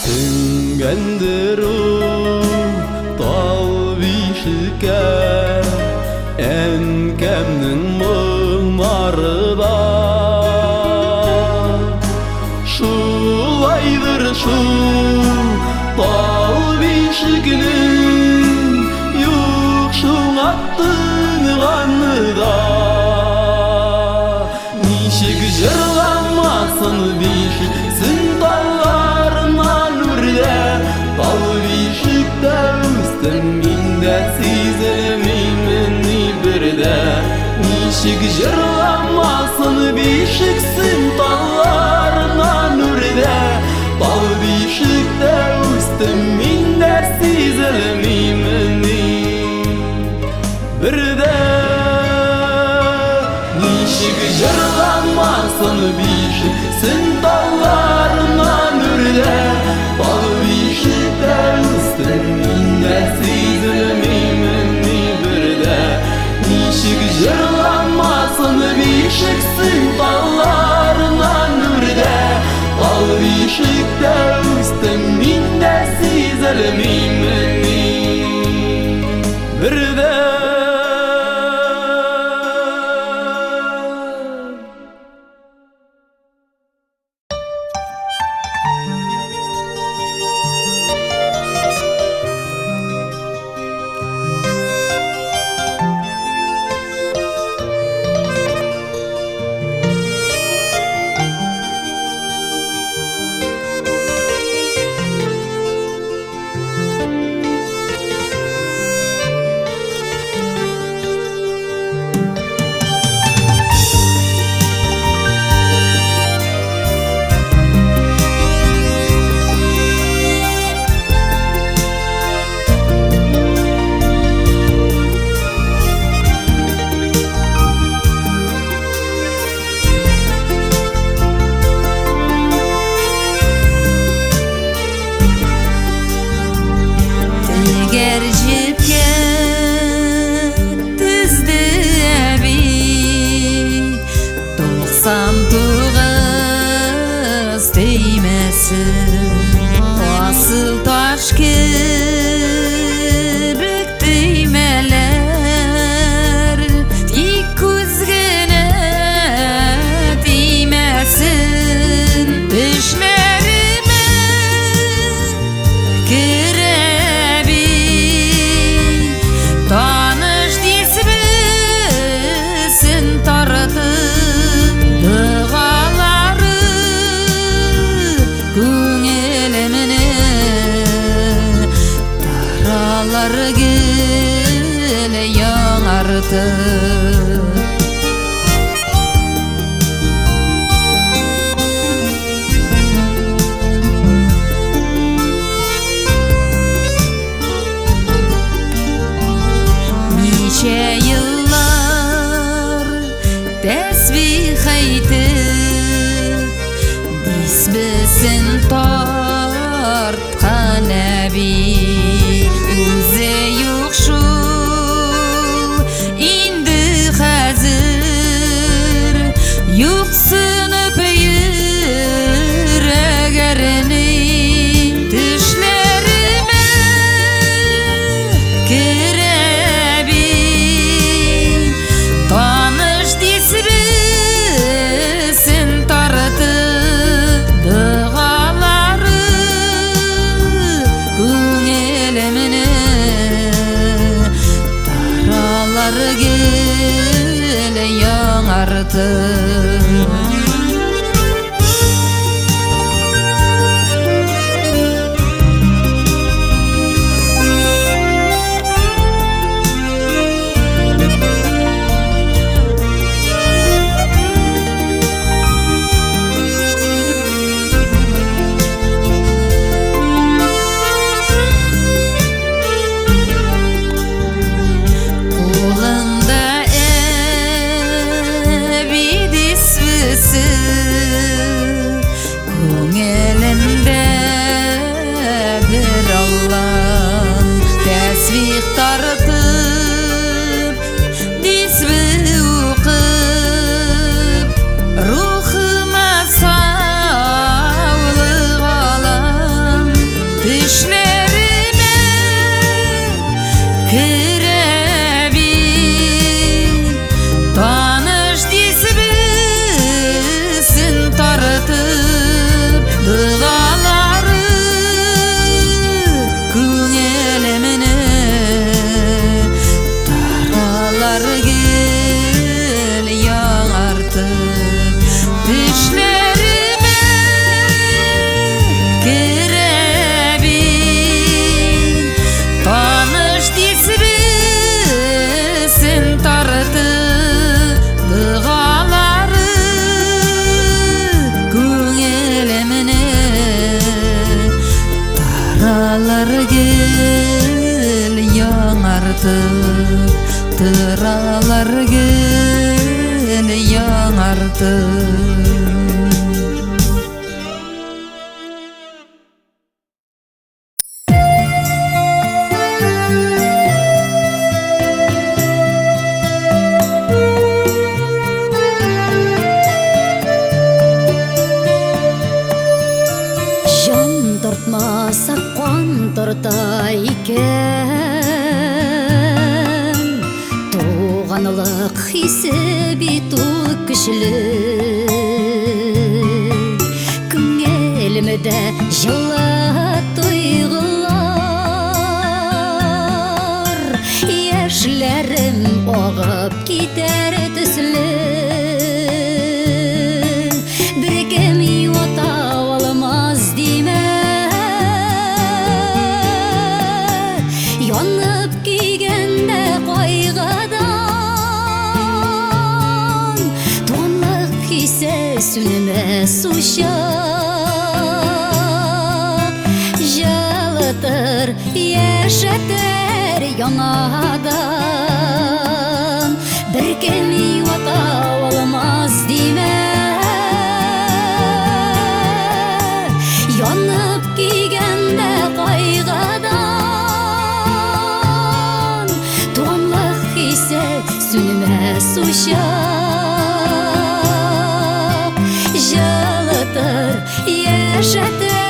Süngendir o dal bişike, enkemnin mınarıda. Şulaydır şu dal bişikinin, yok şun attın kanıda. Nişik jırlamasın bişik, sin dallarından ürde. Dal bişikte üstüm minde, sizilmimini birde. Nişik jırlamasın bişik, sin dallarından ürde. Dal bişikte üstüm minde, sizilmimini birde. Nişik jırlamasın bişik, sin dallarından ürde. Dal bişikte üstüm minde, sizilmimini birde. Nişik jırlamasın bişik, sin dallarından ürde. Dal bişikte üstüm minde, sizilmimini birde. Asıl taş kibrik düğmeler İlk көзгені değmesin Düşlerime kirebil Tanış disbisin tartıp Dığaları Күңеліміне Таралар келе яңарды Неше yıllar тәсбих айтып Дисбісін тартқан әби Өзі юқ шул Инді қазір Юқсынып йөрәгәріне Түшләріме керәби Таныш дисбісін тартып Дұғалары Күңеліміне Таралар келе яңарды Қолында әби дисбісі Көңелінде бір Аллам Тәсбих тартып Дисбі оқып Рухыма саулық алам Түшлеріме керәби Таныш дисбісін тартып Дұғалары Күңеліміне Таралар келе яңартып Түшлеріме керәби Таныш дисбісін тартып Дұғалары Күңеліміне Таралар келе яңартып Таралар келе яңартып Жан тартмаса қуан тарта екен Туғанлық хисі биту күшілі Күңелімді жылы тойғылар Яшілерім оғып кетер түсілі Біргім юата алмаз дейме Янып күйгенде қойғадан Тонлық күйсе сүніме суша Жылытыр, ешетер яңадан Біргім юата алмаз дейме Янып күйгенде қойғадан Туғанлық хисе сүніме суша Жылытыр, ешетер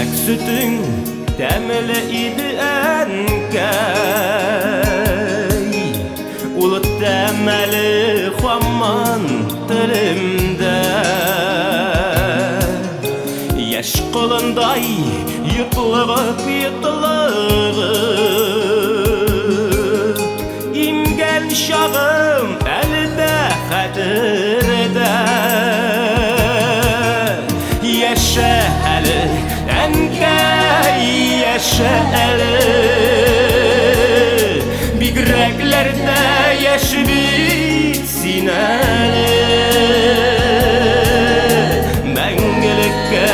Күкрәк sütün тәмле иде әнкәй, ул тәмле һаман телемдә. Яшь кулындай йотлыгып имгән чагым әле дә хәтердә. Яшә әле әнкәй, яшә әле, бигрәкләрдә яшь бит син әле. Мәңгелеккә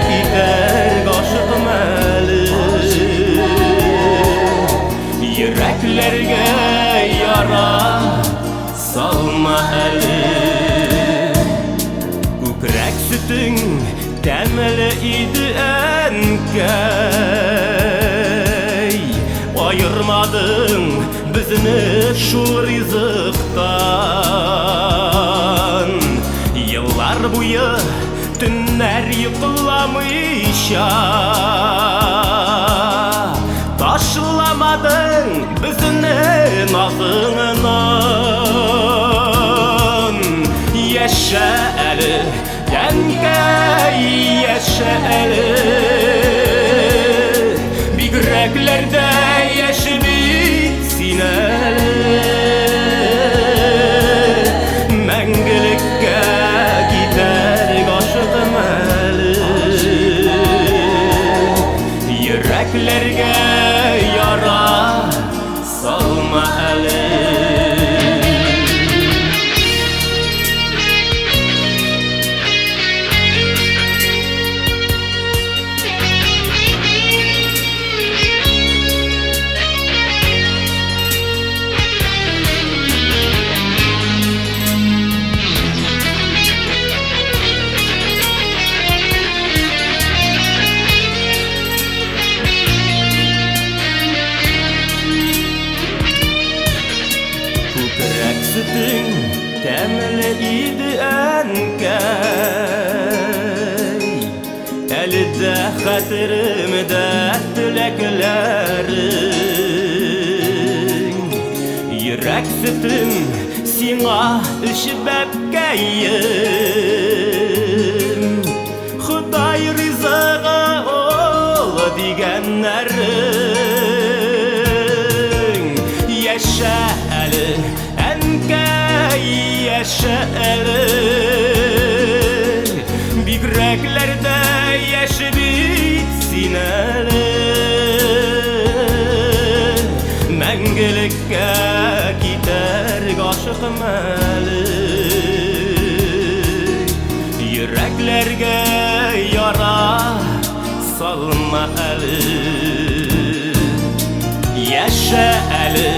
китәр гашыгым әле, йөрәкләргә яра салма әле. Күкрәк sütün тәмле иде әнкәй, айырмадың безне шул ризыктан. Еллар буе төннәр йокламыйча ташламадың безне назыңнан. Яшә әле әнкәй, яшә әле, бигрәкләрдә яшь бит син әле. Мәңгелеккә китәр гашыгым әле, йөрәкләргә яра салма әле. Тәмле иде әнкәй, әле дә хәтеремдә теләкләрең. Йөрәк сөтем сиңа эчеп бәпкәем, Ходай ризыгы ул дигәннәрең. Яшә әле әнкәй, яшә әле, бигрәкләрдә яшь бит син әле. Мәңгелеккә китәр гашыгым әле, йөрәкләргә яра салма әле. Яшә әле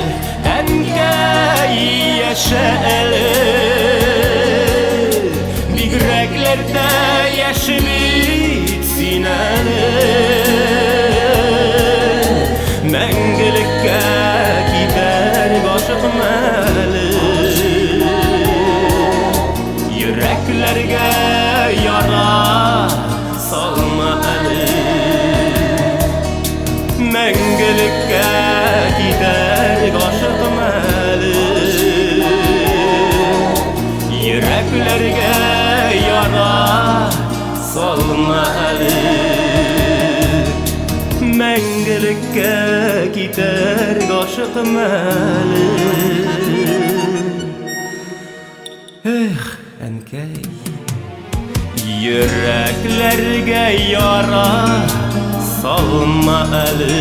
әнкәй, яшә әле, бигрәкләрдә яшь бит син әле. Мәңгелеккә китәр гашыгым әле, йөрәкләргә яра салма әле. Мәңгелеккә китәр гашыгым әле, йөрәкләргә яра салма әле. Мәңгелеккә китәр гашыгым әле. Эх, әнкәй, йөрәкләргә яра салма әле.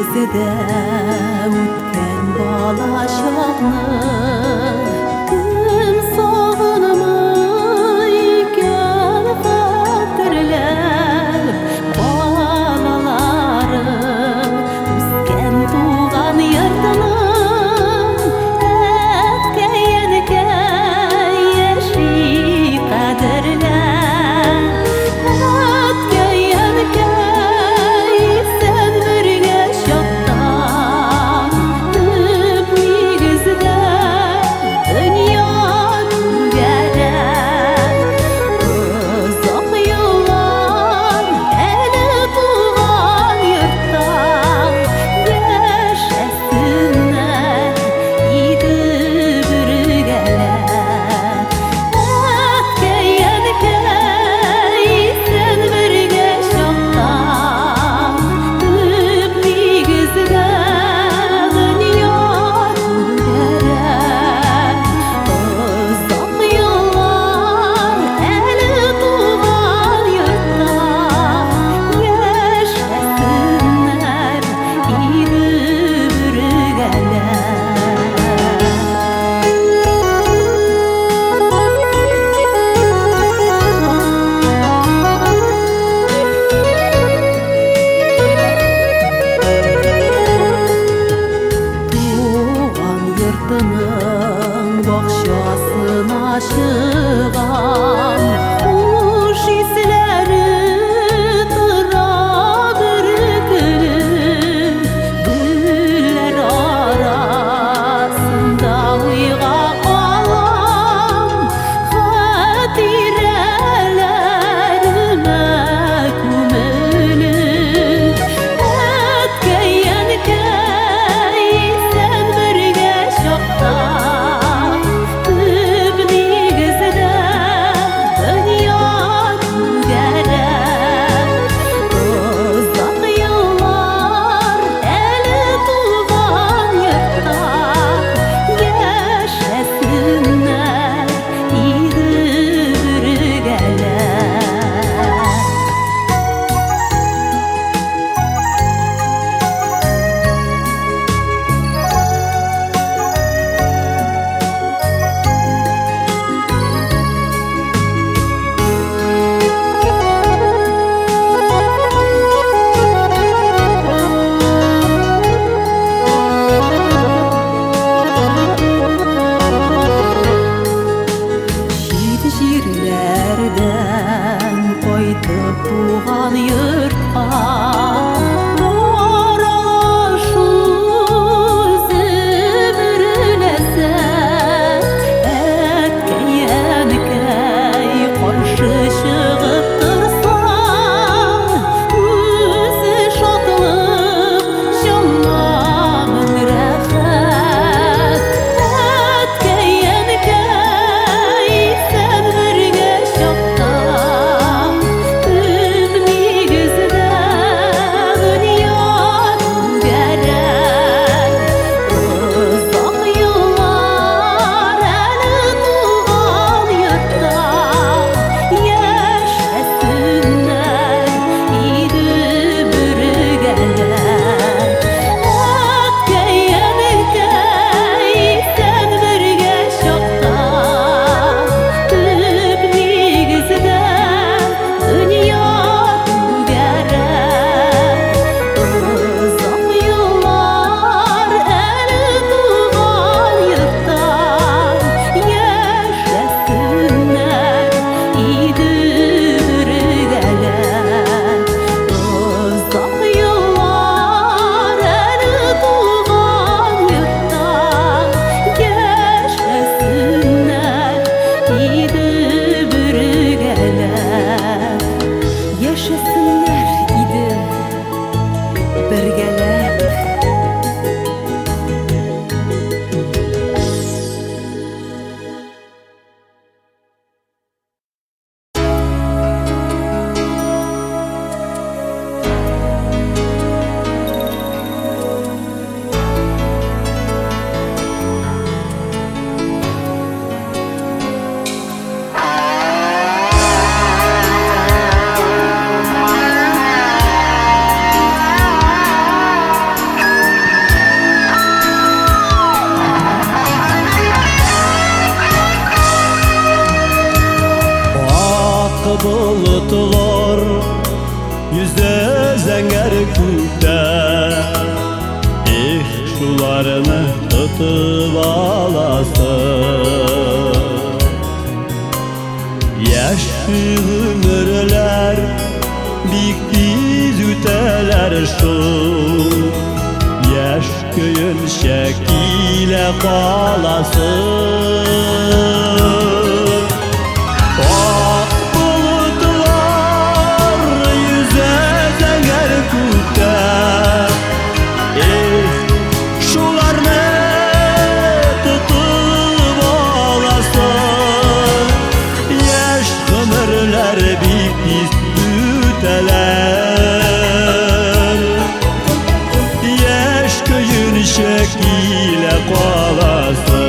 негізді өткен бала шағны кім сағынмай екен қадірлеп балалары өскен туған ертінің әткей-әнкей еші қадірлеп әткей-әнкей сен бірге шаттан түп негізді дүния төгерек ұзақ жылдар әлі туған йұрттан яшәсіннәр иді біргәләп әткей-әнкей сен бірге шаттан түп негізді дүния төгерек ұзақ жылдар әлі туған йұрттан яшәсіннәр иді туған йұртының бақшасына шыған қуш иіслері тұра бірігіп гүллер арасында ойға қалам хатирәләріме көміліп әткей-әнкей сен бірге шақта түп негізді күктә шуларны тотып аласың Яшь гомерләр бик тиз үтәләр шул Яшь көенчә килә каласың Ак болытлар yüzә зәңгәр күктә Шуларны тотып аласың Яшь гомерләр бик тиз үтәләр Яшь көенчә килә каласың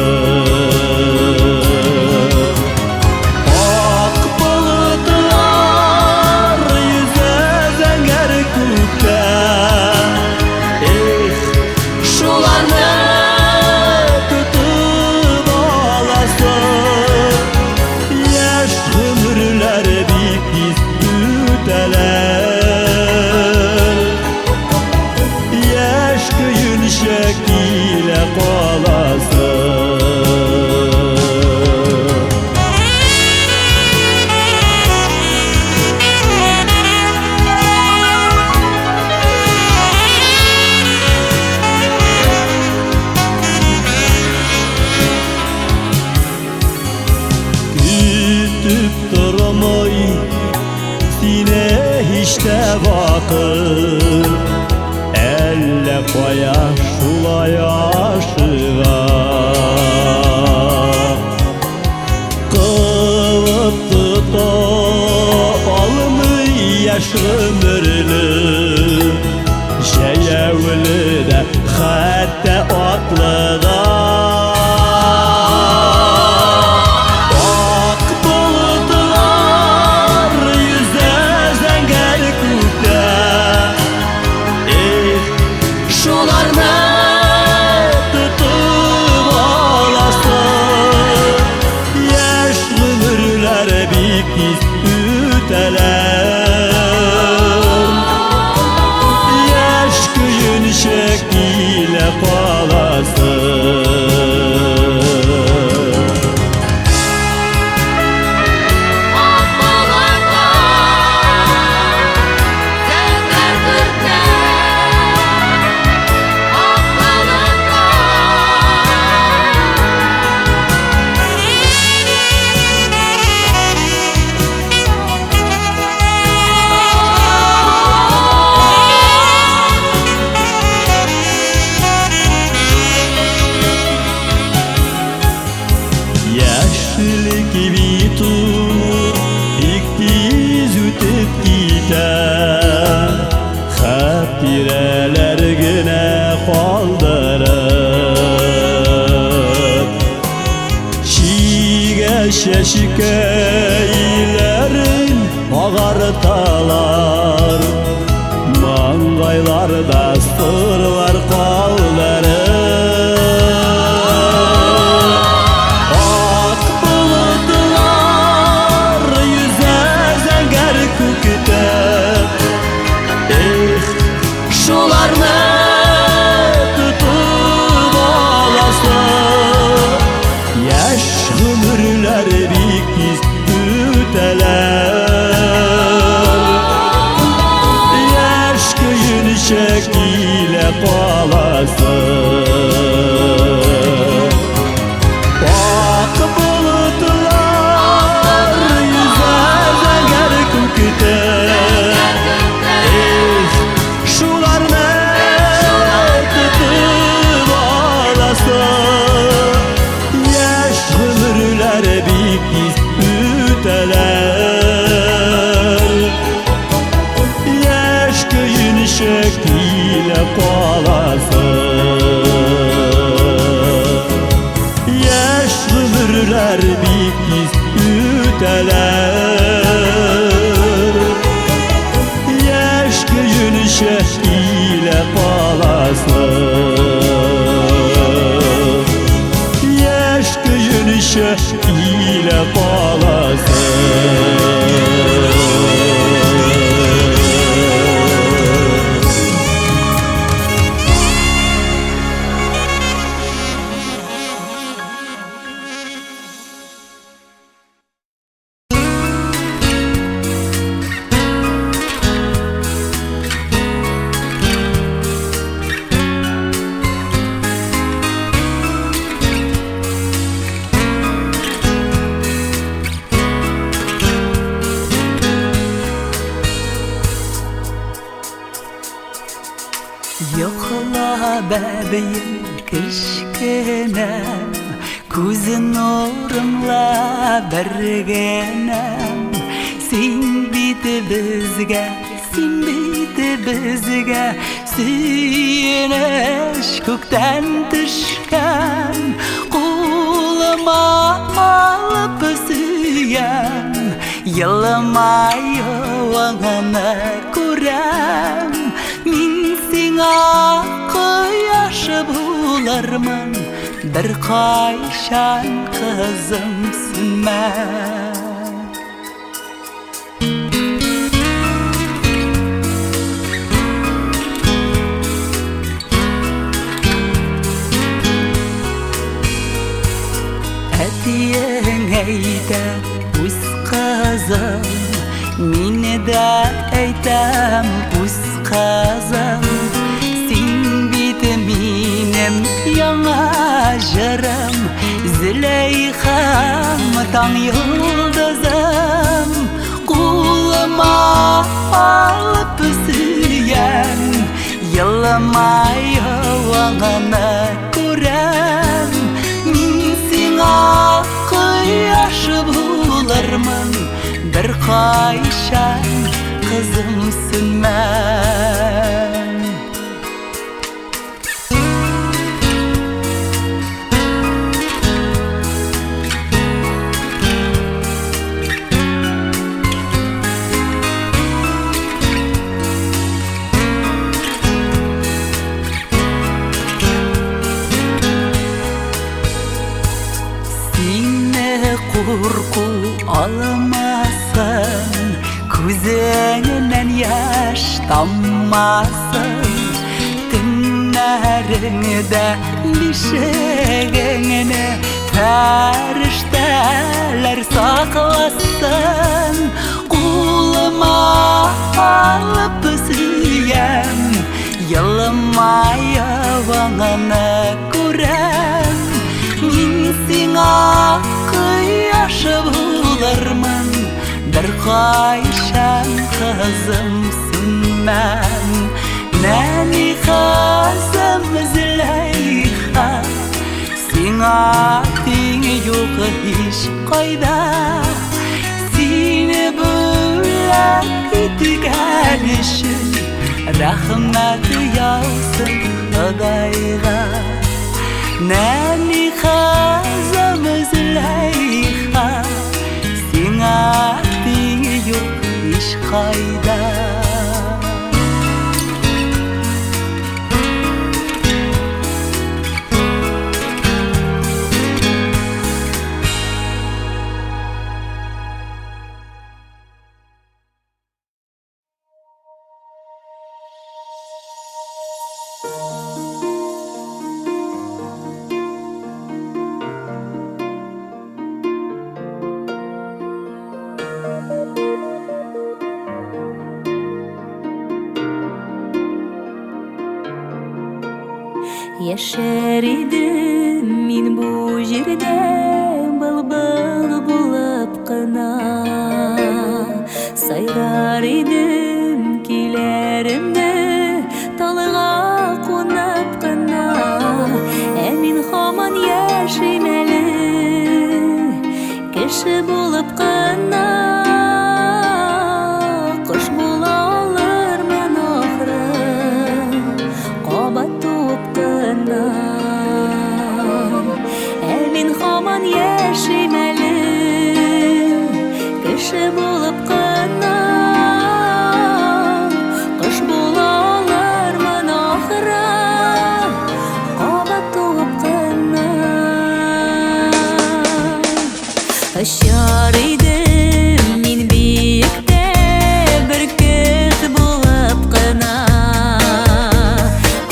Ак болытлар yüzә зәңгәр күктә Шуларны тотып аласың Яшь гомерләр бик тиз үтәләр Яшь көенчә килә каласың Kütüp durmay Sine hiç de vakır Elle koya şulay aşığa Kılıp tuta almay yaş ömürlü Şeyevli de hatta atlığa Yaş kuyunca kile kalasın Yaşlılık bitup ilk tiz ütüp gider Hatireler güne kaldırıp Şige şeşikeylerin ağartalar Mangaylarda sırlar kaldırıp Şularını tutup alasın Yaş ömürler bik tiz üteler Yaş köyünçe kile kalasın Ak bulutlar yüze zəngər küküte Yaş köyünçe kile kalasın Yaş ömürler bik tiz üteler Yaş köyünçe kile kalasın Yaş köyünçe kile kalasın Yo'qla bebeğim kishkenem Ko'zin nurimla birgenem Sen biti bizga Suyunish ko'kdan tushgan Qo'lima olib suyam Yilmay yovag'ini ko'ram Men senga quyosh bo'larman Bir qayshan qizimsinman Ayda o'z qizim Meni da aytam o'z qizim Sen biti menim yangi jirim Zilayxam tong yulduzim Qo'lima olib suyam Yilmay yovag'ini ko'ram Men senga quyosh bo'larman Bir qayshan qizimsinman Qo'rquv olmasin Ko'zingdan yosh tommasin Tunlaringda beshigingni farishtalar saqlasin Qo'lima olib suyam Yilmay yovag'ini ko'ram Men senga quyosh bo'larman Bir qayshan qizimsinman Nani qizim Zilayxa Senga teng yo'q hech qayda Seni bo'lak etgan ishim Rahmat yog'sin Xudoyga Nani qizim Zilayxa Senga teng yo'q hech qayda Yaşar idim men bu жерде Былбыл болып қына Сайрар идім күйлерімді Талыға қонып қына Мен хаман яшаймәлі Кіші болып қына Құш бола алырмын ақыры Қабат туып қына Мен хаман яшаймәлі Кіші болып қына Құш бола алырмын ақыры Қабат туып қына Ұшар идім мен биікте бүркіт болып қына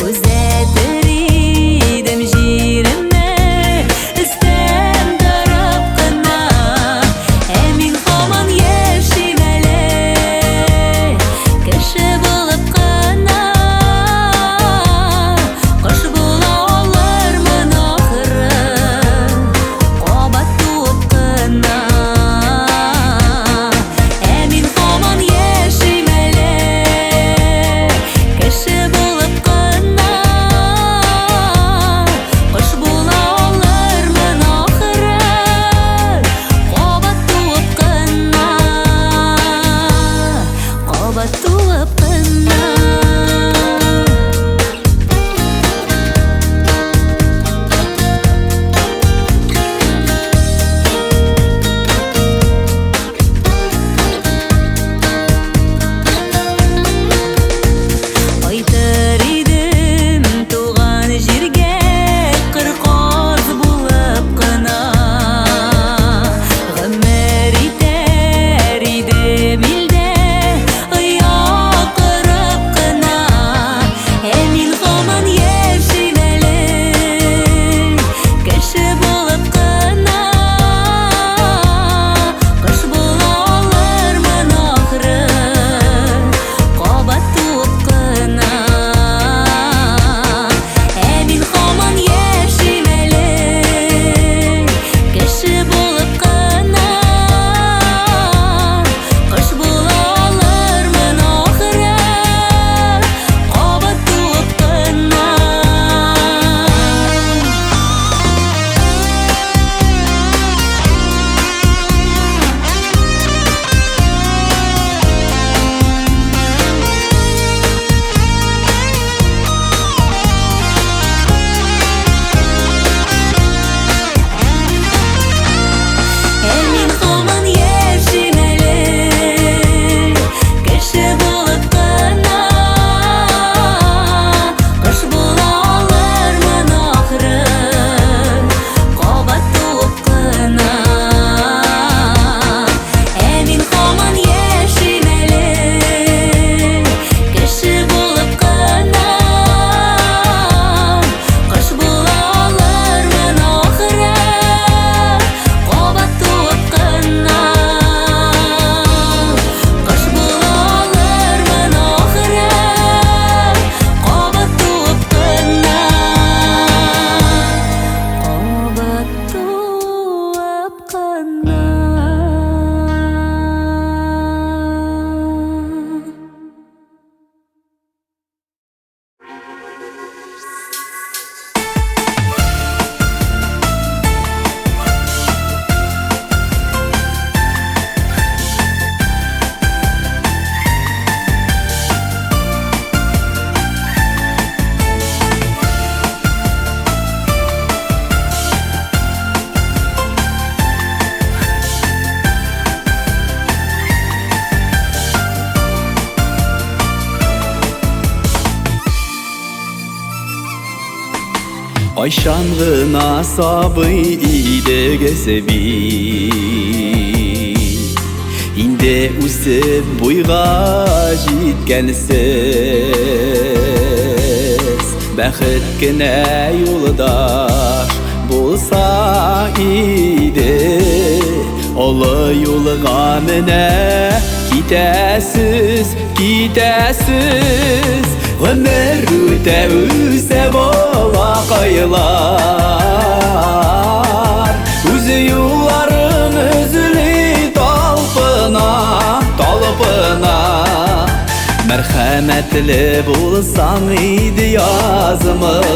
Көзәтір идім жерімді істен тұрып қына Мен хаман еш Кайчан гына сабый идегесе бит Инде үсеп буйга җиткәнсез Бәхет кенә юлдаш булса иде Олы юлга менә китәсез, китәсез Гомер үтә үсә балакайлар Үзе юлларын өзли талпына, талпына Мәрхәмәтле булсаң иде язмыш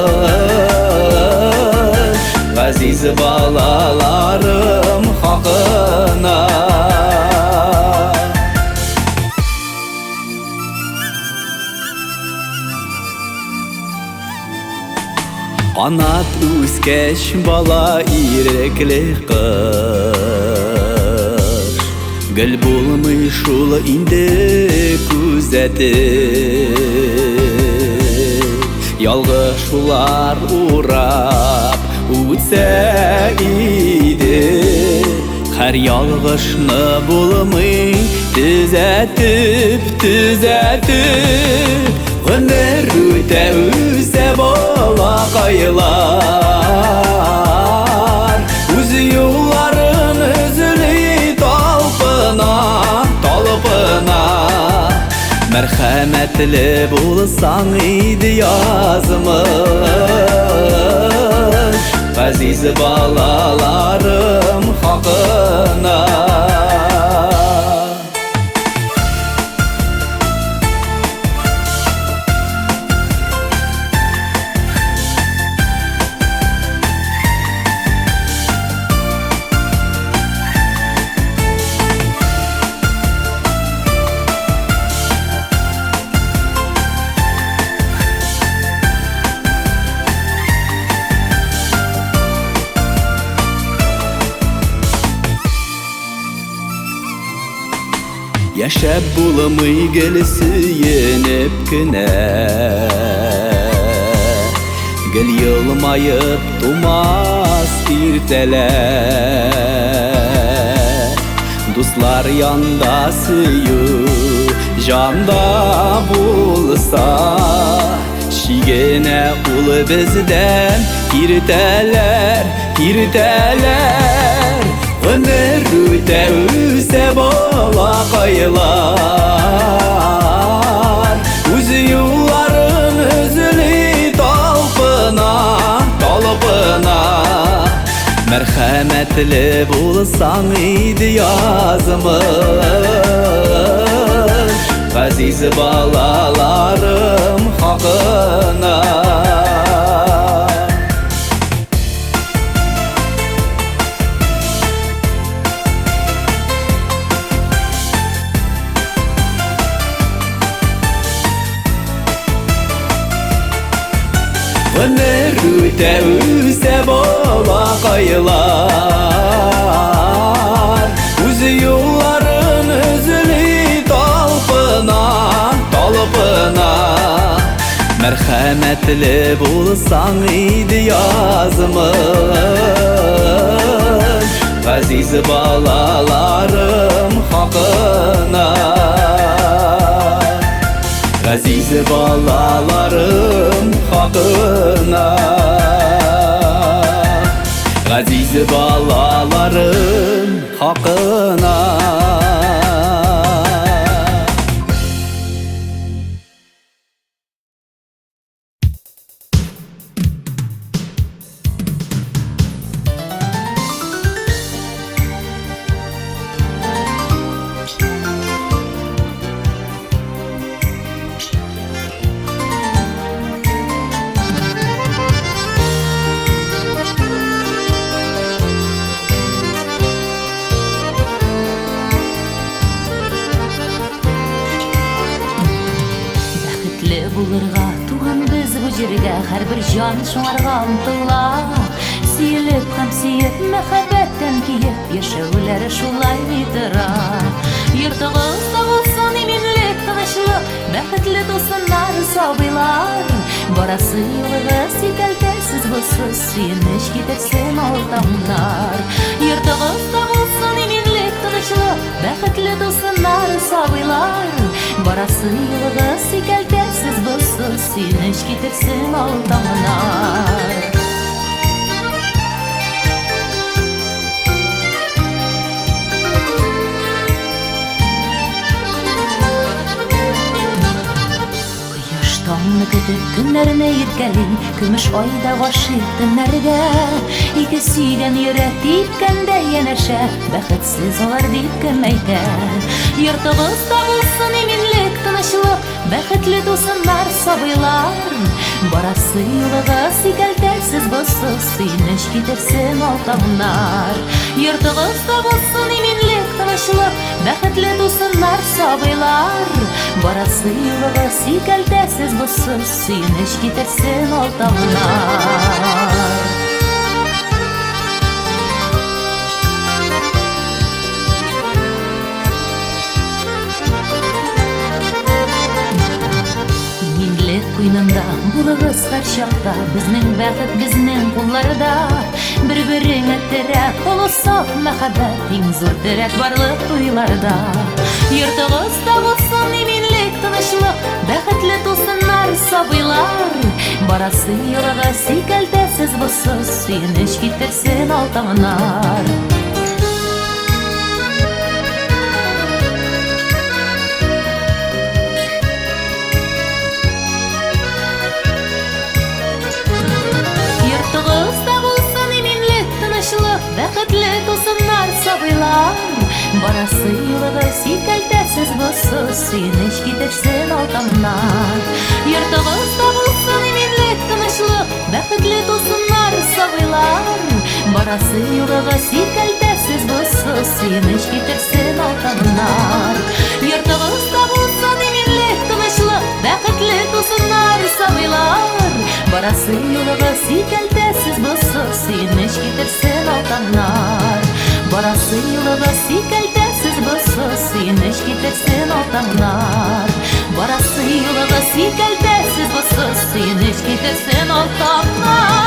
Газиз балаларым хакына Анат үскәч бала ирекле кыш Гөл булмый шул инде күзәтеп Ялгыш шулар урап үтсә иде Һәр ялгышны булмый төзәтеп, төзәтеп Гомер үтә үсә балакайлар Үзе юлларын өзли талпына, талпына Мәрхәмәтле булсаң иде язмыш Газиз балаларым хакына Яшәп булмый гел сөенеп кенә Гел елмаеп тумас иртәләр Дуслар янда сөю жанда булса Шигенә ул бездән киртәләр, киртәләр Гомер үтә үсә балакайлар Үзе юлларын өзли талпына, талпына Мәрхәмәтле булсаң иде язмыш Газиз балаларым хакына Гомер үтә үсә балакайлар Үзе юлларын өзли талпына, талпына Мәрхәмәтле булсаң иде язмыш Газиз балаларым хакына Газиз балаларым хакына Газиз балаларым хакына Булырга туган без бу җиргә һәрбер җан шуңарга омтыла Сөелеп һәм сөеп мәхәббәттән киеп яшәүләре шулай тора Йортыгыз сагылсын иминлек тынычлык, бәхетле тулсыннар сабыйлар. Барасы юлыгы сикәлтәсез булсын, сөенеч китерсен алтамнар. Йортыгызда булсын иминлек, тынычлык, бәхетле тулсыннар сабыйлар. Барасы юлыгы сикәлтәсез булсын, сөенеч китерсен алтамнар. Таңны көтіп күннәріне еркәлей, көмеш айда гашыйк төннәргә. Ике сөйгән йөрәк типкәндә янәшә, бәхетсез алар дип кем әйтә. Йортыгызда булсын иминлек, тынычлык, бәхетле тулсыннар сабыйлар. Барасы юлыгы сикәлтәсез булсын, сөенеч китерсен алтамнар. Йортыгызда булсын иминлек, тынычлык, бәхетле тулсыннар сабыйлар. Барасы юлыгы сикәлтәсез булсын, сөенеч китерсен алтамнар. Куйнында булыгыз һәр чакта, безнең бәхет безнең кулларда. Бер-береңә терәк, олы саф мәхәббәт, иң зур терәк барлык туйларда. Йортыгызда булсын иминлек, тынычлык, бәхетле тулсыннар сабыйлар. Барасы юлыгы сикәлтәсез булсын, сөенеч китерсен алтамнар. Бәхетле тулсыннар сабыйлар. Барасы юлыгы сикәлтәсез булсын, сөенеч китерсен алтамнар. Йортыгызда булсын иминлек, тынычлык, бәхетле тулсыннар сабыйлар. Барасы юлыгы сикәлтәсез булсын, сөенеч китерсен алтамнар. Йортыгызда булсын иминлек, тынычлык, бәхетле тулсыннар сабыйлар. Барасы юлыгы сикәлтәсез булсын, сөенеч китерсен алтамнар. Барасы юлыгы сикәлтәсез булсын, сөенеч китерсен алтамнар. Барасы юлыгы сикәлтәсез булсын, сөенеч китерсен алтамнар.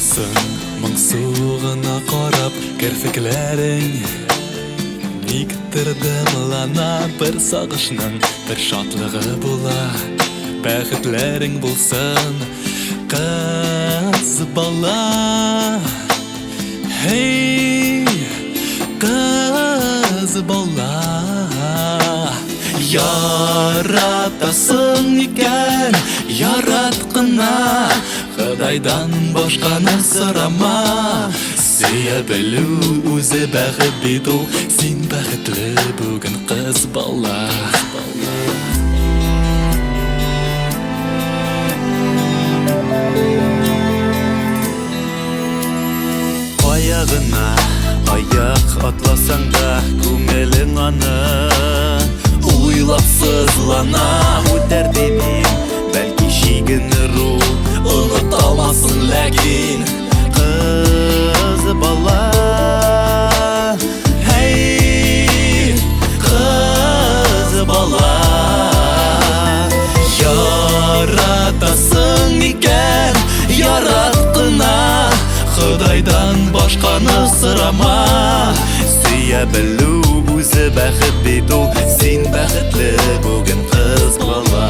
Ятасың моңсуғына қарап кірфіклерің Никтірді мылана бір сағышның бір шатлығы бола Бәхітлерің болсын қыз бала Хей, қыз бала Яратасың екен, яратқына Құдайдан башқаны сұрама Сүйе білу өзі бәхіт бит ол Сен бәхітлі бүгін қыз бала Аяғына аяқ атласаң да көңілің аны Ойлап сызлана өтер демейм Бәлки шегіні ру ұнытамасын ләкин Қыз бала Хей, қыз бала Яратасың екен, яратқына Құдайдан башқаны сұрама Сүйе білу өзі бәхіт бит ол Сен бәхітлі бүгін қыз бала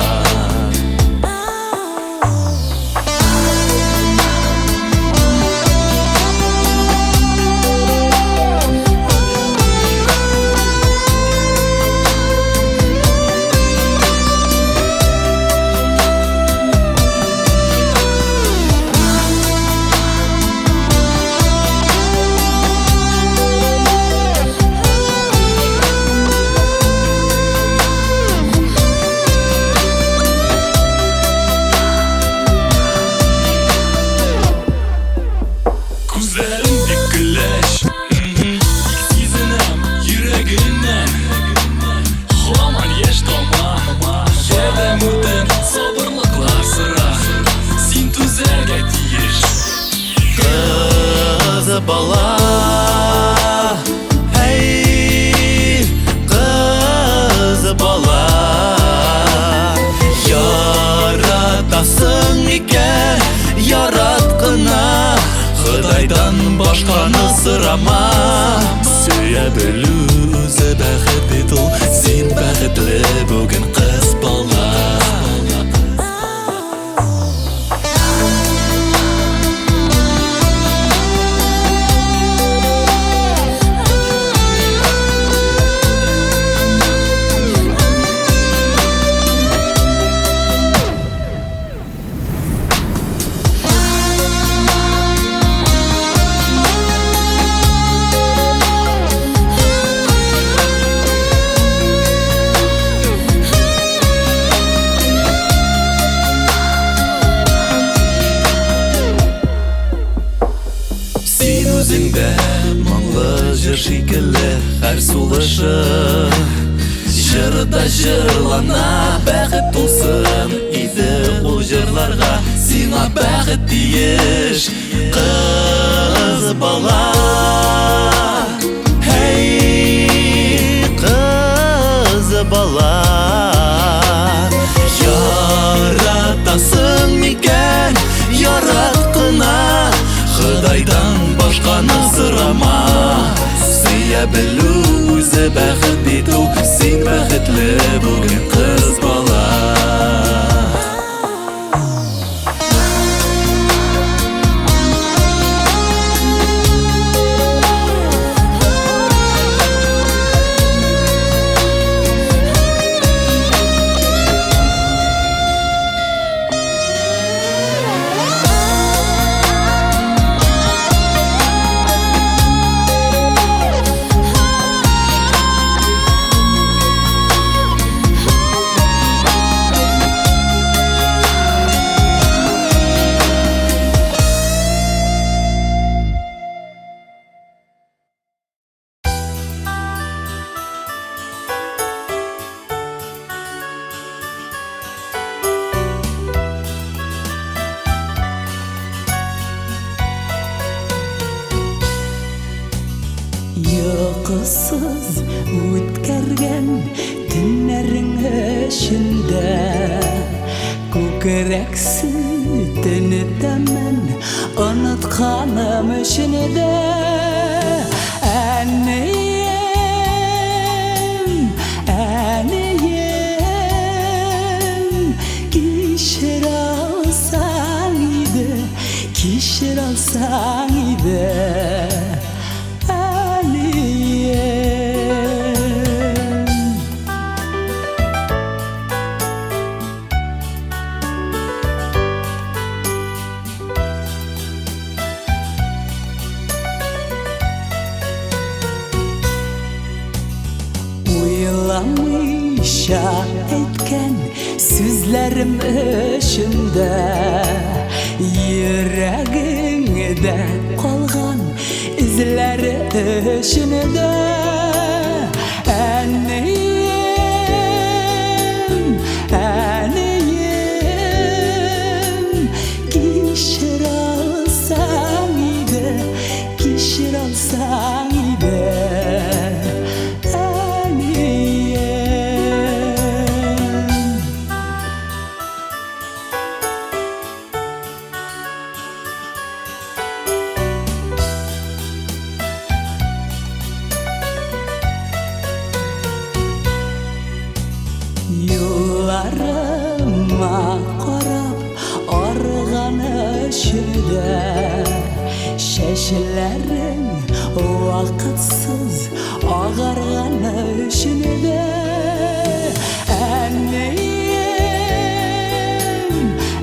Бала, хей, қыз бала Яратасың екен, яратқына Құдайдан башқаны сұрама Сүйе білу өзі бәхіт бит ол Сен бәхітлі бүгін қыз бала Маңлы жыр шикілі әр сулышы Жырда жырлана бәхіт болсын Иді ол жырларға сиңа бәхіт дейіш Қыз бала Хей, қыз бала Яратасың екен, яратқына Құдайдан башқаны сұрама Сүйе білу өзі бәхіт бит ол Сен бәхітлі бүгін қыз бала Йоқысыз өткерген түннәрің ішінде Көкірек сүтін өтемін, ұнытып Utkanım üçünde Enneyim, enneyim Kişir alsan idi, kişir alsan idi Uylamışa etken sözlerim öşünde Yüreğinde kalgan izleri öşünde Enneyim, enneyim Kişir alsan idi, kişir alsan idi Yollarıma qarab arğan öşüde Şeşlerin vakitsiz ağarğan öşüde Enneyim,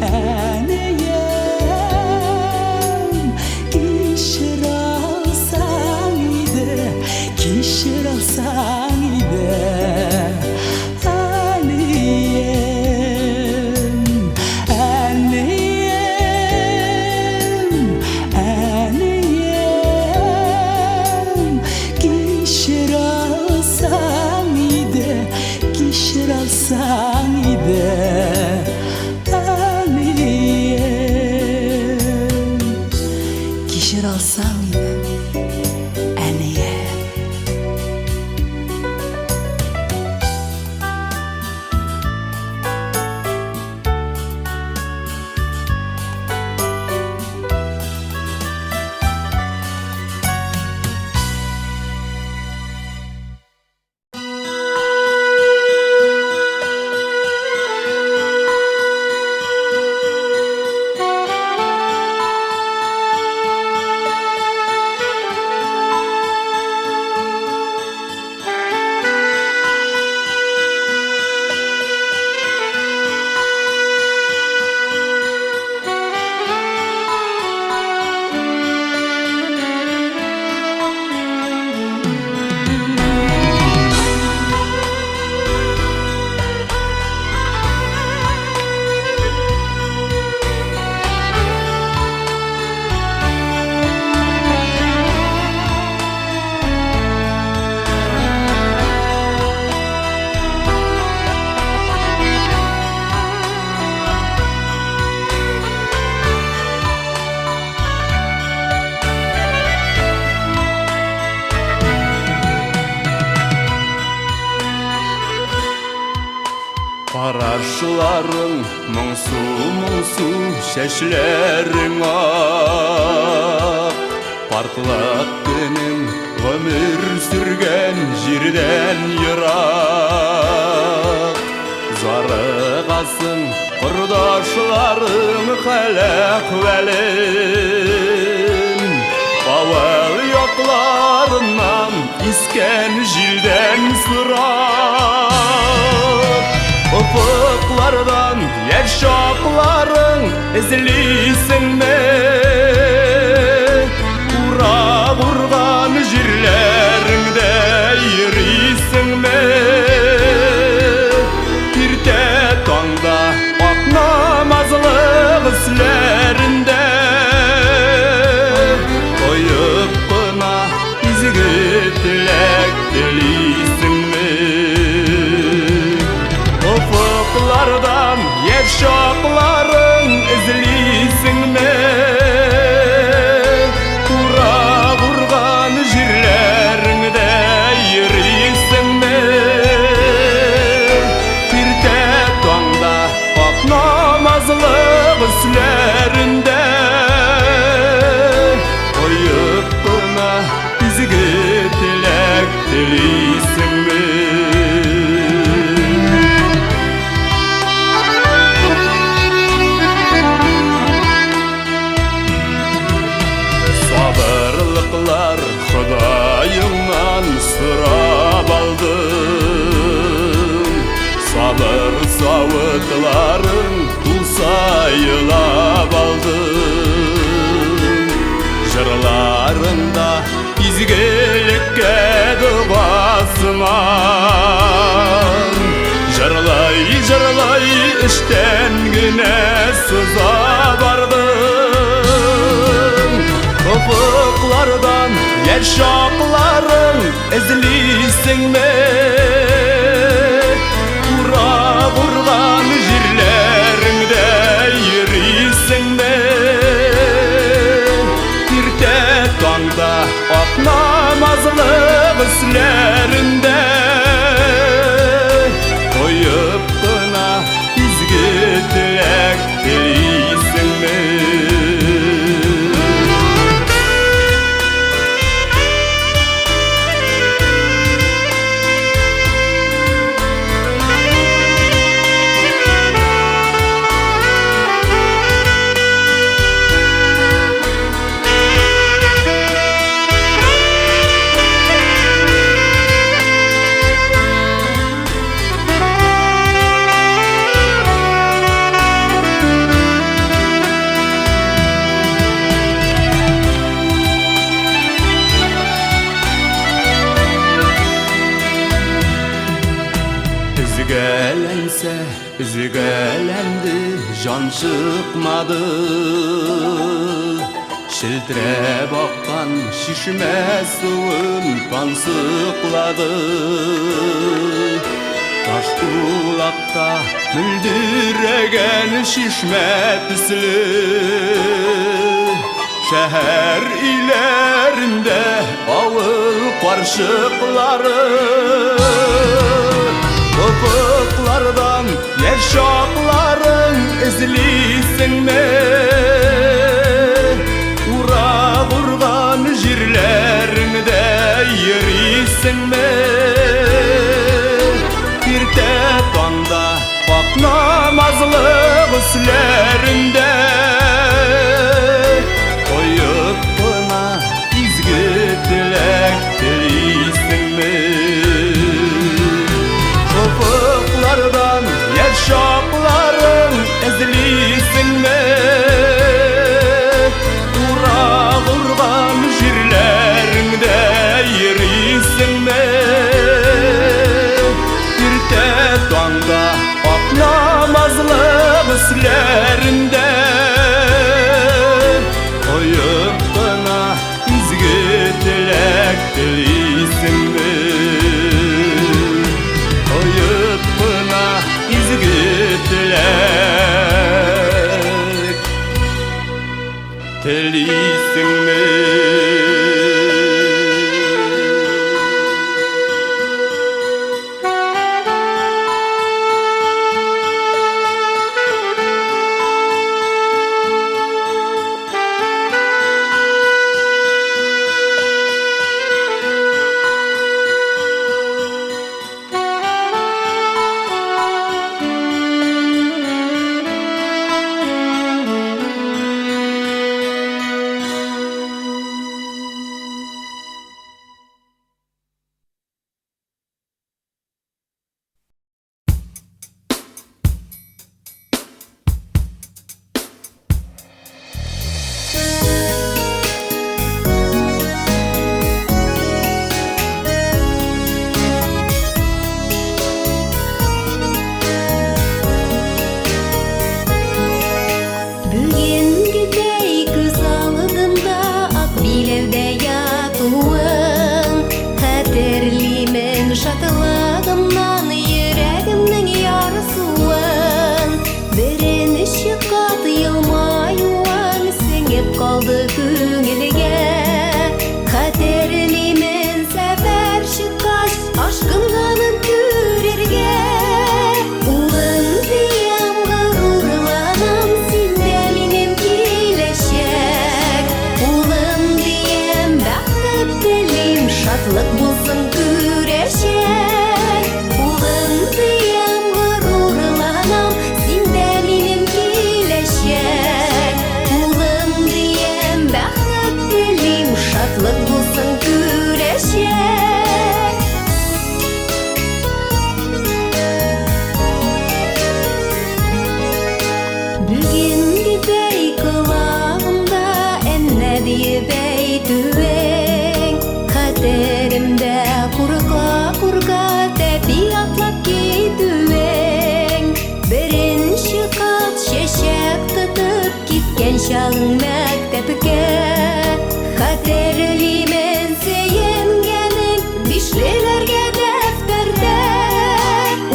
enneyim Kişir alsan idi, kişir alsan idi Alsan idi Enneyim Kişir alsan idi Enneyim Қарашыларың мұңсу шәшлерің ақ Партлық күнің өмір сүрген жерден ирақ Зарығасың құрдашыларың хәл-әхуәлін Ауыл yoqlarından isken jilden sırak Ufuklardan yaşakların izlisin mi? Ura vurgan jirlerinde yürüsün mi? Irte tanda ak namazlık islerinde Koyup kına izgi tilek dilisin mi? Ufuklardan yaşakların izlisin mi? Uşaklar Xudayыңнан сұрап алдым. Sabır сауытларың тулса йылап алдым. Жырларында изгелікке дұғасыман. Жырлай іштен гіне сыза бардым. Ufuklardan yaşakların izliysin mi? Ura vurgan jirlerimde yürüysin mi? Irte tanda ak namazlık üslerinde koyup kına izgi tilek diliysin mi? Üzgelendi, can çıkmadı. Şiltre bakkan şişme suyun pansıkladı. Taş kulakta müldüregen şişme tüslü. Şehir ilerinde ağır karşıkları. Ufuklardan yaşakların izliysin mi? Ura vurgan jirlerinde yürüysin mi? Bir tepanda bak namazlık üslerinde koyup buna izgi dilek diliysin mi? Ufuklardan yaşakların izliysin mi? Ura vurgan jirlerinde yürüysin mi? Bir tepanda ak namazlık üslerinde koyup bana izgi dilek diliysin mi? Koyup bana izgi dilek diliysin mi? диеп әйтүең Хәтеремдә курка тәпи атлап китүең Беренче кат чәчәк тотып киткән чагың мәктәпкә Хәтерлимен сөйгәнең бишлеләргә дәфтәрдә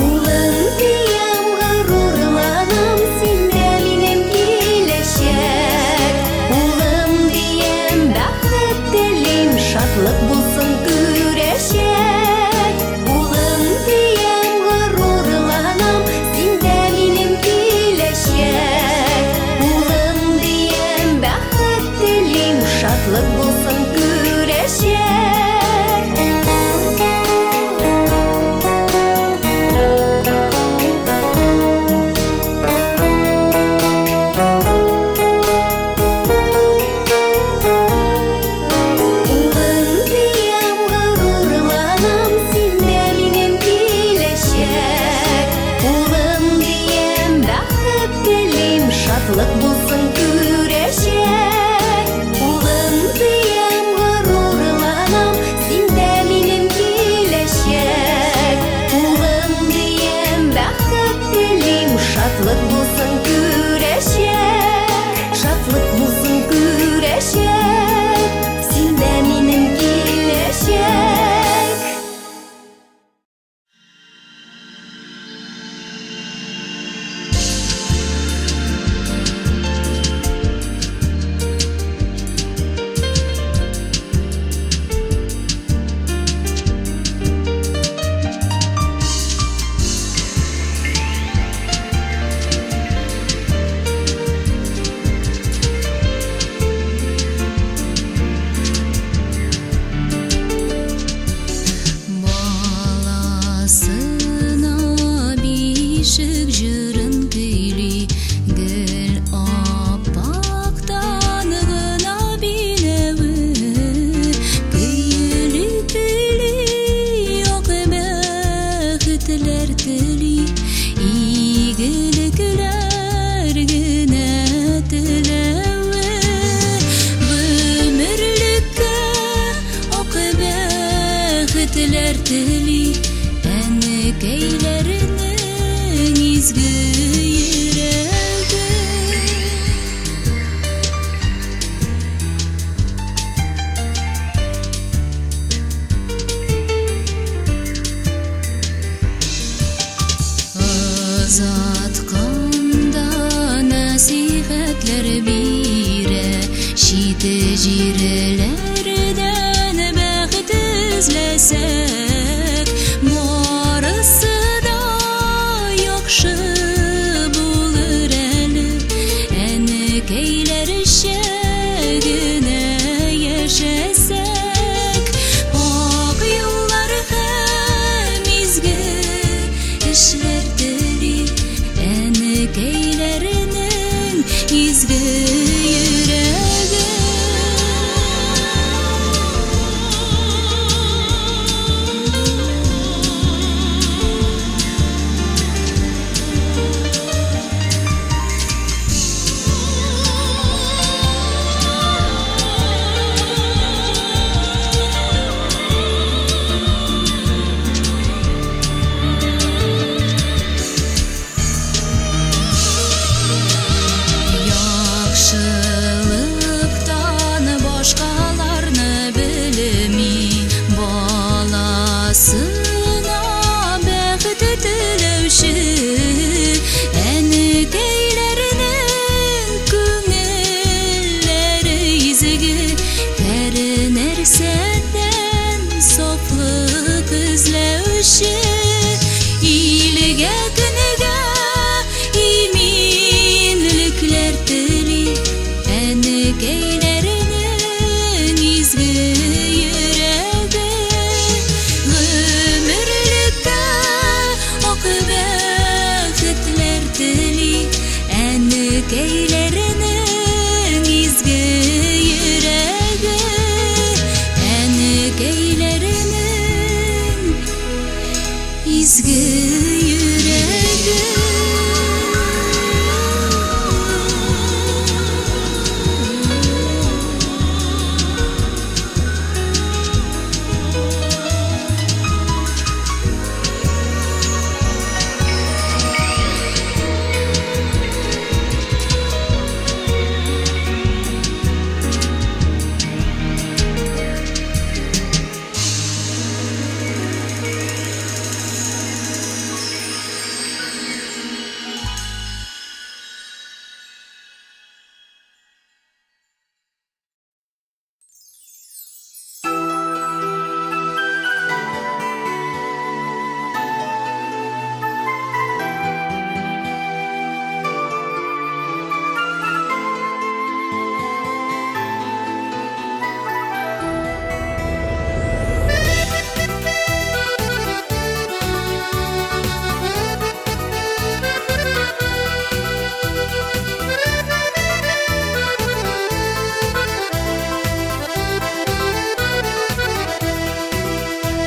Улым диям горурланам синдә минем киләчәк Улым диям бәхет телим шатлык булсын күрәчәк Улым диям горурланам синдә минем киләчәк Улым диям бәхет телим шатлык булсын Шатлык булсын күрәчәк Улым диям горурланам синдә минем киләчәк Улым диям бәхет телим шатлык булсын күрәчәк Шатлык булсын күрәчәк синдә минем киләчәк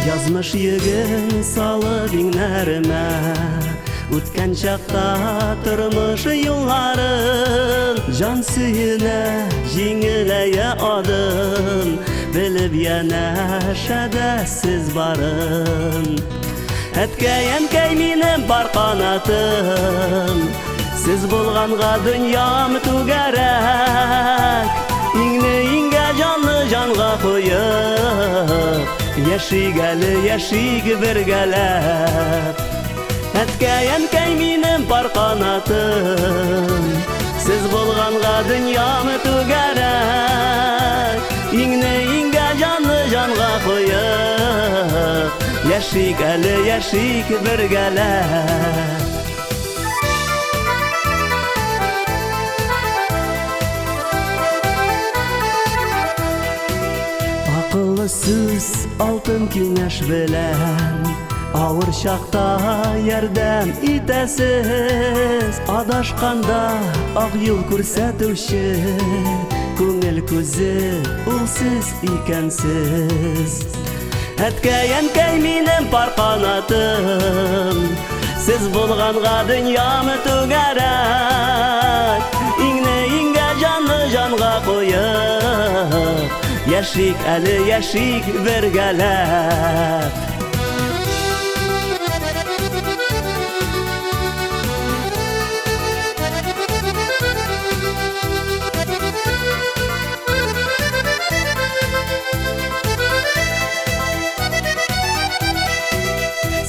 Yazmış yigin salıb inlerime Үткен чакта тормыш юлларын Жан сүйіне жеңіләйе адым Біліп янәшәдә сіз барын Әткәй минем бар канатым Сіз булганга дөньям түгәрәк Иңне иңгә жанны жанга куйып Яшик әле яшик бергәләп Әткәй минем бар канатым Сіз булганга дөньям түгәрәк Иңне иңгә жанны жанга куйып Яшик әле яшик бергәләп Акыллы сүз алтын киңәш белән Авыр чакта ярдәм итәсез Адашканда ак юл күрсәтүче Күңел күзе ул сез икәнсез Әткәй минем бар канатым Сез булганга дөньям түгәрәк Иңне иңгә жанны жанга куйып Яшик әле яшик бергәләп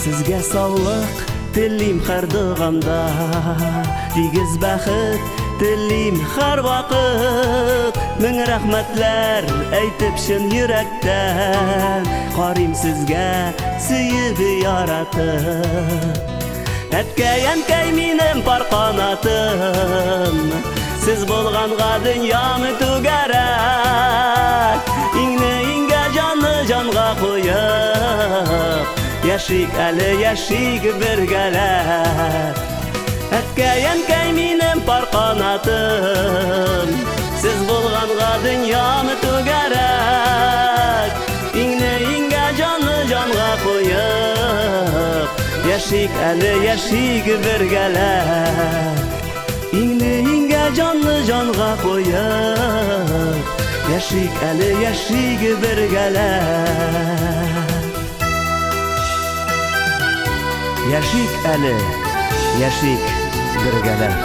Сезгә саулык телим һәр догамда Тигез бәхет телим һәр вакыт Мең рәхмәтләр әйтеп чын йөрәктән Карыйм сезгә сөеп яратып Әткәй минем бар канатым Сез булганга дөньям түгәрәк Иңне иңгә жанны жанга куйып Яшик әле яшик бергәләп Әткәй минем бар канатым Сез булганга дөньям түгәрәк Иңне иңгә жанны жанга куйып Яшик әле яшик бергәләп Иңне иңгә жанны жанга куйып Яшик әле яшик бергәләп Яшик әле яшик бергәләп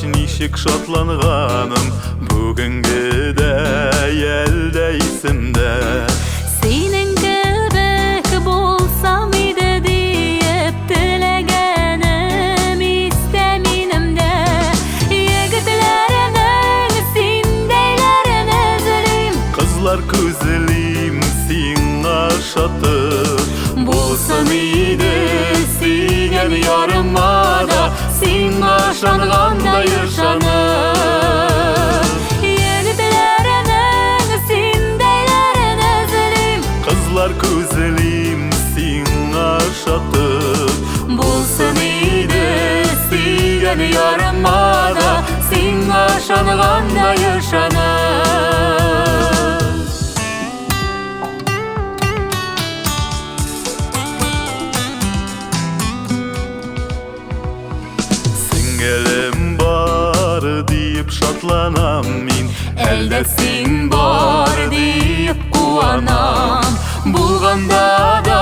Ничек шатланганым бүгенгедә ялда исемдә Синең кебек булсам иде диеп теләгәнем истә минемдә Егетләрнең синдәйләрен эзлим Кызлар күзлим сиңа шатып Булсын иде сөйгән ярыма да Сиңа ышанганда ышанып Егетләрнең синдәйләрен эзлим Кызлар күзлим сиңа шатып Булсын иде сөйгән ярыма да Сиңа ышанганда ышанып Сеңгелем бар диеп шатланам мин Әлдә син бар диеп куанам Булганда да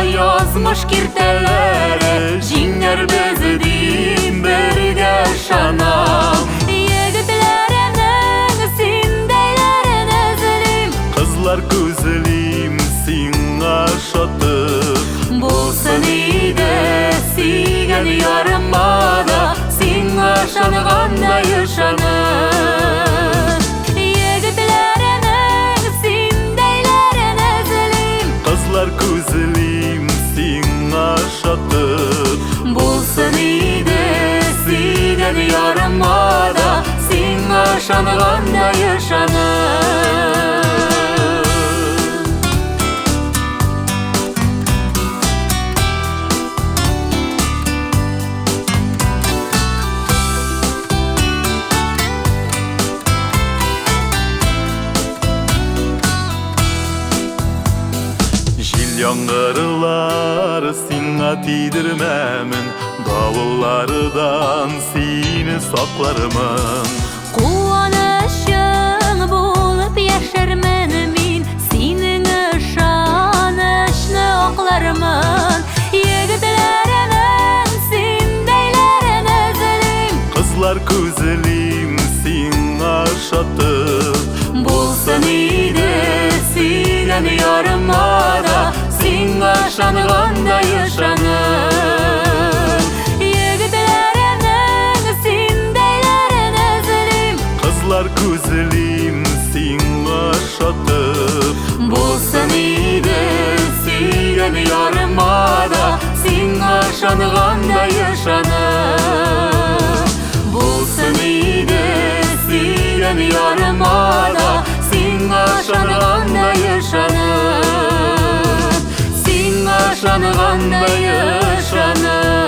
язмыш киртәләре Җиңәр без дип бергә ышанам Егетләрнең синдәйләрен эзлим Кызлар күзлим сиңа шатып Булсын иде сөйгән ярыма да Сиңа ышанганда ышанып Егетләрнең синдәйләрен эзлим Кызлар күзлим сиңа шатып Булсын иде сөйгән ышанып. Яңгырлар сиңа тидермәмен, давыллардан сине саклармын. Куанышың булып яшәрмен мин, синең ышанычны аклармын. Егетләрнең синдәйләрен эзлим, Кызлар күзлим сиңа шатып. булсын иде сөйгән ярыма да, сиңа ышангандай ышанып. Егетләрнең синдәйләрен эзлим, Кызлар күзлим сиңа шатып. булсын иде сөйгән ярыма да, сиңа ышангандай ышанып. Булсын иде сөйгән ярыма да, сиңа ышангандай ышанып. Сиңа ышангандай ышанып.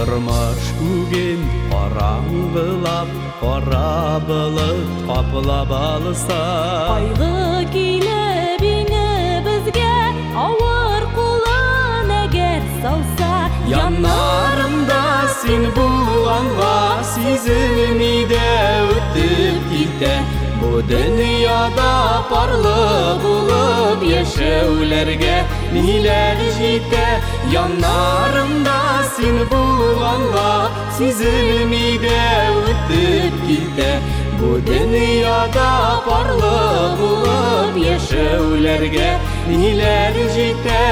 Тормыш үген караңгылап, кара болыт каплап алса, Кайгы килеп иңе безгә, авыр кулын әгәр салса, яннарымда син булганга сизелми дә үтеп китә. Бу дөньяда парлы булып яшәүләргә ниләр җитә. Яннарымда син булганга сизелми дә үтеп китә. Бу дөньяда парлы булып яшәүләргә ниләр җитә.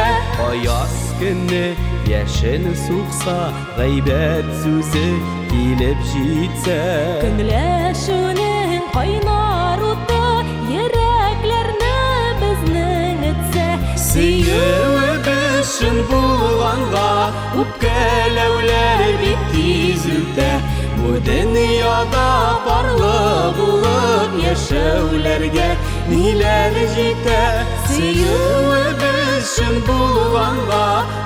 Аяз көнне яшен сукса, гайбәт сүзе килеп җитсә, Көнләшүнең кайнар уты йөрәкләрне безнең этсә, сөюебез шын булганга үпкәләүләр бик тиз үтә. Бу дөньяда парлы булып яшәүләргә ниләр җитә. Сөюебез шын булганга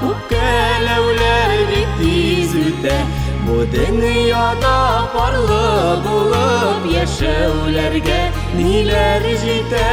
үпкәләүләр бик тиз үтә. Бу дөньяда парлы булып яшәүләргә ниләр җитә.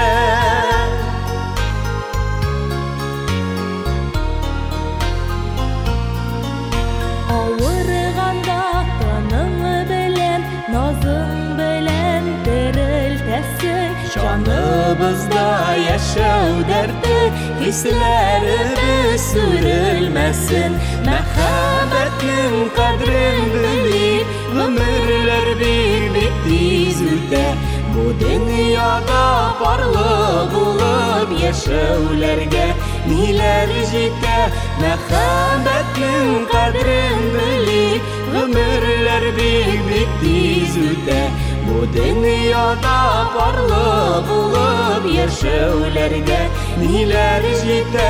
Авырганда таның белән, назың белән терелтәсең, Җаныбызда яшәү дәрте, хисләребез сүрелмәсен. Мәхәббәтнең кадерен белик, гомерләр бик тиз үтә. Бу дөньяда парлы булып яшәүләргә ниләр җитә. Мәхәббәтнең кадерен белик, гомерләр бик тиз үтә. Бу дөньяда парлы булып яшәүләргә ниләр җитә.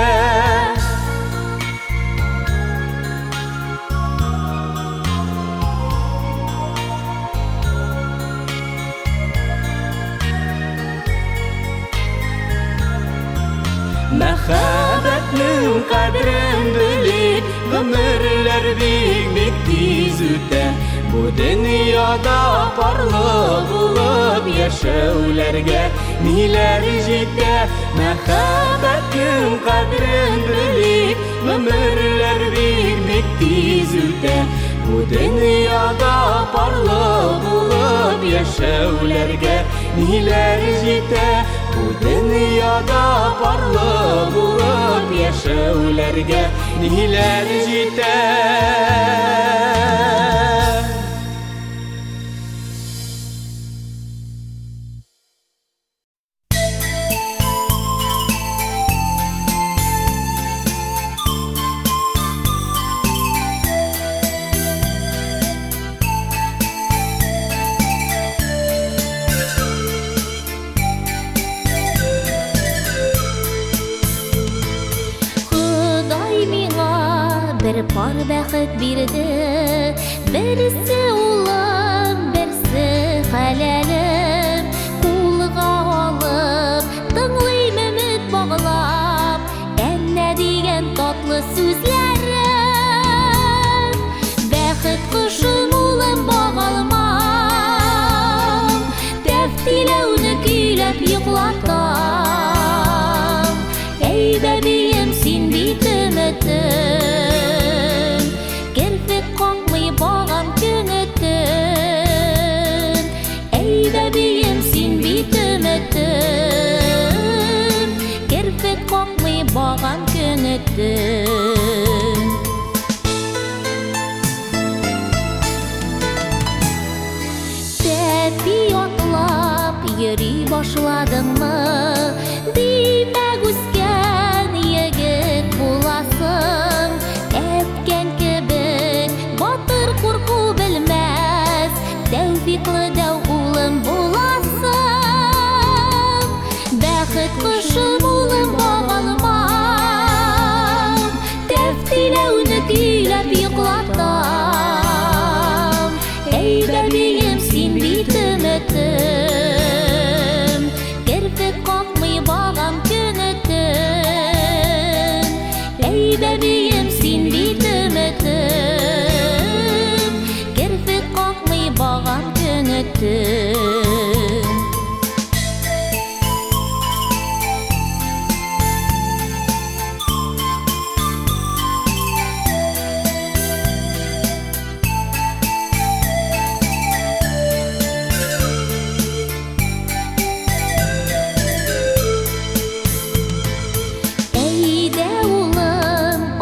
Мәхәббәтнең кадерен белик, гомерләр бик тиз үтә. Бу дөньяда парлы булып яшәүләргә ниләр җитә. Мәхәббәтнең кадерен белик, гомерләр бик тиз үтә. Бу дөньяда парлы булып яшәүләргә нилер жите бу дөньяда барлы булып яшәүләргә нилер жите Bir par бәхет бирде, берсе улым, берсе хәләлем, кулга алып, тыңлыйм өмет баглап, әнә дигән татлы сүзләрем. Бәхет кошым улым багалмам, тәфтиләүне көйләп йоклатам. Әй бәбием, син бит өметем, керфек какмый багам көнөтөм. Тәпи атлап йөри башладыңмы, димәк үскән егет буласың. Әткән кебек батыр курку белмәс, тәүфиклы дәү улым буласың. Бәхет кошым улым багалмам, тәфтиләүне көйләп йоклатам. Әй бәбием, син бит өметем, керфек какмый багам көнөтөм. Әй бәбием, син бит өметем, керфек какмый багам көнөтөм.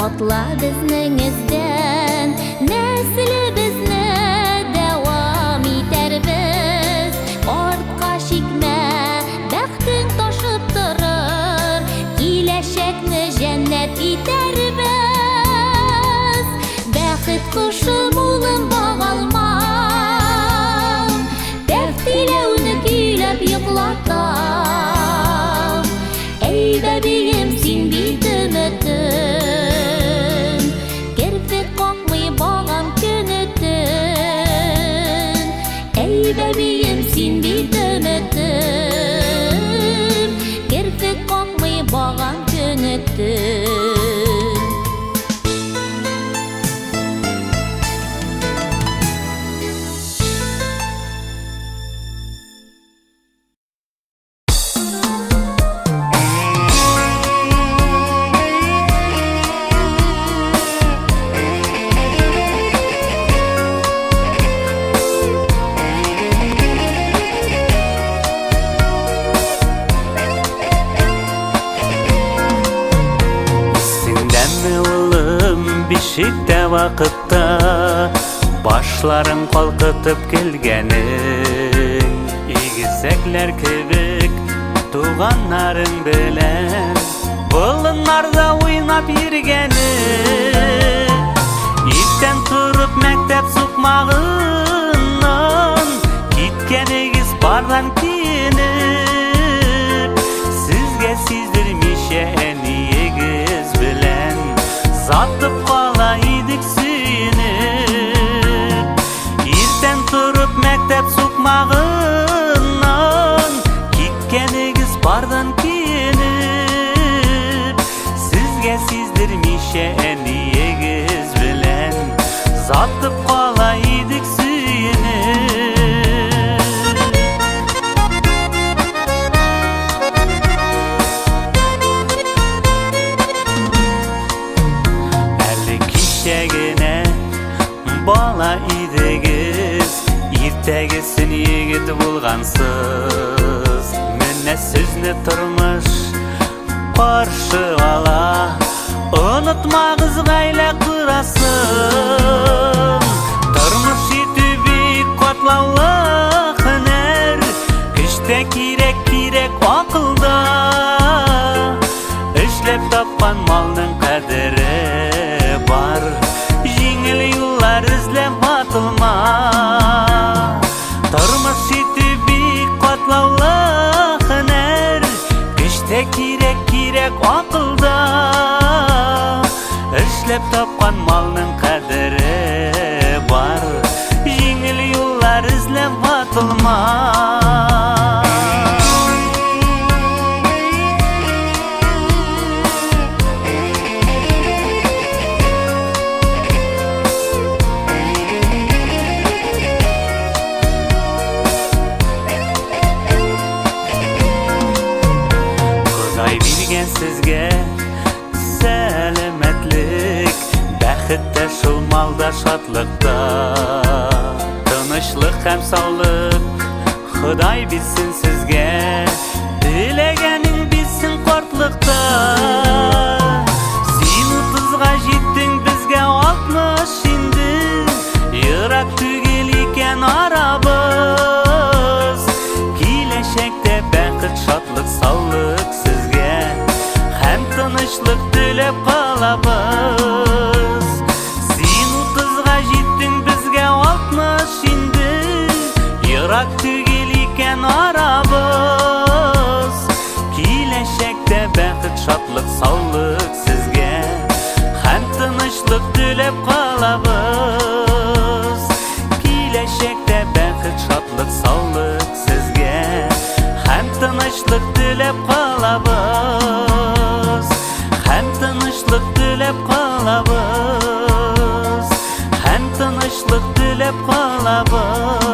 Atla bizning izdan, naslimizni davom etarmiz. Ortqa chekma, baxting toshib turur, kelashakni jannat etarmiz. Baxit qushim o'lim bog'almam, taftilavni kuylab yo'qlatam. Ey babiyim, sen bit ümitim, kerfek qoqmay bağam könütün. Ey babiyim, sen bit ümitim, kerfek qoqmay bağam könütün. Бишикте вакытта башларын калкытып келгенең, игезәкләр кебек туганнарың белән болыннарда уйнап йөргәнең. Иртән турып мәктәп сукмагыннан киткәнегез бардан киенеп, сезгә сиздермичә әниегез белән затып кала идек сөенеп. Иртән турып мәктәп сукмагыннан киткәнегез бардан киенеп, сезгә сиздермичә әниегез белән затып кала идек сөенеп. Бала идегез, иртәгесен егет булгансыз. qarşı ala Unutmağız gayla qıraсын Turmuş tübi qatlalı hüner Kişte kirek akılda İşlep tappan malның qadiri var Жеңіл yollar izlep atılma Turmuş tübi qatlalı hüner Kişte kirek akılda İşlep tappan malның qadiri var Жеңіл yollar izlep atılma Sizge selametlik Бәхетте шул малда шатлыкта Тынычлык һәм саулык Ходай бирсен сезгә Теләгәнең бирсен картлыкта Син 30-га җиттең безгә 60 инде Ерак түгел икән арабыз Киләчәктә бәхет шатлык саулык Тынычлык теләп калабыз Син 30-га җиттең безгә 60 инде Ерак түгел икән арабыз Киләчәктә бәхет шатлык саулык сезгә Һәм тынычлык теләп калабыз Киләчәктә бәхет шатлык саулык сезгә Һәм тынычлык теләп калабыз Һәм тынычлык теләп калабыз Һәм тынычлык теләп калабыз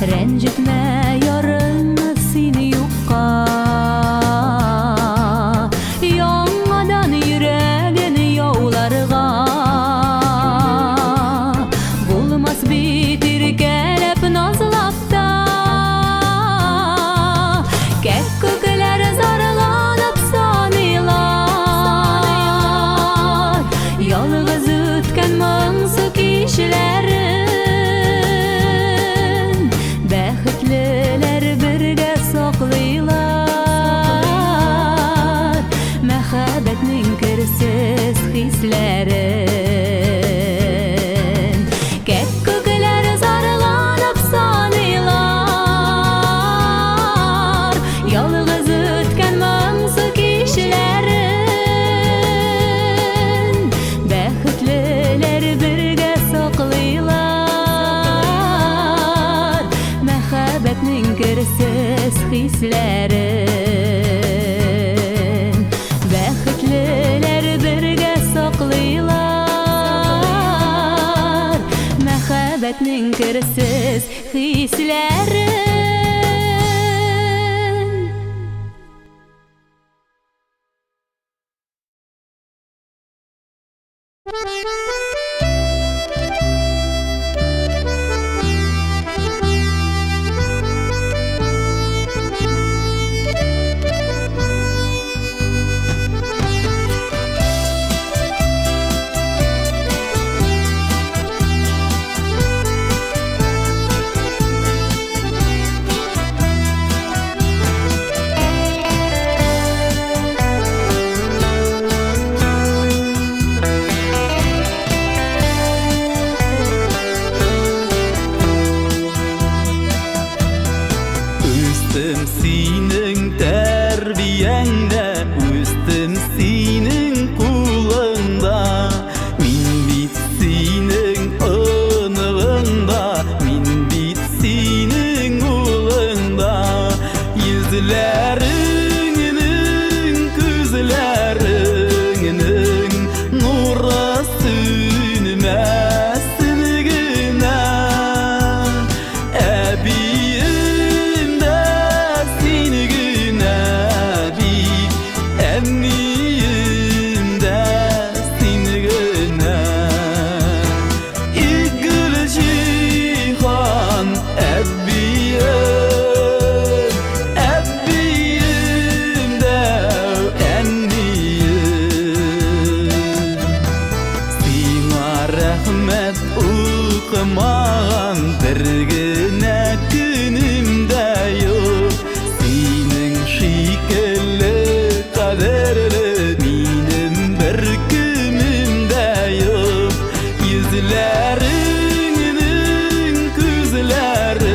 Рән hislәрен Бәхетлеләр бергә саклыйлар Мәхәббәтнең керсез хисләрен Үстем синең тәрбияңдә, үстем синең кулыңда. Мин бит синең ынығыңда, мин бит синең улыңда. Йөзләреңнең, күзләреңнең нуры сүнмәсен генә. Укымаган бер генә көнем дә юк. Синең шикелле кадерле минем бер көнем дә юк. Йөзләреңнең, күзләреңнең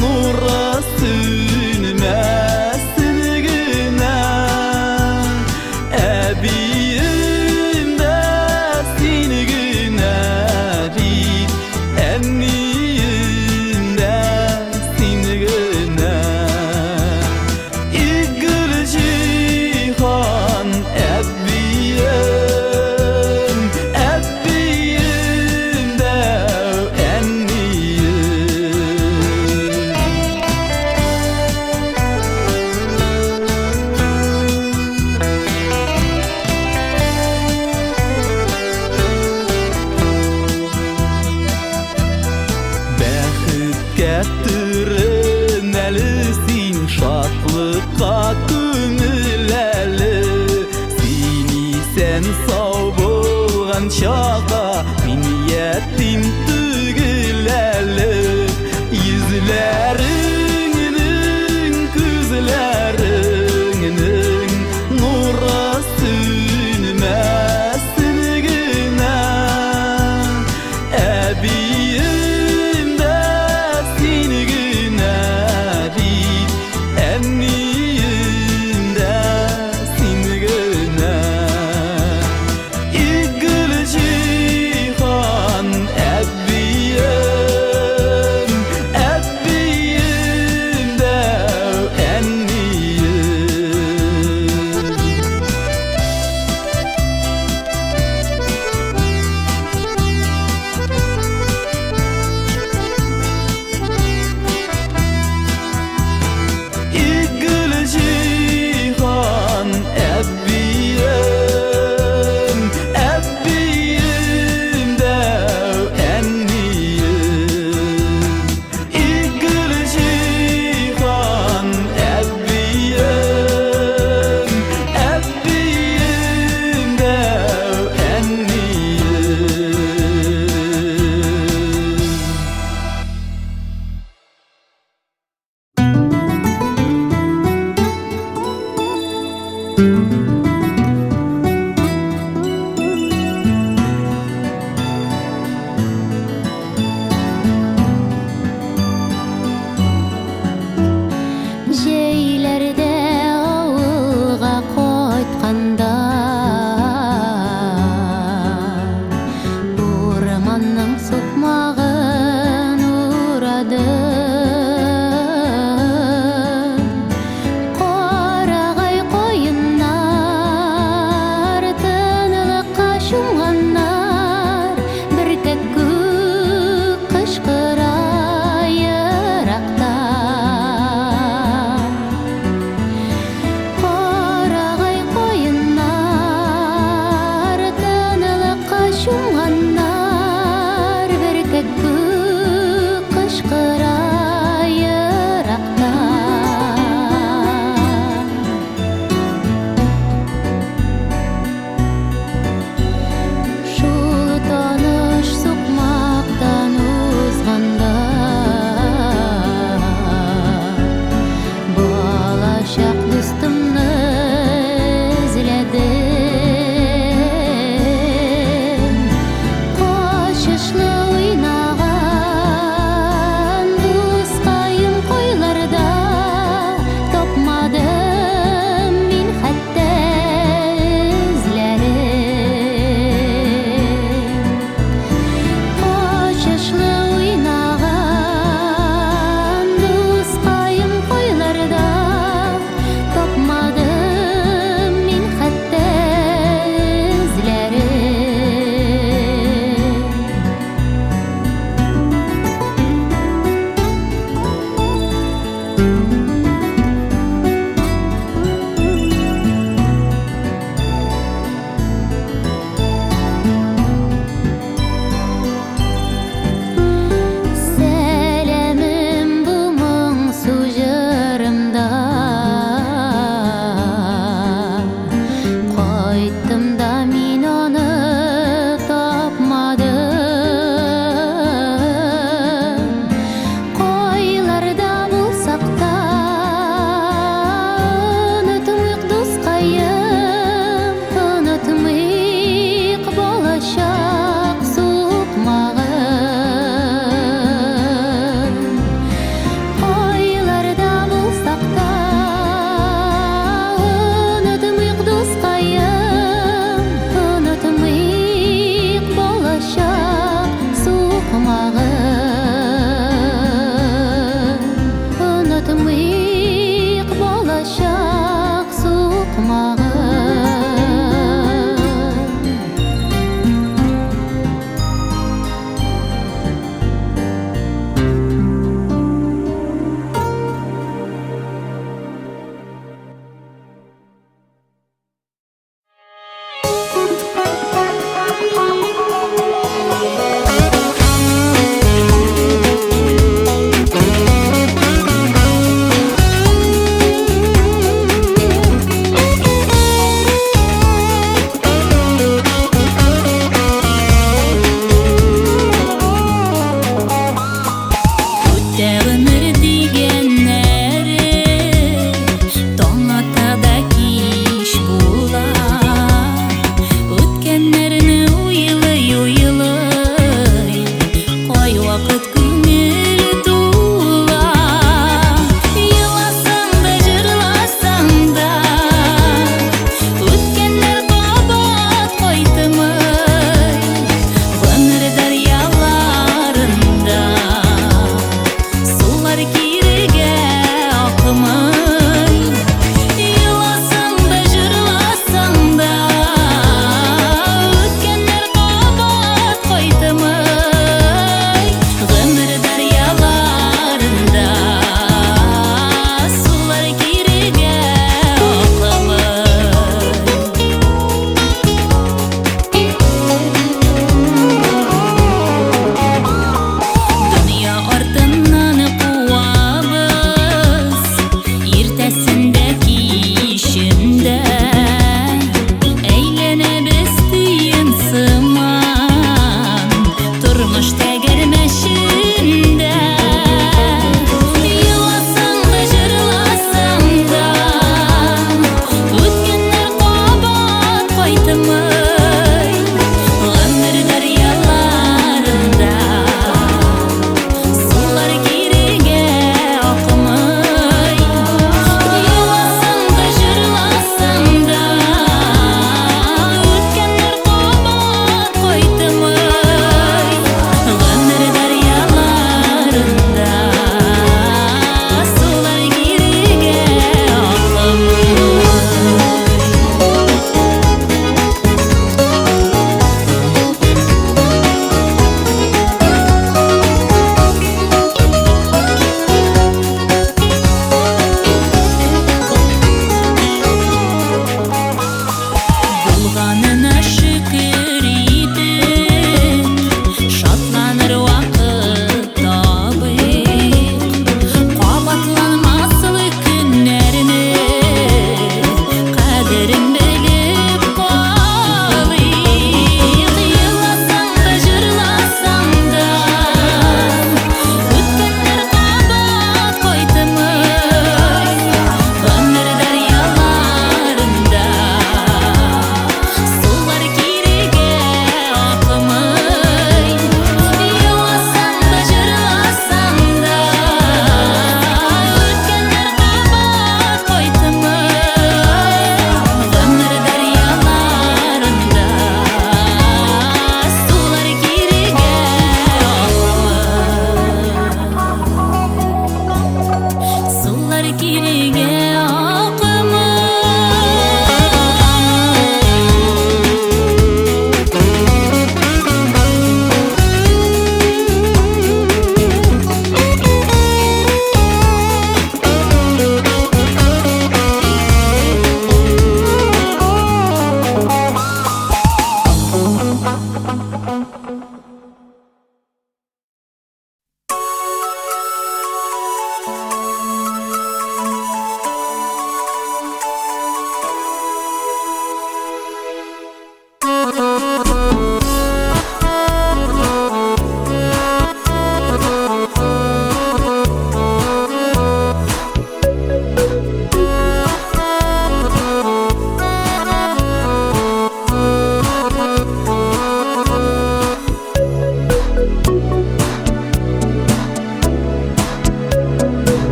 нуры сүнмәсен генә. Әбием дә сине генә бит, әнием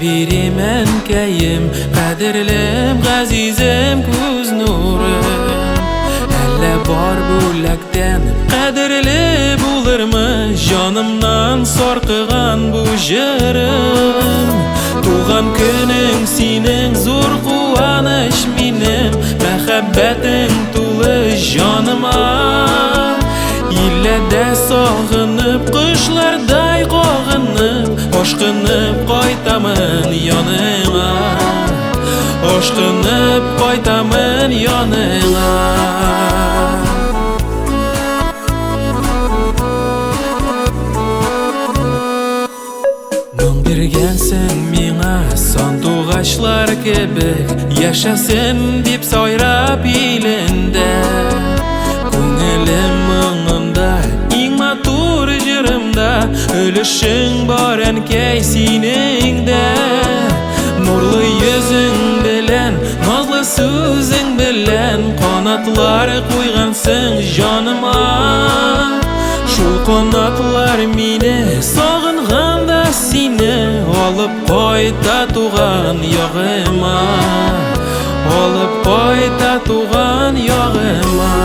берем әнкәйем, қадірлім ғазизім көз нұрым. Әлі бар бөләктен қадірлі болырмы, жанымнан сарқыған бұл жырым. Туған күнің сенің зор қуаныш минем, мәхәббәтің тулы жаныма. Илләдә сағынып, құшлардай қоғынып, ашқынып қайтамын яныңа. Ашқынып қайтамын яныңа. Мұң бергенсің миңа сан туғашлар кебек, яшасын деп сайрап елінде. Көңілім мұңымда, ең матур жырымда, өлішің бар әнкәй сеніңді. Нұрлы yüzің білән, назлы сөзің білән, қанатлар қойғансың жаныма. Шул қанатлар мені сағынғанда сені, алып қайта туған яғыма. Алып қайта туған яғыма.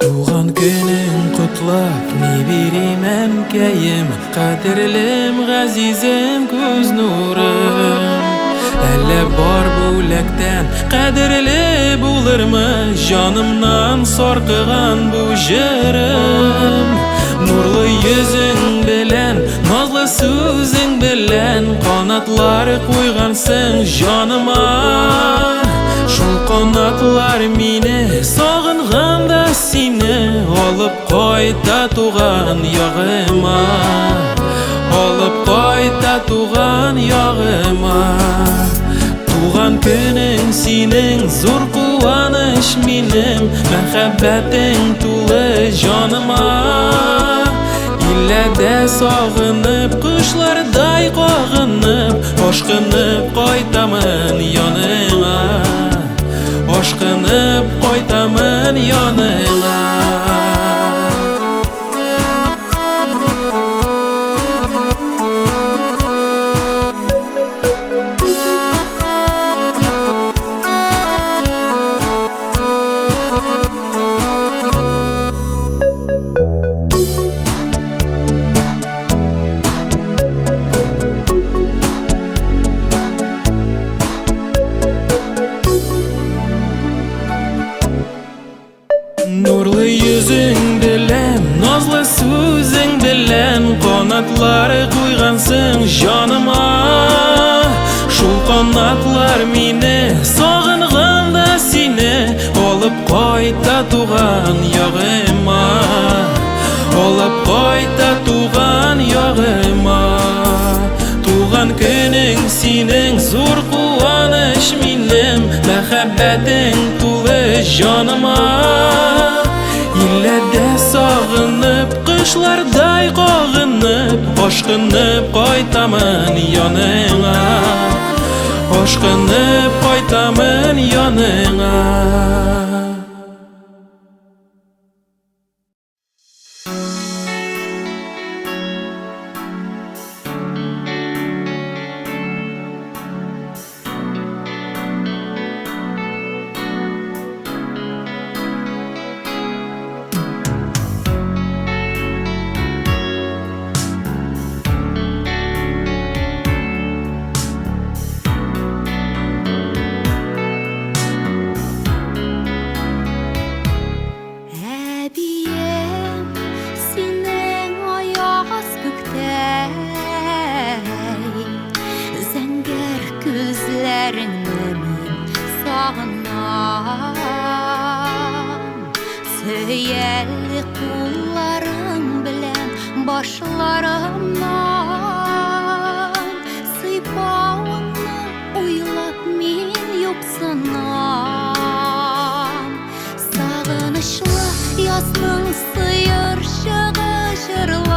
Туған күнің құтлап, не берем әнкәйем, қадірлім ғазизім көз нұрым. Әлі бар бөләктен қадірлі болырмы, жанымнан сарқыған бұл жырым. Нұрлы yüzің білән, назлы сөзің білән, қанатлар қойғансың жаныма. Шул қанатлар мені сағынғанда сені, алып қайта туған яғыма. Алып қайта туған яғыма. Туған күнің сенің зор қуаныш минем, мәхәббәтің тулы жаныма. Илләдә сағынып, құшлардай қоғынып, ашқынып қайтамын яныңа. Ашқынып қайтамын яныңа. Нұрлы yüzің білән, назлы сөзің білән, қанатлары қойғансың жаныма. Шул қанатлар мені сағынғанда сені, алып қайта туған яғыма. Алып қайта туған яғыма. Туған күнің сенің зор қуаныш минем, мәхәббәтің тулы жаныма. Илләдә сағынып, құшлардай қоғынып, ашқынып қайтамын яныңа. Ашқынып қайтамын яныңа. Сөйәлі қолларың білән башларымнан сыйпауыңны ойлап мен юқсынам. Сағынышлы язның сыйыршығы жырлайды,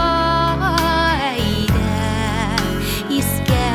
искә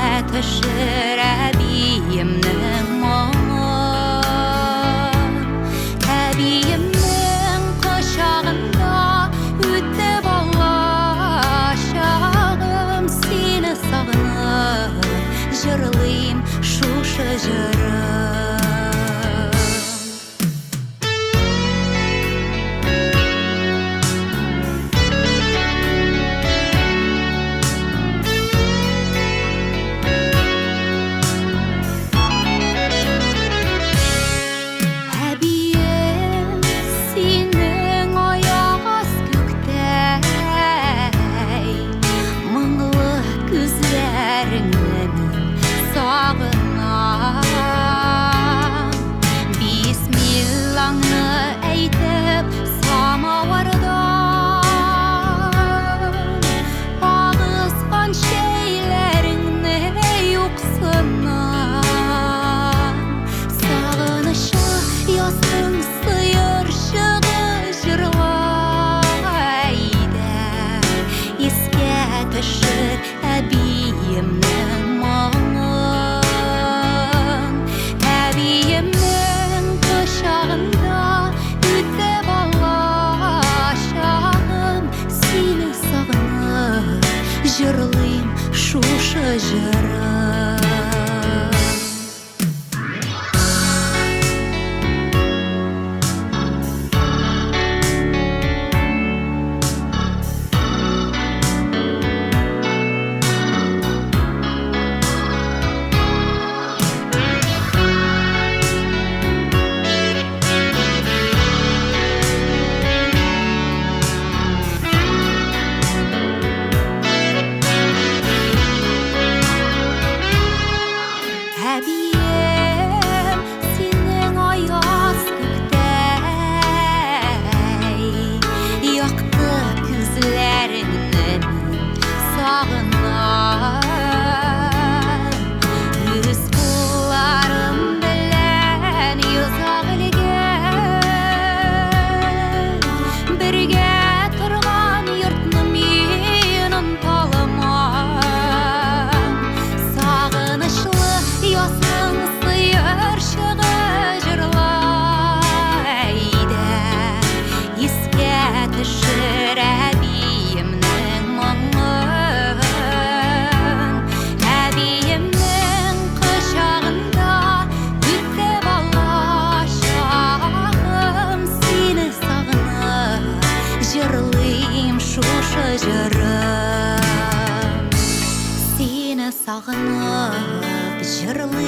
сағынып жырлайым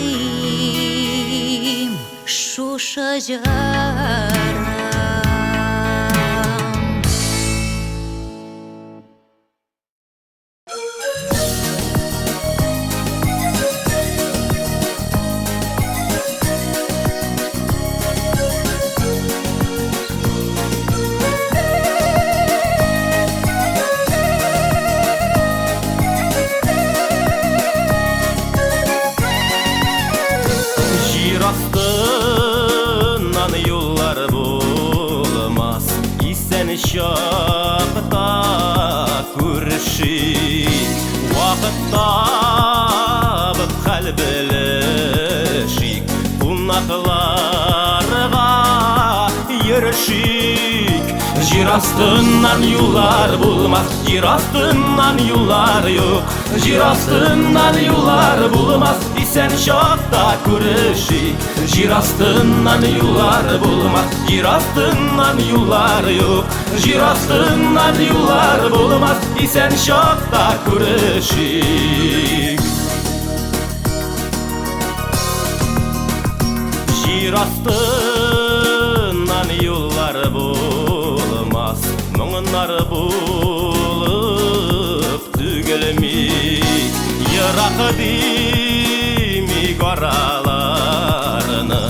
шушы жырым. Şakta көрішік Уақытта бұп қалбілішік Бұнақларға ерішік Жер астынан юлар болмақ Жер астынан юлар yok Жер астынан юлар болмақ Исән шақта көрішік Жер астынан юлар болмақ Жер астынан юлар yok Жер астынан юлар болмақ Исән шақта көрішік Жер астынан юлар болмас Мұңынар болып түгілмей Ирақ демек араларыны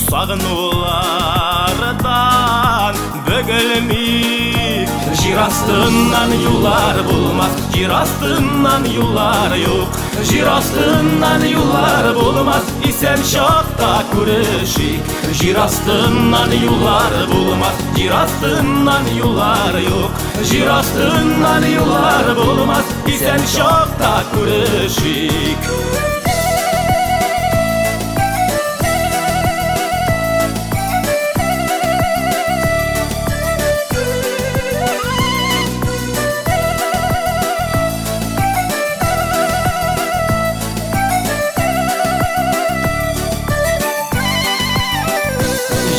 Сағынулардан бөгілмей Жер астынан юлар болмас Жер астынан юлар yok Жер астынан юлар болмас Исән шақта көрішік Жер астынан юлар болмас Жер астынан юлар yok Жер астынан юлар болмас Исән шақта көрішік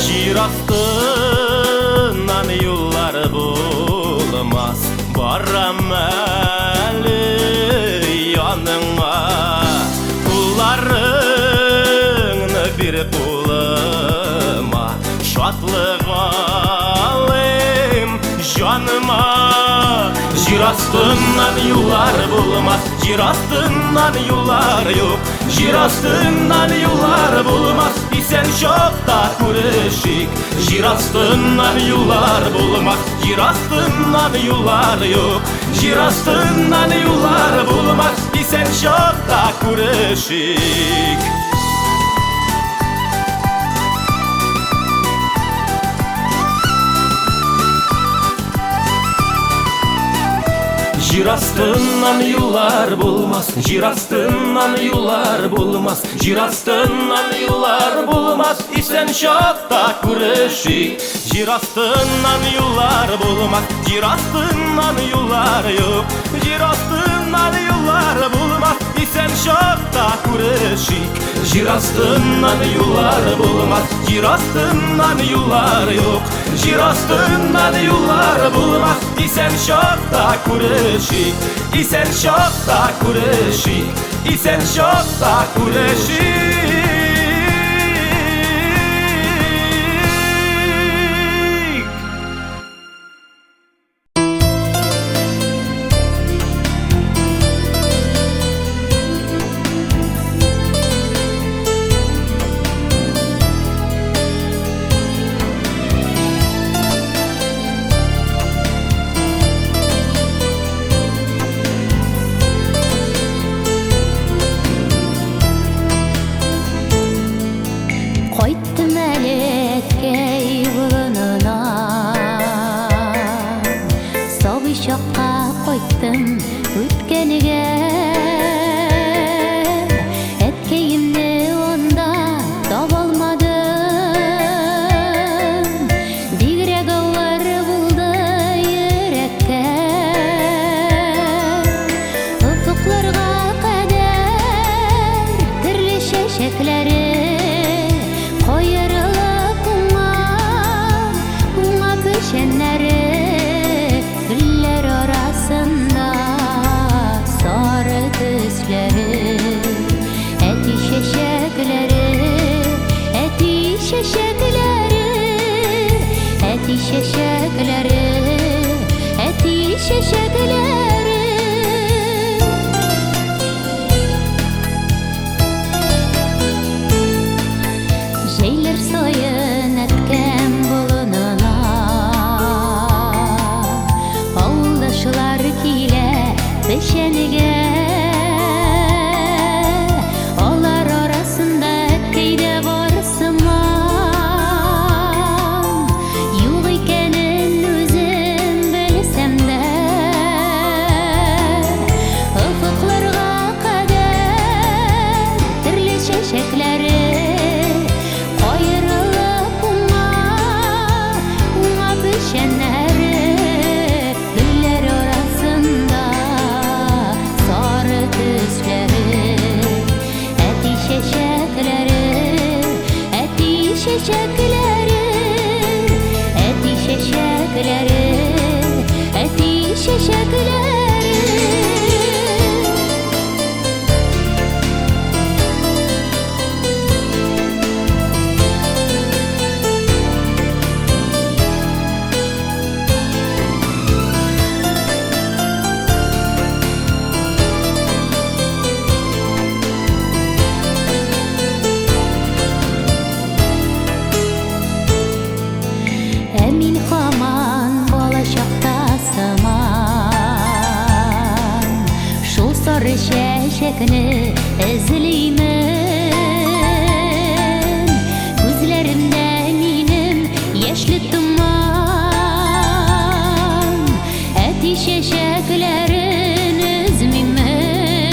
Жер астынан юлар болмас Барам әлі яныңа Құларыңны беріп болыма Шатлық алым жаныма Жер астынан юлар болмас Жер астынан юлар yok Жер астынан юлар болмас Исән шақта көрішік Жер астынан юлар болмас Жер астынан юлар yok Жер астынан юлар болмас Исән шақта көрішік Жер астынан юлар болмас Жер астынан юлар болмас Жер астынан юлар болмас Исән шақта көрішік Жер астынан юлар болмас Жер астынан юлар yok Жер астынан юлар болмас Исән шақта көрішік Жер астынан юлар болмас Жер астынан юлар yok Жер астынан юлар болмас Исән шақта көрішік Исән шақта көрішік Исән шақта көрішік şeşekleri, eti şeşekleri, eti şeşekleri. Emin haman balaşaktasaman, şul sarı şeşekini izleymen, gözlerimde minim yaşlı duman, eti şeşeklerin izmimen,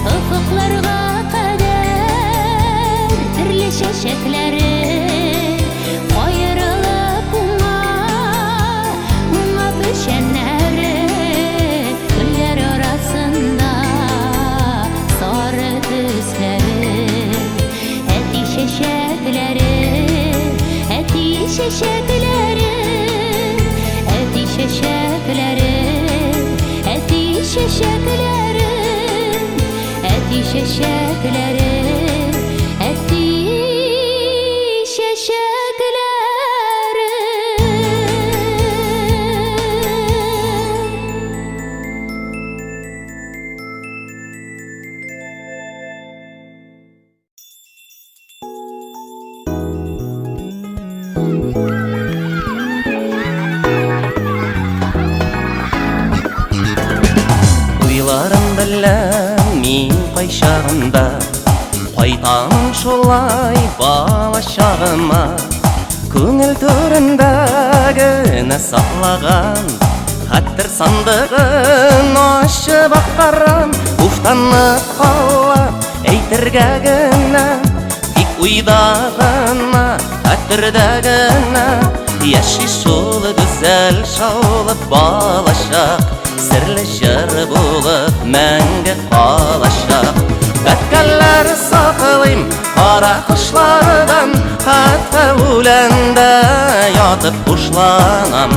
ufuklarga kadar türlü şeşekleri şeşekleri, eti şeşekleri, eti şeşekleri, eti şeşekleri, eti şeşekleri. Уйларым білем мен қайшағында, қайтамын шолай бала шағыма. Көңіл төріндегіні сақлаған, хаттыр сандығын ашып аққарам. Уфтанып қалап әйтірге гіне, тек уйдағына, хаттырдағына. Яши шол güzel шаулып балашақ, сірлі жыр болып мәңгі қалашақ. Бәткәлләр сақылым қара құшлардан, хатта өләнді ятып құшланам.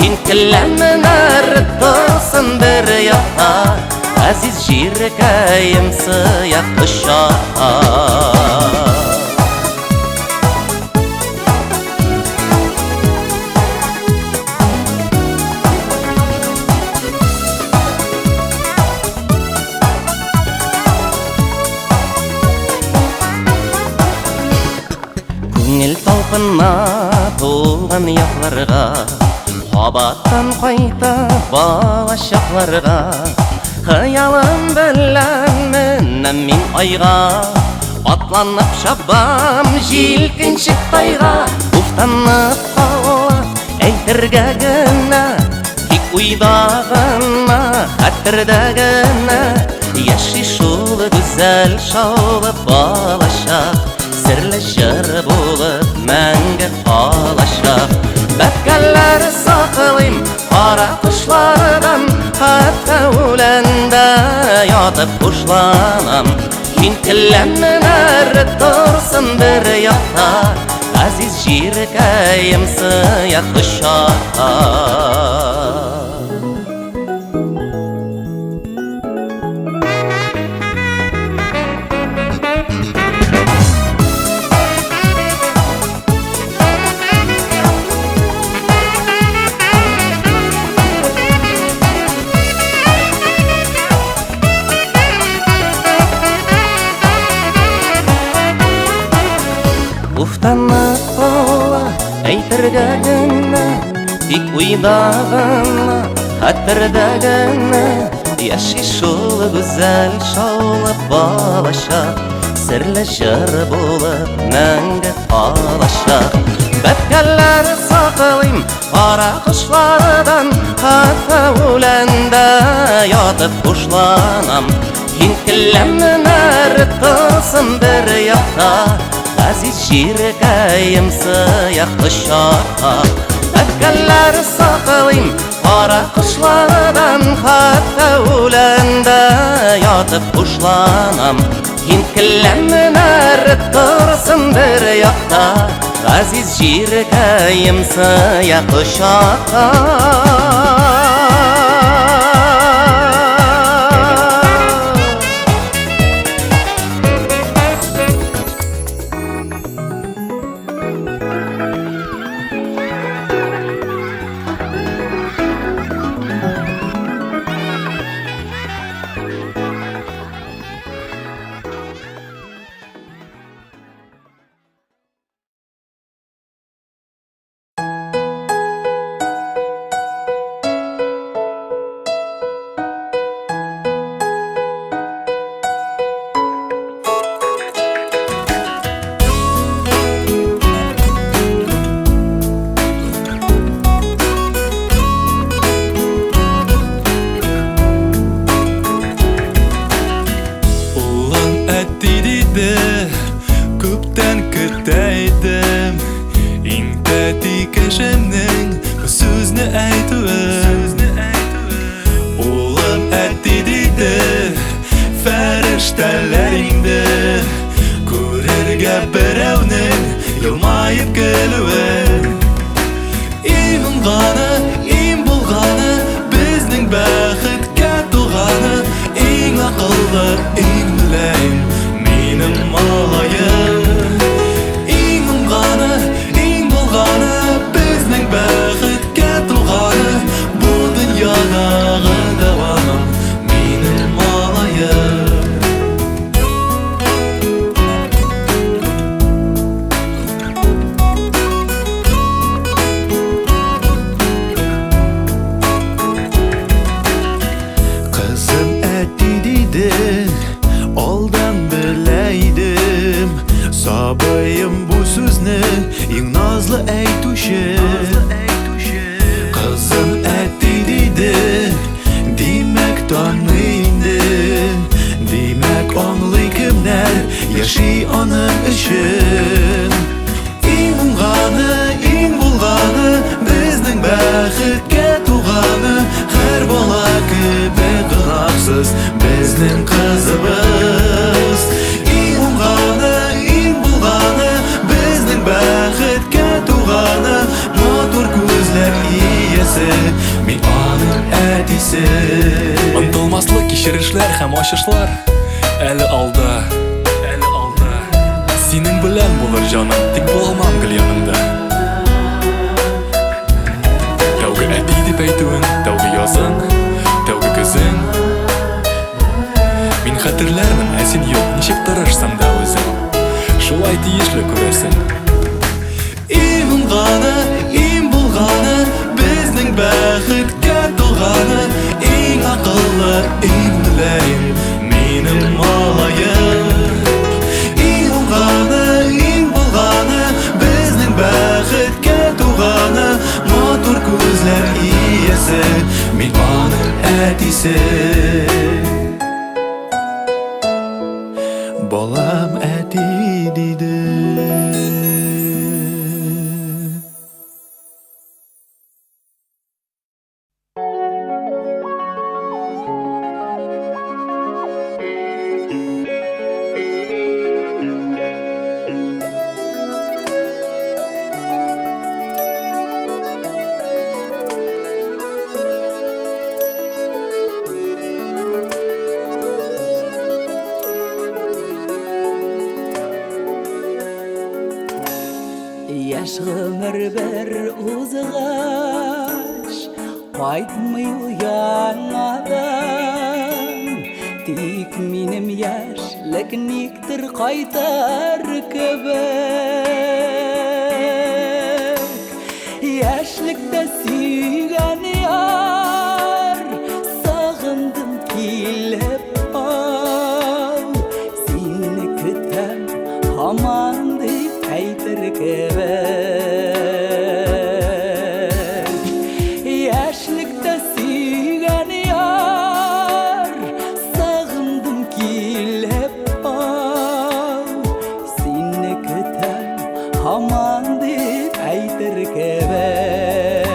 Ен кілемін әрі тұрсын бір яқта, әзіз жиркәйім сыяқ ұшаққа. Көңіл талпына толған яқларға, қабаттан қайта балашақларға. Қиялым білән мінім мен айға, атланып шабам желкіншік тайға. Уфтанып қалап әйтірге гіне, тек уйдағына, хаттырдағына. Яши шул güzel шаулып балашақ, сірлі жыр болып мәңгі қалашақ. Бәткәлләр сақылым қара құшлардан, хатта өләнді ятып құшланам. Ен кілемін әрі тұрсын бір яқта, әзіз жиркәйім сыяқ ұшаққа. Уфтанып қала әйтірге гіне, тек уйдағына, хаттырдағына. Яши шул güzel шаулып балашақ, сірлі жыр болып мәңгі қалашақ. Бәткәлләр сақылым қара құшлардан, хатта өләнді ятып құшланам. Ен кілемін әрі тұрсын бір яқта, әзіз жиркәйім сыяқ ұшаққа. Бәткәлләр сақылым қара құшлардан, хатта өләнді ятып құшланам. Ен кілемін әрі тұрсын bir yoqda aziz jirkayim siya quchoqqa Unutulmazlık kişirişler hem aşışlar Eli alda Senin bilen bulur canım Tek bulamam gül yanımda Tavgı etiydi peytuğun Tavgı yazın Tavgı kızın Min hatırlarmın Esin yok Nişik tararsan da özün Şulay tiyişle көрерsin İm bulgаны Bizning baxtga to'g'ani Eng aqlli, eng mulayim Mening molayim Eng bulg'ani Bizning baxtga to'g'ani Motor ko'zlar iyasi Mehmonim atisi Bolam ati deydi Yaş ömür bir uzağaç Qaytmay uyanmadan Tek menim yaşlik nektir qaytar kebek Yaşlikda suygan yar Sağındım kelip al Seni kütem haman deyip qaytar kebek Yaşlikda suygan yar Sağındım kelip al Seni kütem haman deyip qaytar kebek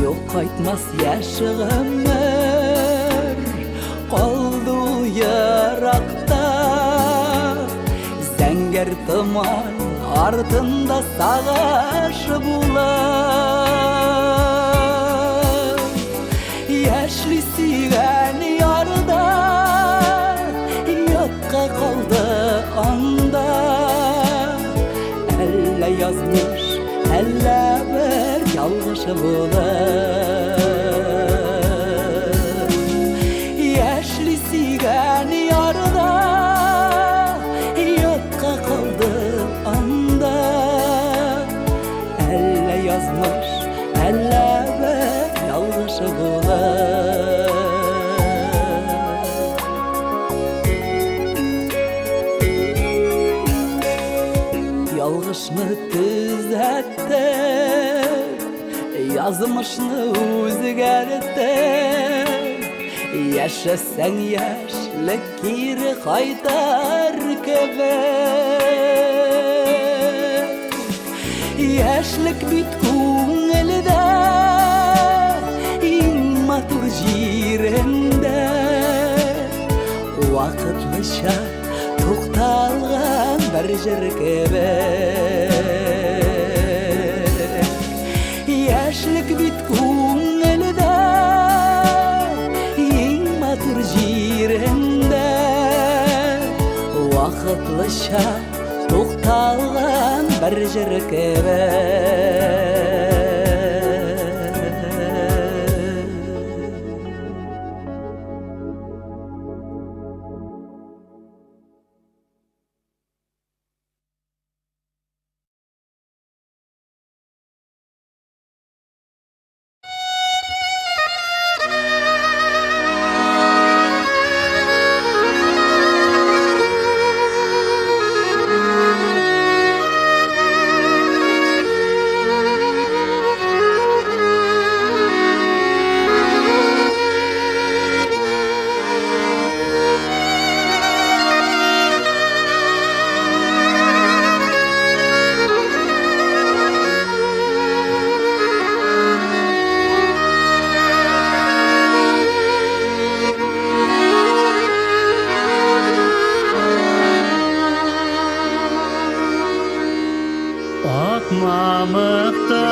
Yok qaytmas yaş ömür Zaman ardında sağaş bular Yaşlı sigen yarda Yokka kaldı anda Elle yazmış, elle bir yalgışı bular Yaşlı sigen yarda Yokka kaldı anda Elle yazmış, elle bir yalgışı bular Yalgışını düzelttir Yazmışını özgerttir Yaşasan yaşlık geri kaytar keber Yaşlık bitkun elde İnmatur jirinde Vakıtlışa to'xtalgan bir jirkeber Yaşlık bitkun elde İnmatur jirinde Vakıtlışa to'xtalgan bir jirkeber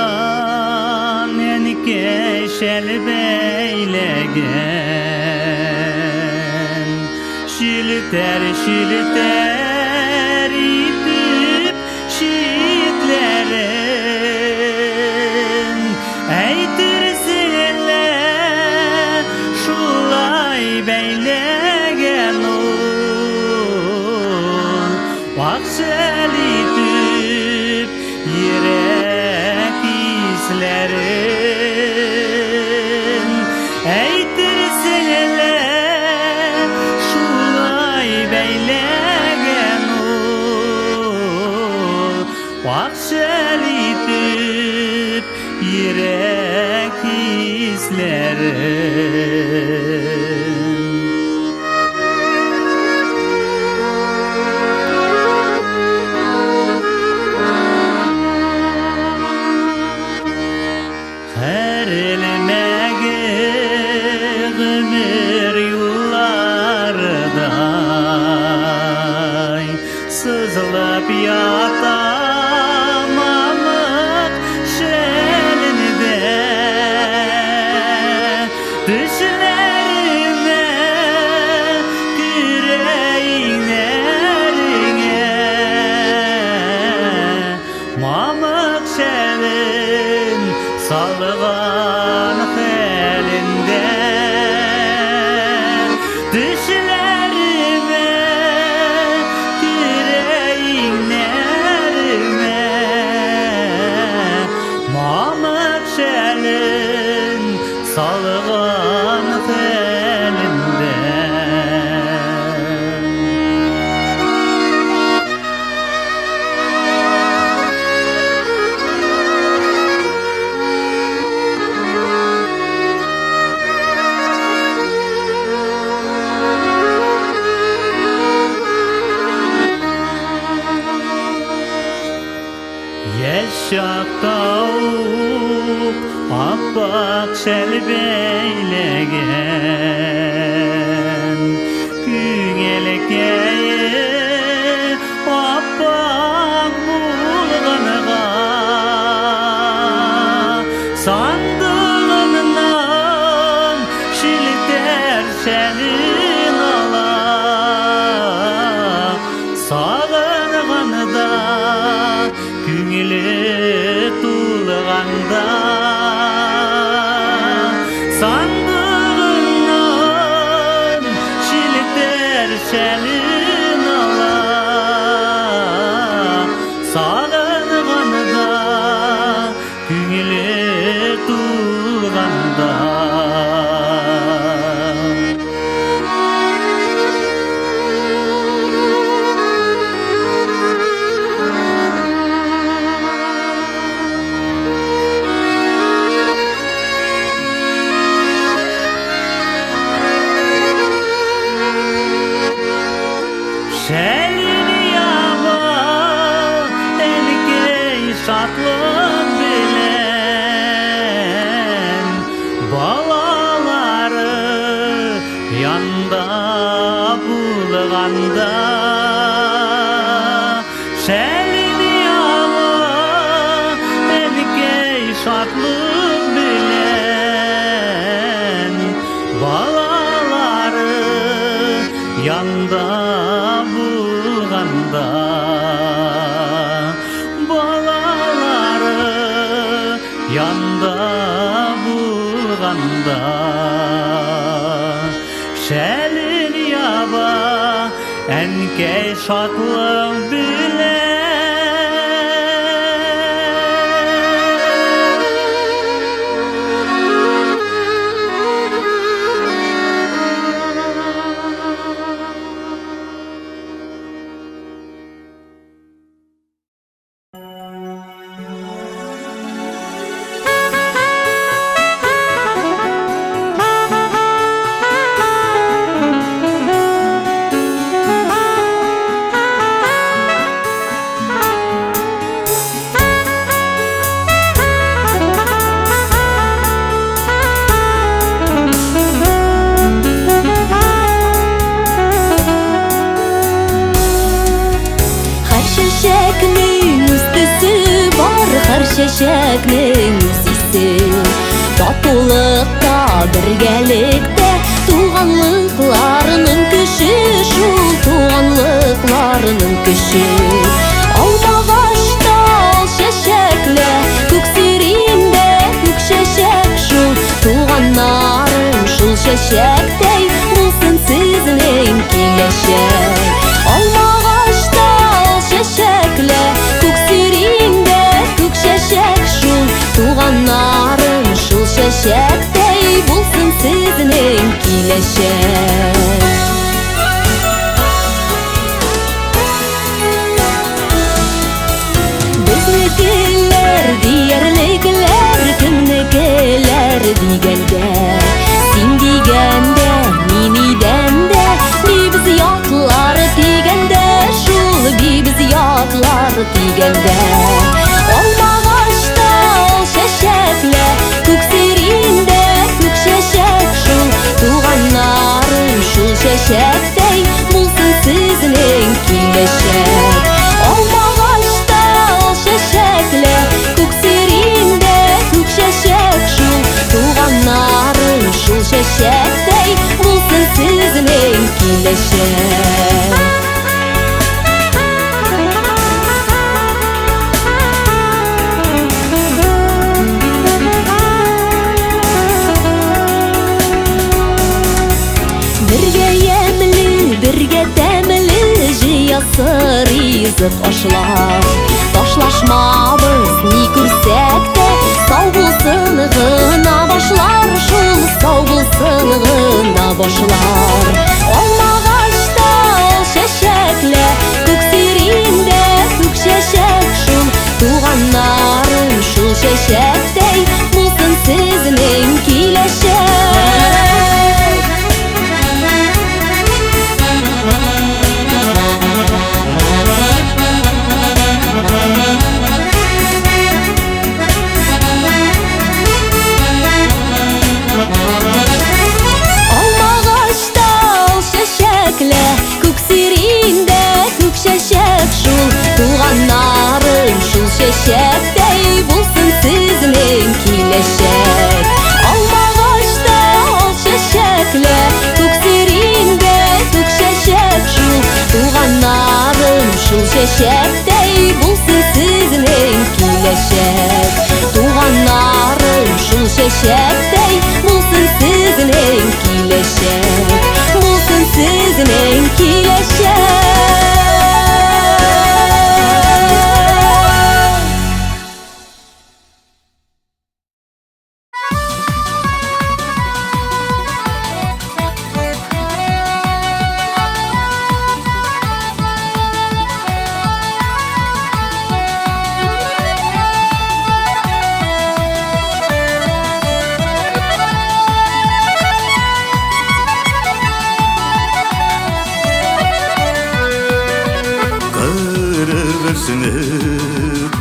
Mamıktan enike şelbeylegen Şilter şilter itip şiitlerin Eytirsinle şulay beylegen ol Vaksel itip yürek hislerin Eytirsinle şulay beylegen ol Vaksel itip yürek hislerin Her elmege gümür yollarday Sızılıp yatamamık şelinde Düşlerime yüreğinlerine Mamık şelin salgan halinde Düşlerime yüreğinlerime Mamık şelin salgan halinde Yaşak tavuk appak şelbeylegen Güngelekeyi appak şelin ala Sağırğanda Küngülü tulğanda Sandığından Şilter şelin ala Sağırğanda Küngülü tulğanda Şelini yaba elgey şatlığın bilen Balaları yanda bulğanda Şelini yaba elgey şatlığın bilen Balaları yanda bulğanda Balaları yanda bulğanda Şelin yaba enkey şatlığın bilen Şeşekning sisi Tatulukta birgelikte Tuğanlıklarının küşü Şul tuğanlıklarının küşü Almağaçta al şeşekle Köksirinde kök şeşek şul Tuğanlarım şul şeşektey Bulsun sizning kileşek Almağaçta al şeşekle Köksirinde şeşek şul tuğanlarım şul şeşektey bulsun sizning kileşek Biznikiler diyerlikler kimnikiler digende Sin digende miniden de biz yatlar digende şul biz yatlar digende Olmağaçta al şeşekle Köksirinde kök şeşek şul Tuğanlarım şul şeşektey Bulsun sizning kileşek Olmağaçta al şeşekle Köksirinde kök şeşek şul Tuğanlarım şul şeşektey Bulsun sizning kileşek Birge temli jiyasır izip aşlar Taşlaşmabız ni kürsek de Sağ bulsun gına başlar Şul sağ bulsun gına başlar Olmağaçta al şeşekle Köksirinde kök şeşek şul Tuğanlarım şul şeşektey Bulsun sizning kileşek şeşektey bulsun sizning kileşek Almağaçta al şeşekle şeşekdey bulsun sizning kileşek. Tuğanlarım şul şeşekdey bulsun sizning kileşek. Bulsun sizning kileşek.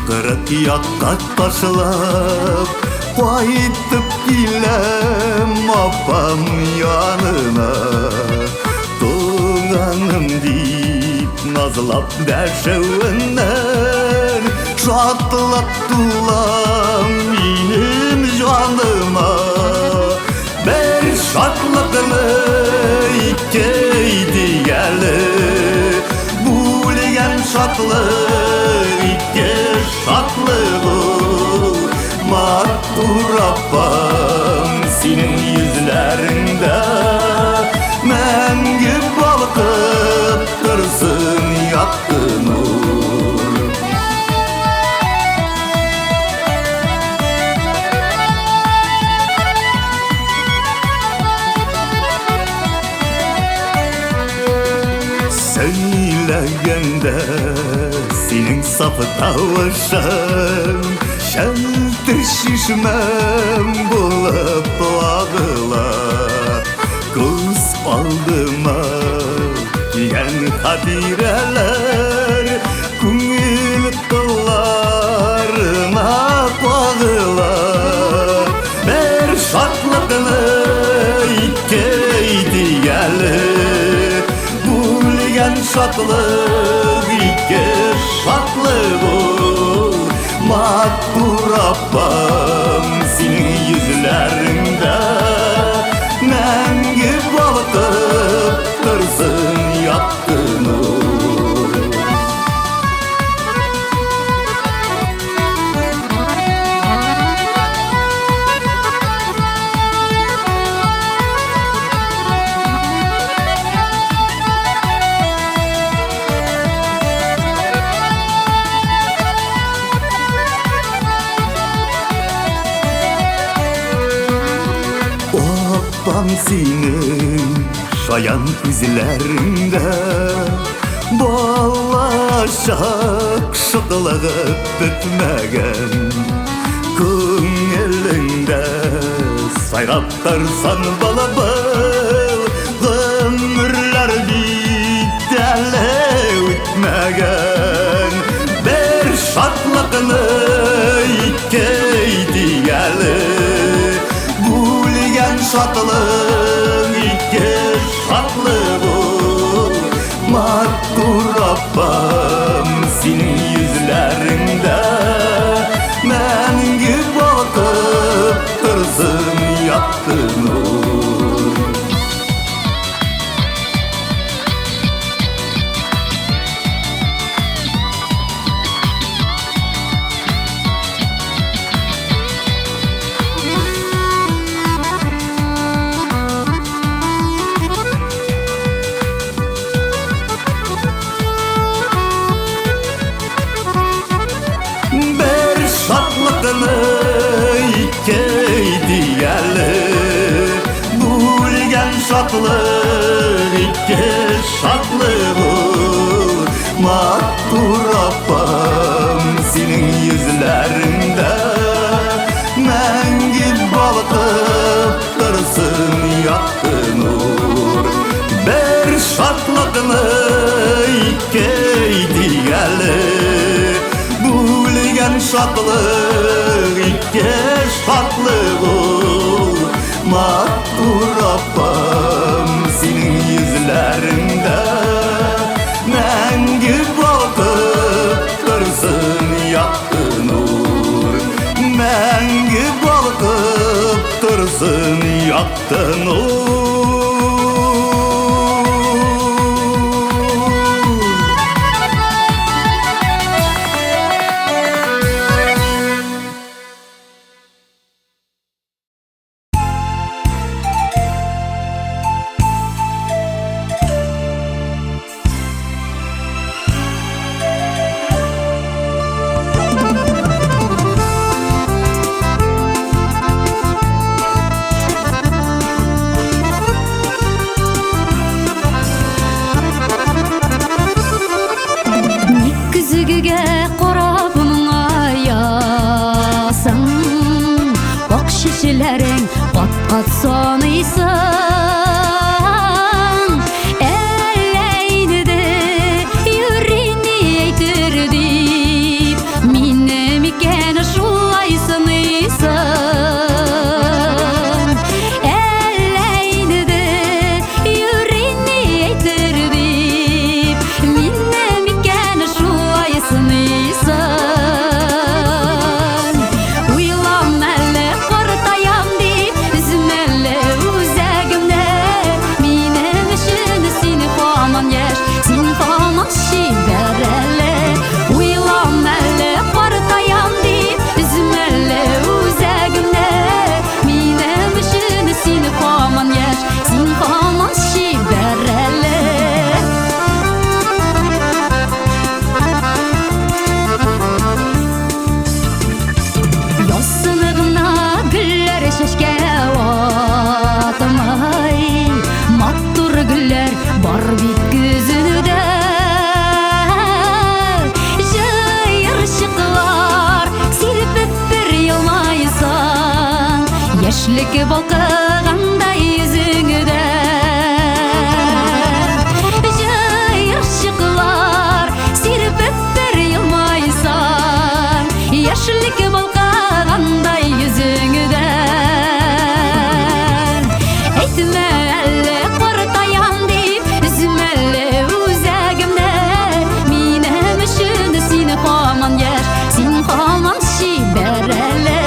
Kırık yakka taşlap Qaytıp gilem apam yanına Tuğanım deyip nazlap derşevinden Şatlattılar benim canıma Ben şatlıkını ikkeydi geli Buligen şatlık ikke şatlığı Maktur Rabbam senin yüzlerinde Menge balkıp dursun yaktın nur Söylegende senin safı tavışın Şeltir şişmem bulup ağılar Kız aldıma diyen hadireler Kungil kıllarına bağılar Ver şartlıkını ikkeydi gelir Bulgen şartlık ikke şartlık Maktur Rabbam senin yüzlerinde Menge balıkıp dursun yaktın nur Babam senin şayan izlerinde Bağlaşak şıklığı bitmegen Küngelinde sayrap dursan balabıl Ömürler biteli bitmegen Bir şartlıkını ikkeydi gelir Bulgen şatlık ikke şatlık Maktur Rabbam senin yüzlerinde Menge bakıp dursun yaktın nur ikkeydi gelir Bulgen şatlık ikke şatlık Maktur Rabbam senin yüzlerinde Menge balıkıp dursun yaktın nur Bir şartlıkını ikkeydi gelir Bulgen şatlık ikke şatlık Maktur Rabbam senin yüzlerinde Menge bakıp dursun yaktın nur Menge bakıp dursun yaktın nur at sanıysan Eleyni de yüreğini eytir deyip Minem iken şulay sanıysan Eleyni de yüreğini eytir deyip Minem iken şulay sanıysan Бар бит күзүнүдө жайырчыклар сирпип бир йылмайсаң Яшьлик балкыгандай yüzүңдө жайырчыклар сирпип бир йылмайсаң Яшьлик балкыгандай yüzүңдө Әйтмә әле картаян дип Üzмәле үзәгемдә Минем өчен син һаман яшь Син һаман чибәр әле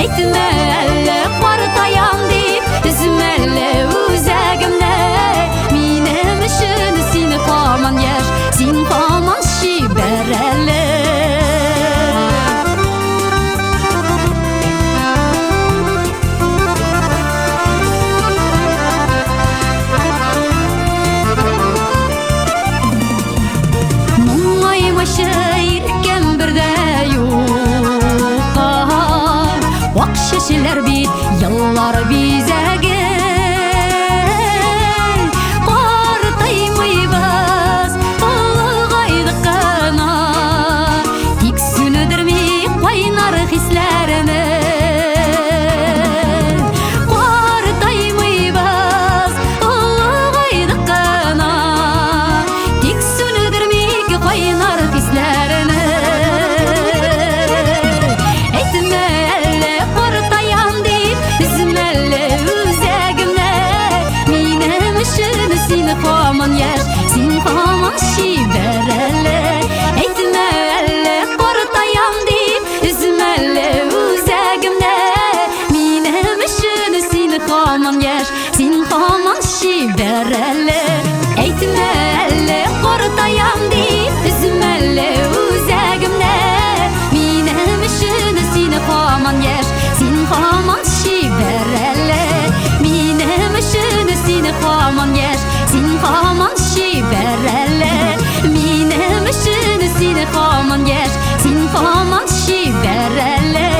Әйтмә әле картаян дип Üzмәле үзәгемдә Минем өчен син һаман яшь Син һаман чибәр әле Şehirken bir de yokka Vak şeşiler bit yıllar bizegen Qartaymayız ılğaydık qana Tik sünüdürmey qaynar hislerini Qartaymayız ılğaydık qana Tik sünüdürmey qaynar hislerini Etme elle kurtayan deyip Üzmelle üzegimde Minem üçün sin haman yaş Sin haman şiber elle Etme elle kurtayan deyip Üzmelle üzegimde Minem üçün sin haman yaş Sin haman şiber elle Etme elle kurtayan deyip Üzmelle üzegimde Minem üçün sin haman yaş Sin haman şiber elle Minem üçün sin haman yaş Sin haman şiber elle Minem üçün sin haman yaş Sin haman şiber elle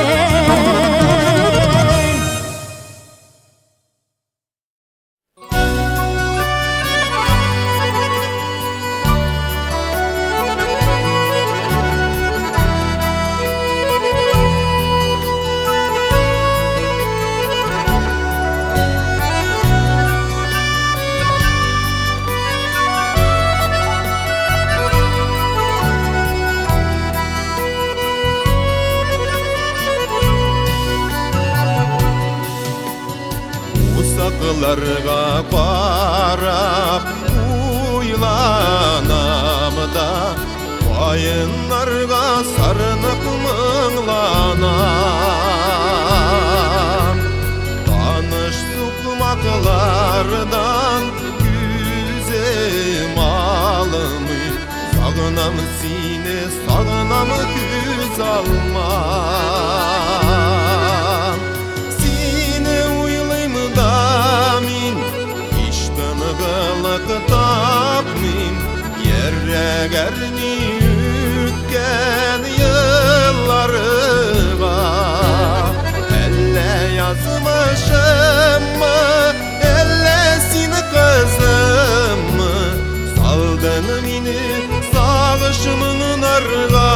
Uzaklarga qarab uylanam da Vayınlarga sarınıp mığlanam Tanış sukmaklardan güzem alımı Sağınam seni, sağınam güz almam Tapmayım yerreğerini ütken yıllarıma Elle yazmışım mı, ellesin kızım mı Saldın beni sağışımın arga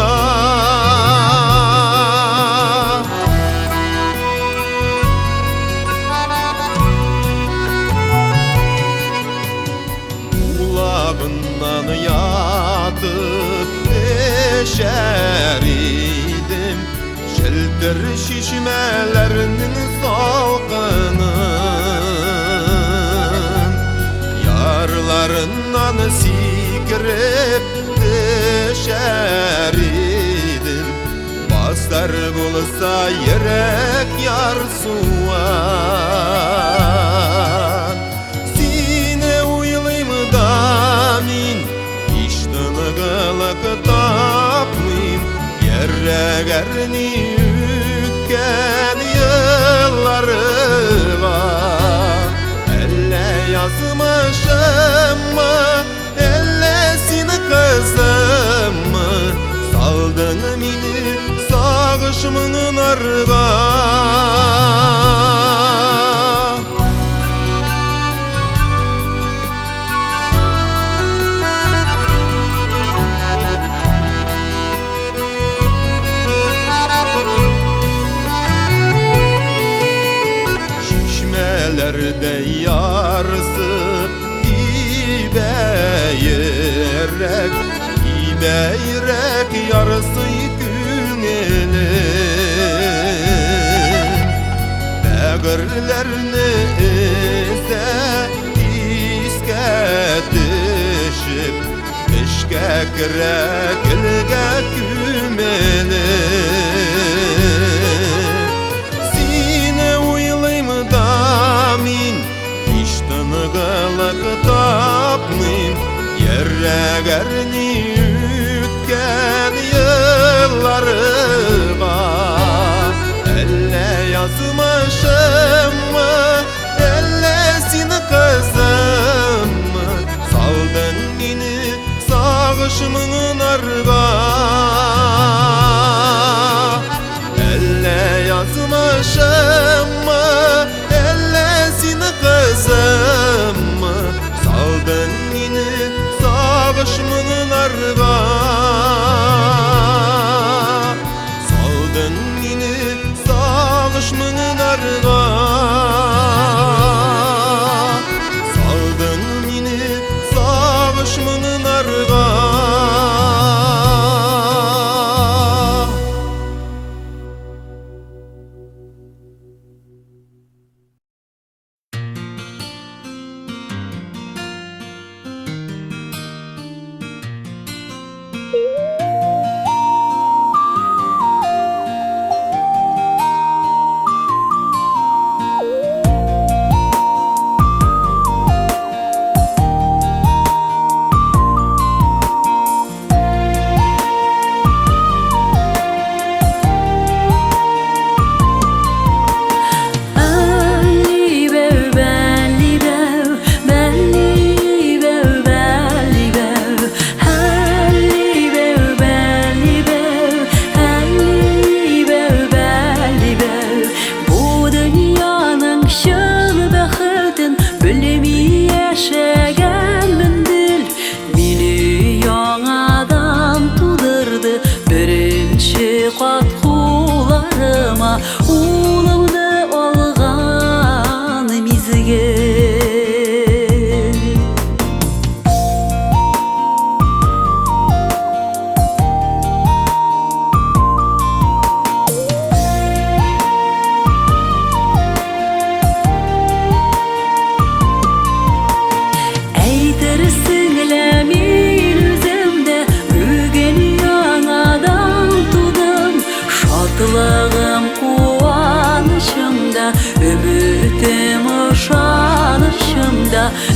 Yolundan yatıp eşer idim Şelter şişmelerinin salkının Yarlarından sikirip düşer idim Bastar bulsa yürek yar suvan Sine uylayım da min İştınıgılık tapmayım Yerregerini ütken yıllarıma Elle yazmışım mı Ellesini kızım mı Saldın mini sağışımın arga Şişmelerde yarısı İbeyrek İbeyrek yarısı günelin Begirlerini ise iske düşüp Kışka kirek ilge kümelin Sine uylayım da min İştınıgılık tapmayım Yerregerini ütken yıllarıma Elle yazmışım mı Ellesini kızım mı Saldın mini sağışımın arga Elle yazmışım mı Ellesini kızım mı Saldın mini sağışımın arga Saldın mini sağışımın arga Saldın mini sağışımın arga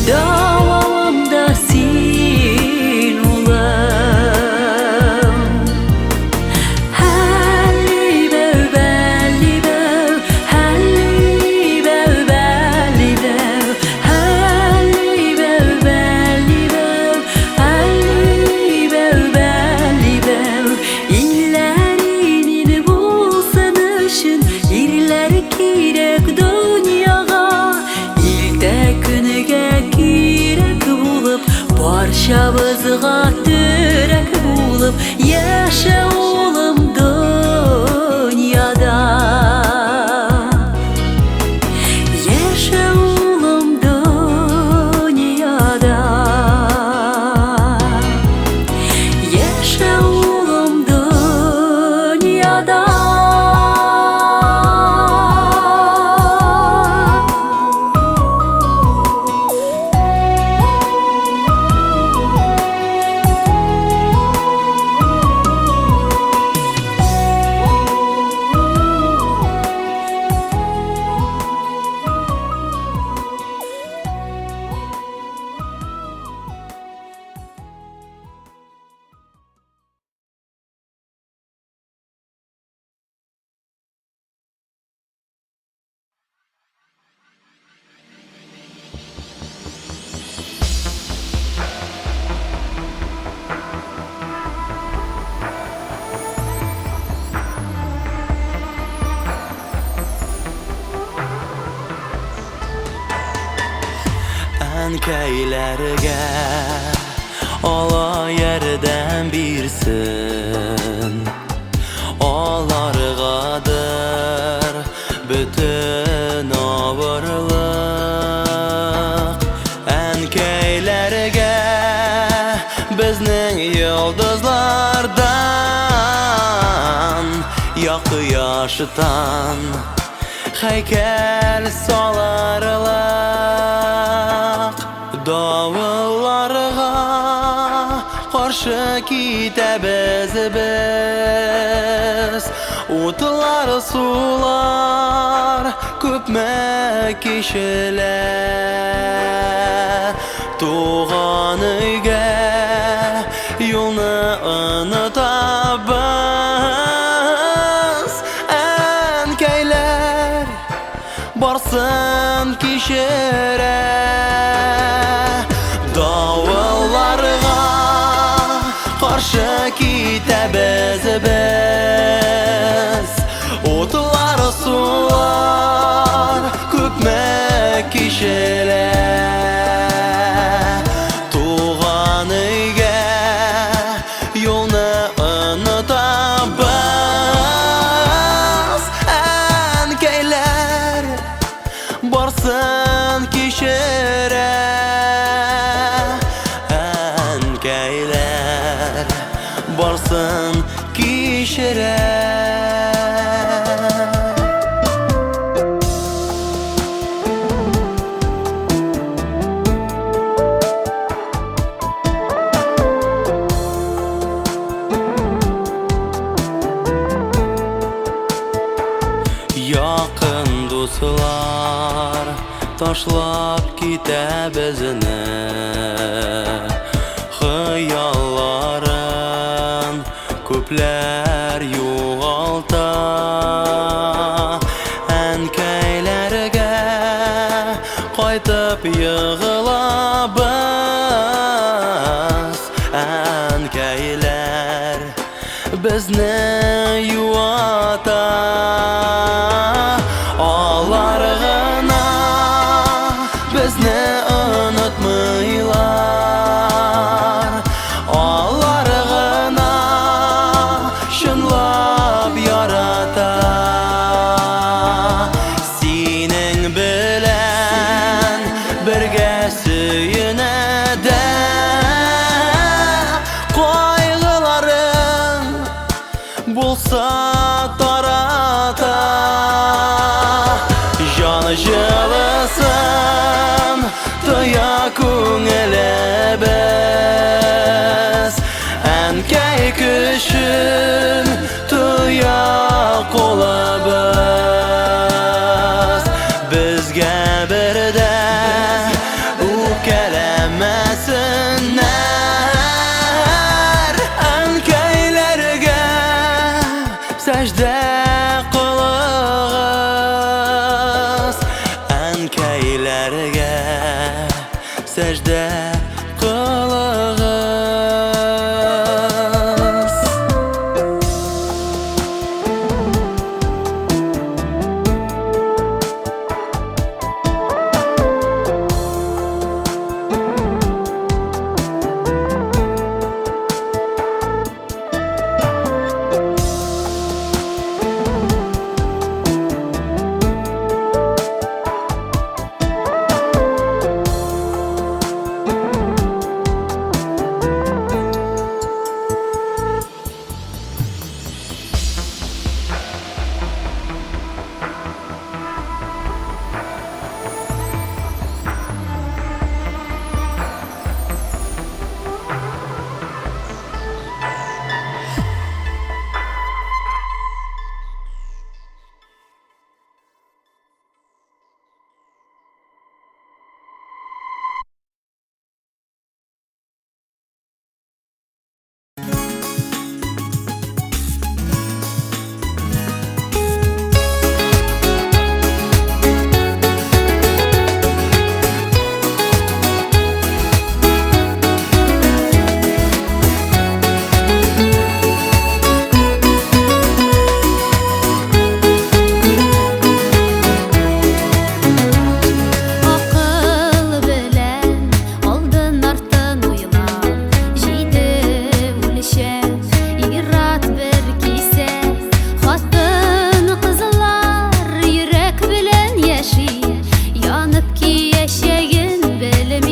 Davamda sin ulam Halli bev belli bev Halli bev belli bev Halli bev belli bev Halli bev belli bev İllerinin bulsanışın İrler kirek dünyaga İlde günüge kirek bulup Barşabızga türek bulup Yaşa oğlum dünyada Yaşa oğlum dünyada Ənkəylərə ala yerdən birsin Onlargadır bütün ağırlıq Ənkəylərə bizning yıldızlardan Yakı yaşıtan heykel salarlıq Davullarga qarşı kitəbiz biz Otlar, sular, köpme kişiler Tuğan öyge yolunu unutabız Ənkəylər barsın kişire Davullarga qarşı kitəbiz biz Otlar, sular, köpme kişiler Tuğan öyge yolunu unutabız Ənkəylər barsın kişire Ənkəylər barsın kişire Yakın dostlar taşlap kitəbizini Xıyalların köplər yoğalta Ənkəylərə qaytıp yığılabız Ənkəylər bizni yuvata Ağlarğına bizni unutmaylar Ağlarğına şınlap yarata Senin bilen birge söyünede Qaygıların bulsa tarata Canı jılısın Toya көңілібіз Әнкәй күшін Toya қолыбыз Бізге бірді Өкелемесінер Әнкәйлерге Сәжде Secde kılığız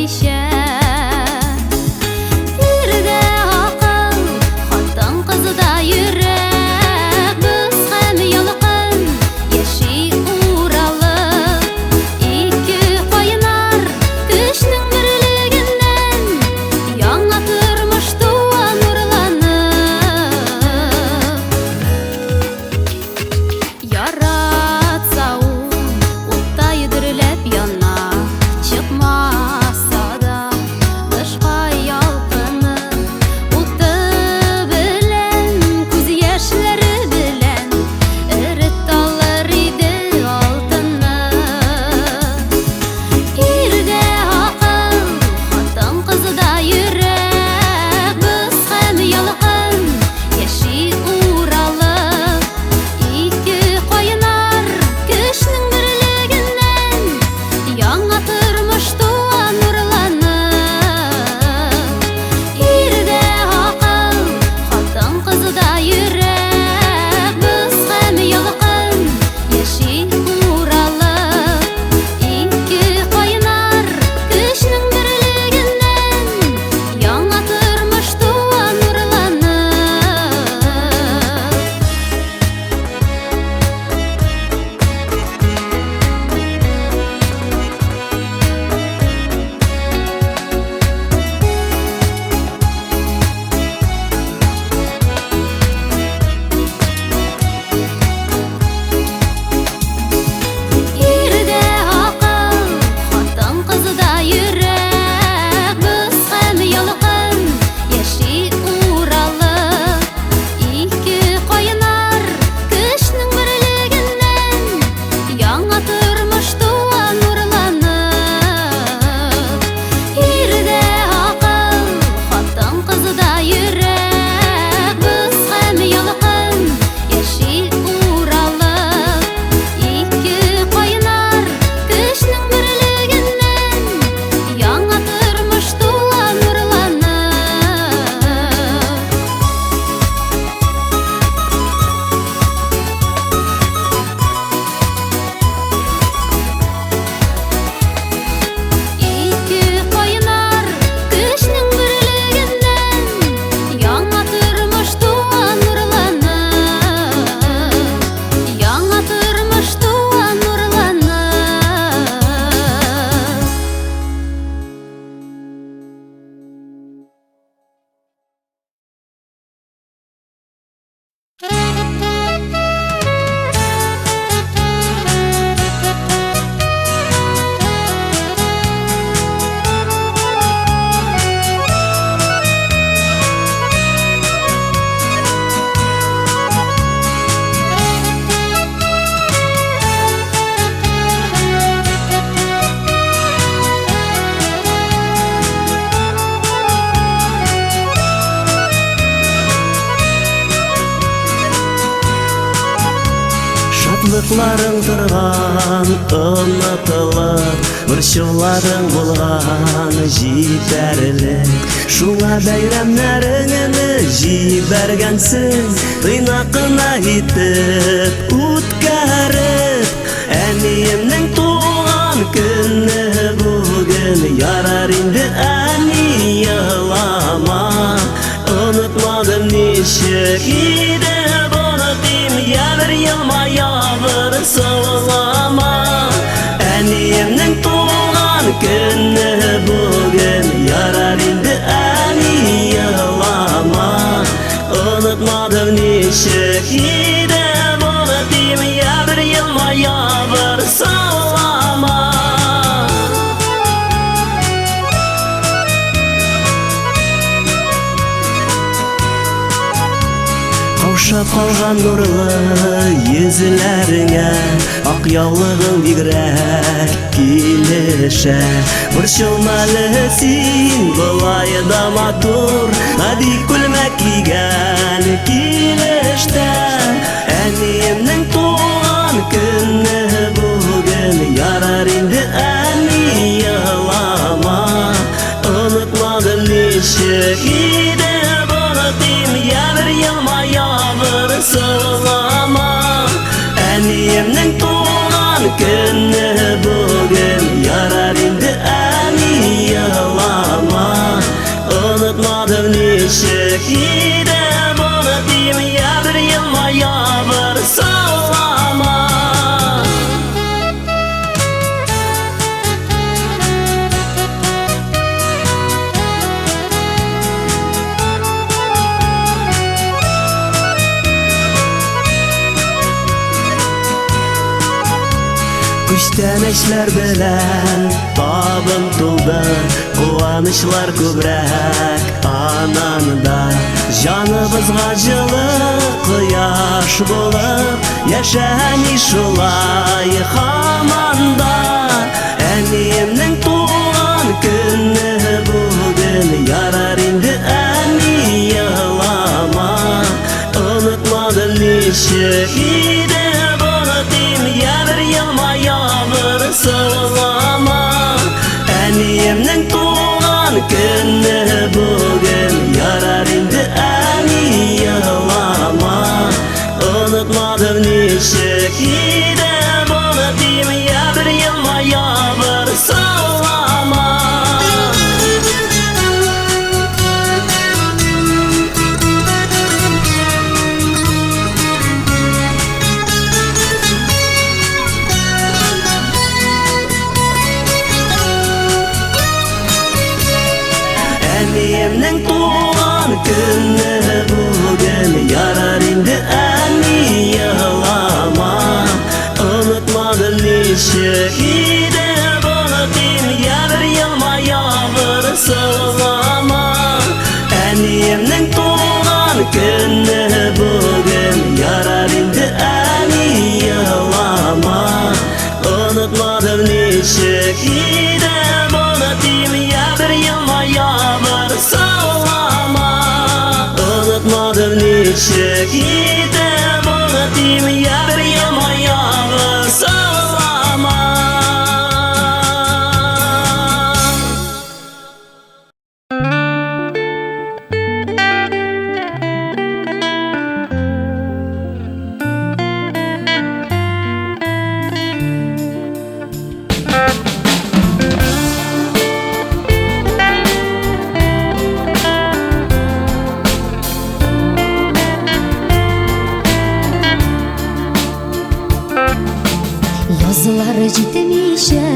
ишә Иргә акыл, хатын кызыда йөрәк Без һәм ялкын, яши уралып Ике кайнар, көчнең берлегеннән Яңа тормыш туа нурланып Яратса уттай дөрләп яна Чыкмаса да кышка ялкыны Уты белән, күз яшьләре белән Эрет алыр иде алтынны Иргә акыл, хатын кызыда йөрәк Без һәм ялкын, яши уралып Ике кайнар, көчнең берлегеннән Яңа тормыш туа нурланып Иргә акыл, хатын кызыда йөрәк Без һәм ялкын, яши уралып Ике кайнар, көчнең берлегеннән Яңа тормыш туа нурланып Иргә акыл, хатын кызыда йөрәк Без һәм ялкын, яши уралып Ике кайнар, көчнең берлегеннән Яңа тормыш туа нурланып Иргә акыл, хатын кызыда йөрәк Без һәм ялкын, яши уралып Ике кайнар, көчнең берлегеннән Яңа тормыш туа нурланып Ике кайнар, көчнең берлегеннән Яңа тормыш туа нурланып Яңа тормыш туа нурланып Шатлыкларың торган, онытылып Борчуларың булган, җитәрлек Шуңа бәйрәмнәреңне җибәргәнсең Тыйнакына итеп үткәреп Әниемнең туган көне бүген Ярар инде әни елама Онытмадым ничек иде Онытыйм ябер елма ябыр сылама Әниемнең туган көне бүген Ярар инде әни елама Онытмадым ничек иде Онытыйм ябер елма ябыр сылама Каушап калган нурлы йөзләреңә Ак яулыгың бигрәк килешә Борчылмалы син болай да матур Бик күлмәк кигән килештә Әниемнең туган көне бүген Ярар инде әни елама Онытмадым ничек иде Онытыйм ябер елма ябыр сылама Әниемнең туган көне бүген Ярар инде әни елама Күчтәнешләр белән табын тулды, куанычлар күбрәк ананда. Җаныбызга җылы кояш булып, яшәми шулай һаманда. Әниемнең туган көне бүген, ярар инде әни елама. Онытмадым ничек иде булытым, ябыр елма, ябыр сылама. Әниемнең туган көне бүген, ярар инде әни елама. Онытмадым ничек иде булытым, ябыр елма, ябыр сылама. Әниемнең туган көне бүген, ярар инде әни елама. Онытмадым ничек иде булытым, ябыр елма, ябыр сылама. Әниемнең туган көне бүген, ярар инде әни елама. Онытмадым ничек иде булытым, ябыр елма, ябыр сылама. Онытмадым ничек иде булытым, ябыр елма, ябыр сылама. Yazılar җитмичә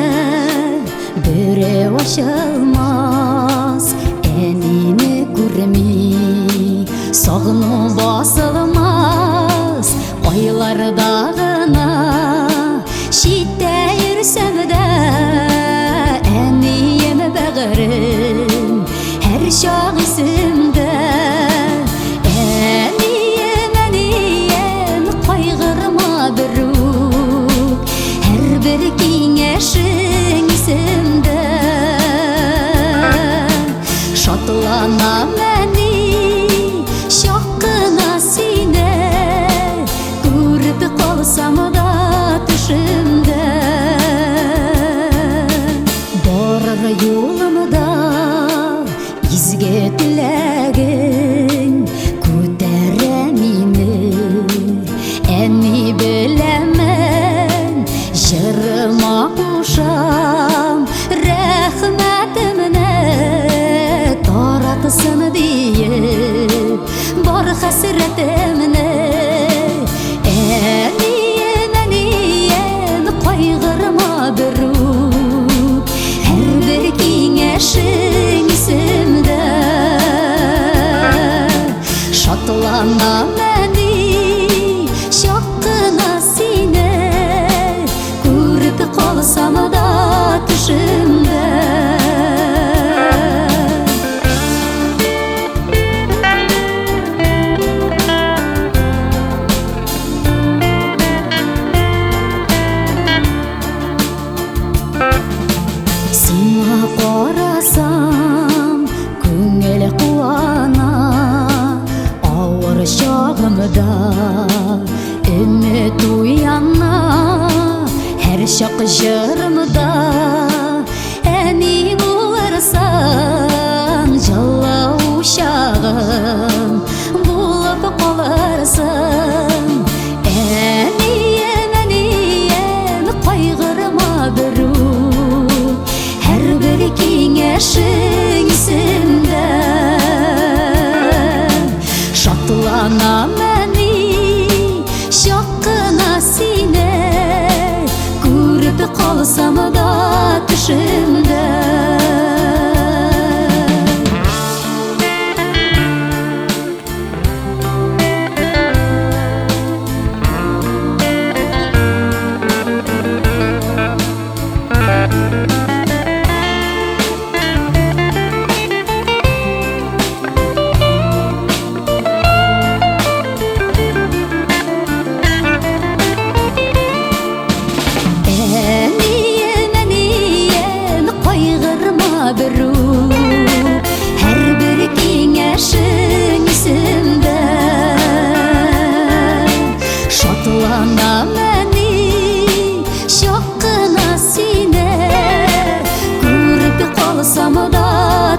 берәү ачылмас, әнине күрми сагыну басылмас. Айларда гына читтә йөрсәм дә, әнием бәгырем һәр чак исемдә. Әнием, әнием, кайгырма берүк, һәрбер киңәшең исемдә. Шатланам әни, чак кына сине күреп калсам да төшемдә. Барыр юлымда изге теләгең күтәрә мине, әни беләмен җырыма кушам, рәхмәтемне таратсын диеп бар хәсрәтемне. Әнием, әнием, кайгырма берүк, һәрбер киңәшең исемдә. Шатланам әни, чак кына сине күреп калсам да төшемдә. Сиңа карасам күңел куана, авыр чагымда өмет уяна. Һәр чак җырымда әни булырсың, җылы учагым булып калырсың. Әнием, әнием, кайгырма берүк, һәрбер киңәшең исемдә. Шатланам әни, чак кына сине күреп калсам да төшемдә.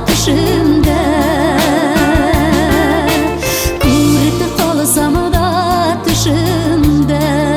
düşümde Kuvvetli kalsam da düşümde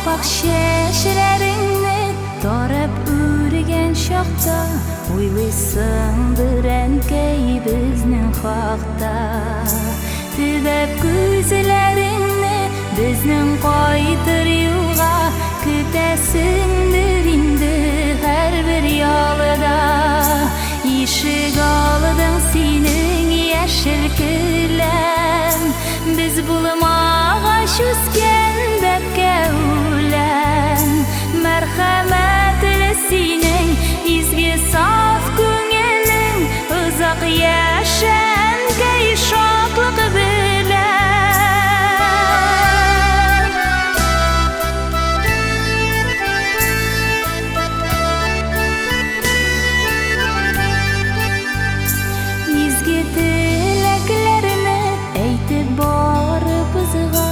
Oppoq şeşlerini torab ürgen şoqda Uylisandır enkey bizning haqda Tübep gözlerini bizning qaytır yolga Kütesindir indi her bir yolda Işık aldın senin yeşil külem Biz bulmağa şüsken Kevlen merhametli senin izgi saf көңелің Uzak yaşan kay şoqliq bilen Izgi tileklerini aytib borib bizga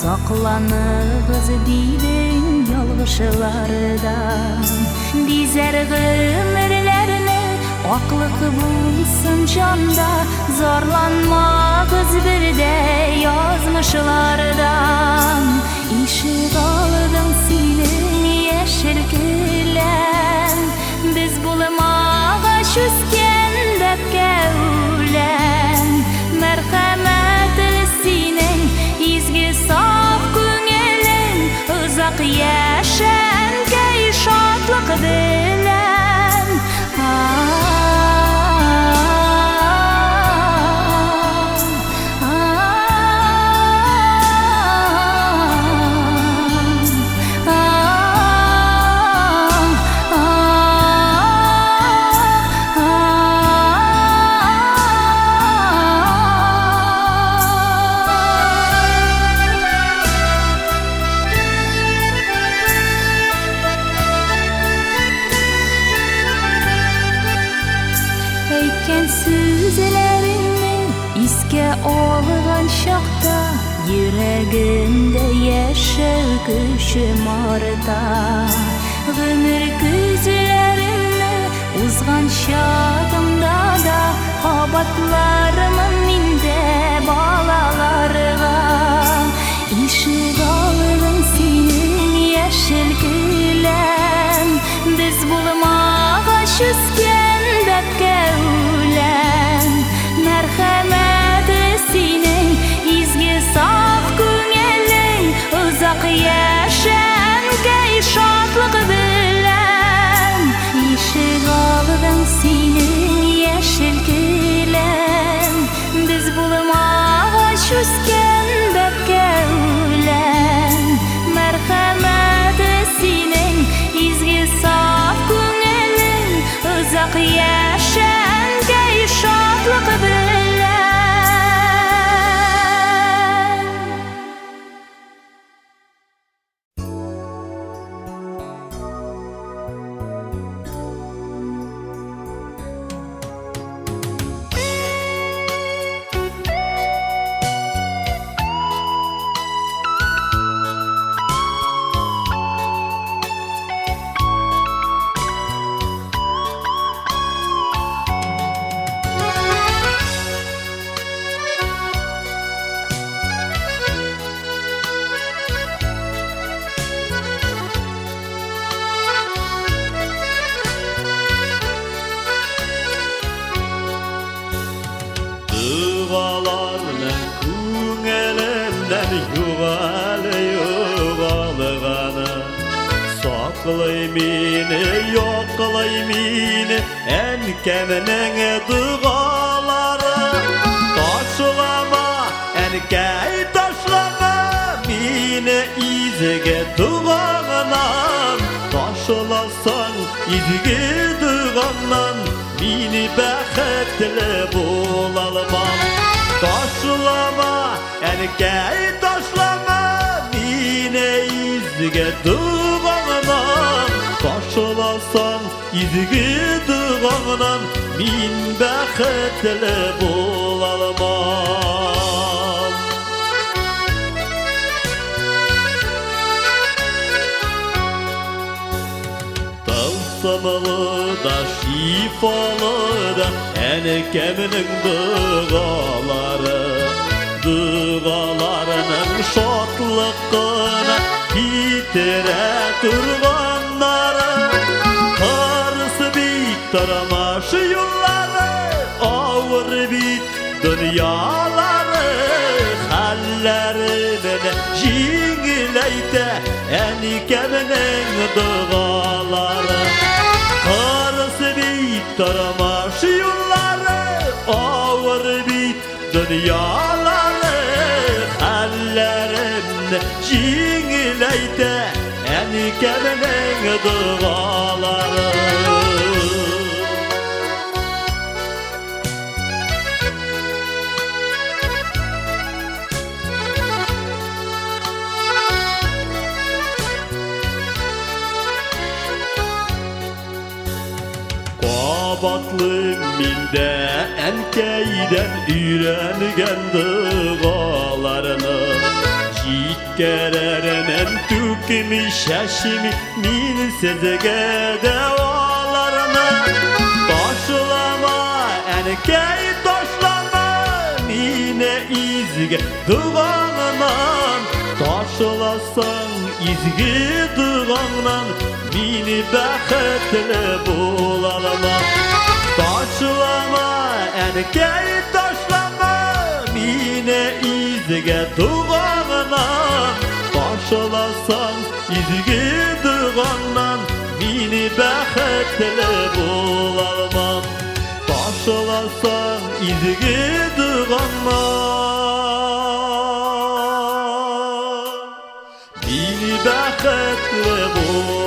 Saqlanıgız deydin yolğışlardan Dizer gümürlerini Aqlıq bulsun canda Zorlanmağız birde yazmışlardan İşıq aldın senin yeşil külem Biz bulmağa şüsken dep kevlen Merhametli senin izgi saf көңелің Uzak yaşan kay şoqliq bilen Sözlerini iske olğan şoqda Yüreğimde yaşar küçüm arda Gümür gözlerini uzgan şadımda da Habatlarımın minde balalarga İşıq aldın senin yeşil külem Biz bulmağa şüsken dep kevlen Merhametli senin izgi saf көңелің Uzak yaşan kay şoqliq bilen İşıq aldın senin yeşil külem Biz bulmağa şüsken dep kevlen Merhametli senin izgi saf көңелің Uzak yaşan kay şoqliq bilen Yoqlay meni, yoqlay meni Enkeminin duaları Taşlama, enkey taşlama Mine izge duvağından Taşılasan izge duvağından Mini bəxetli bulalmam Taşlama erkek taşlama Mine izge duvağından Taşılasan izge duvağından Min bəxetli bulalmam Samalı da şifalı da Enekeminin Dığalarının şotlıqına Hitire turganları Karısı bit taramaşı yolları Ağır bit dünyaları Halleri beni jingileyte Enekeminin dığaları Karısı bit taramaşı yolları Ağır bit dünyaları Hallerimde jingileyte Enekeminin dığaları Qabatlı milde enkeyden ürengen dığalarını Jitkererenen tükimi şeşimi min sezege devalarını Taşlama enkey taşlama mine izge dığağından Taşlasan izge dığağından Mini bəxetli bulalmam Taşlama erkek taşlama Mine izge duvağından Taşlasan izge dığağından Mini bəxetli bulalmam Taşlasan izge dığağından Mini bəxetli bulalmam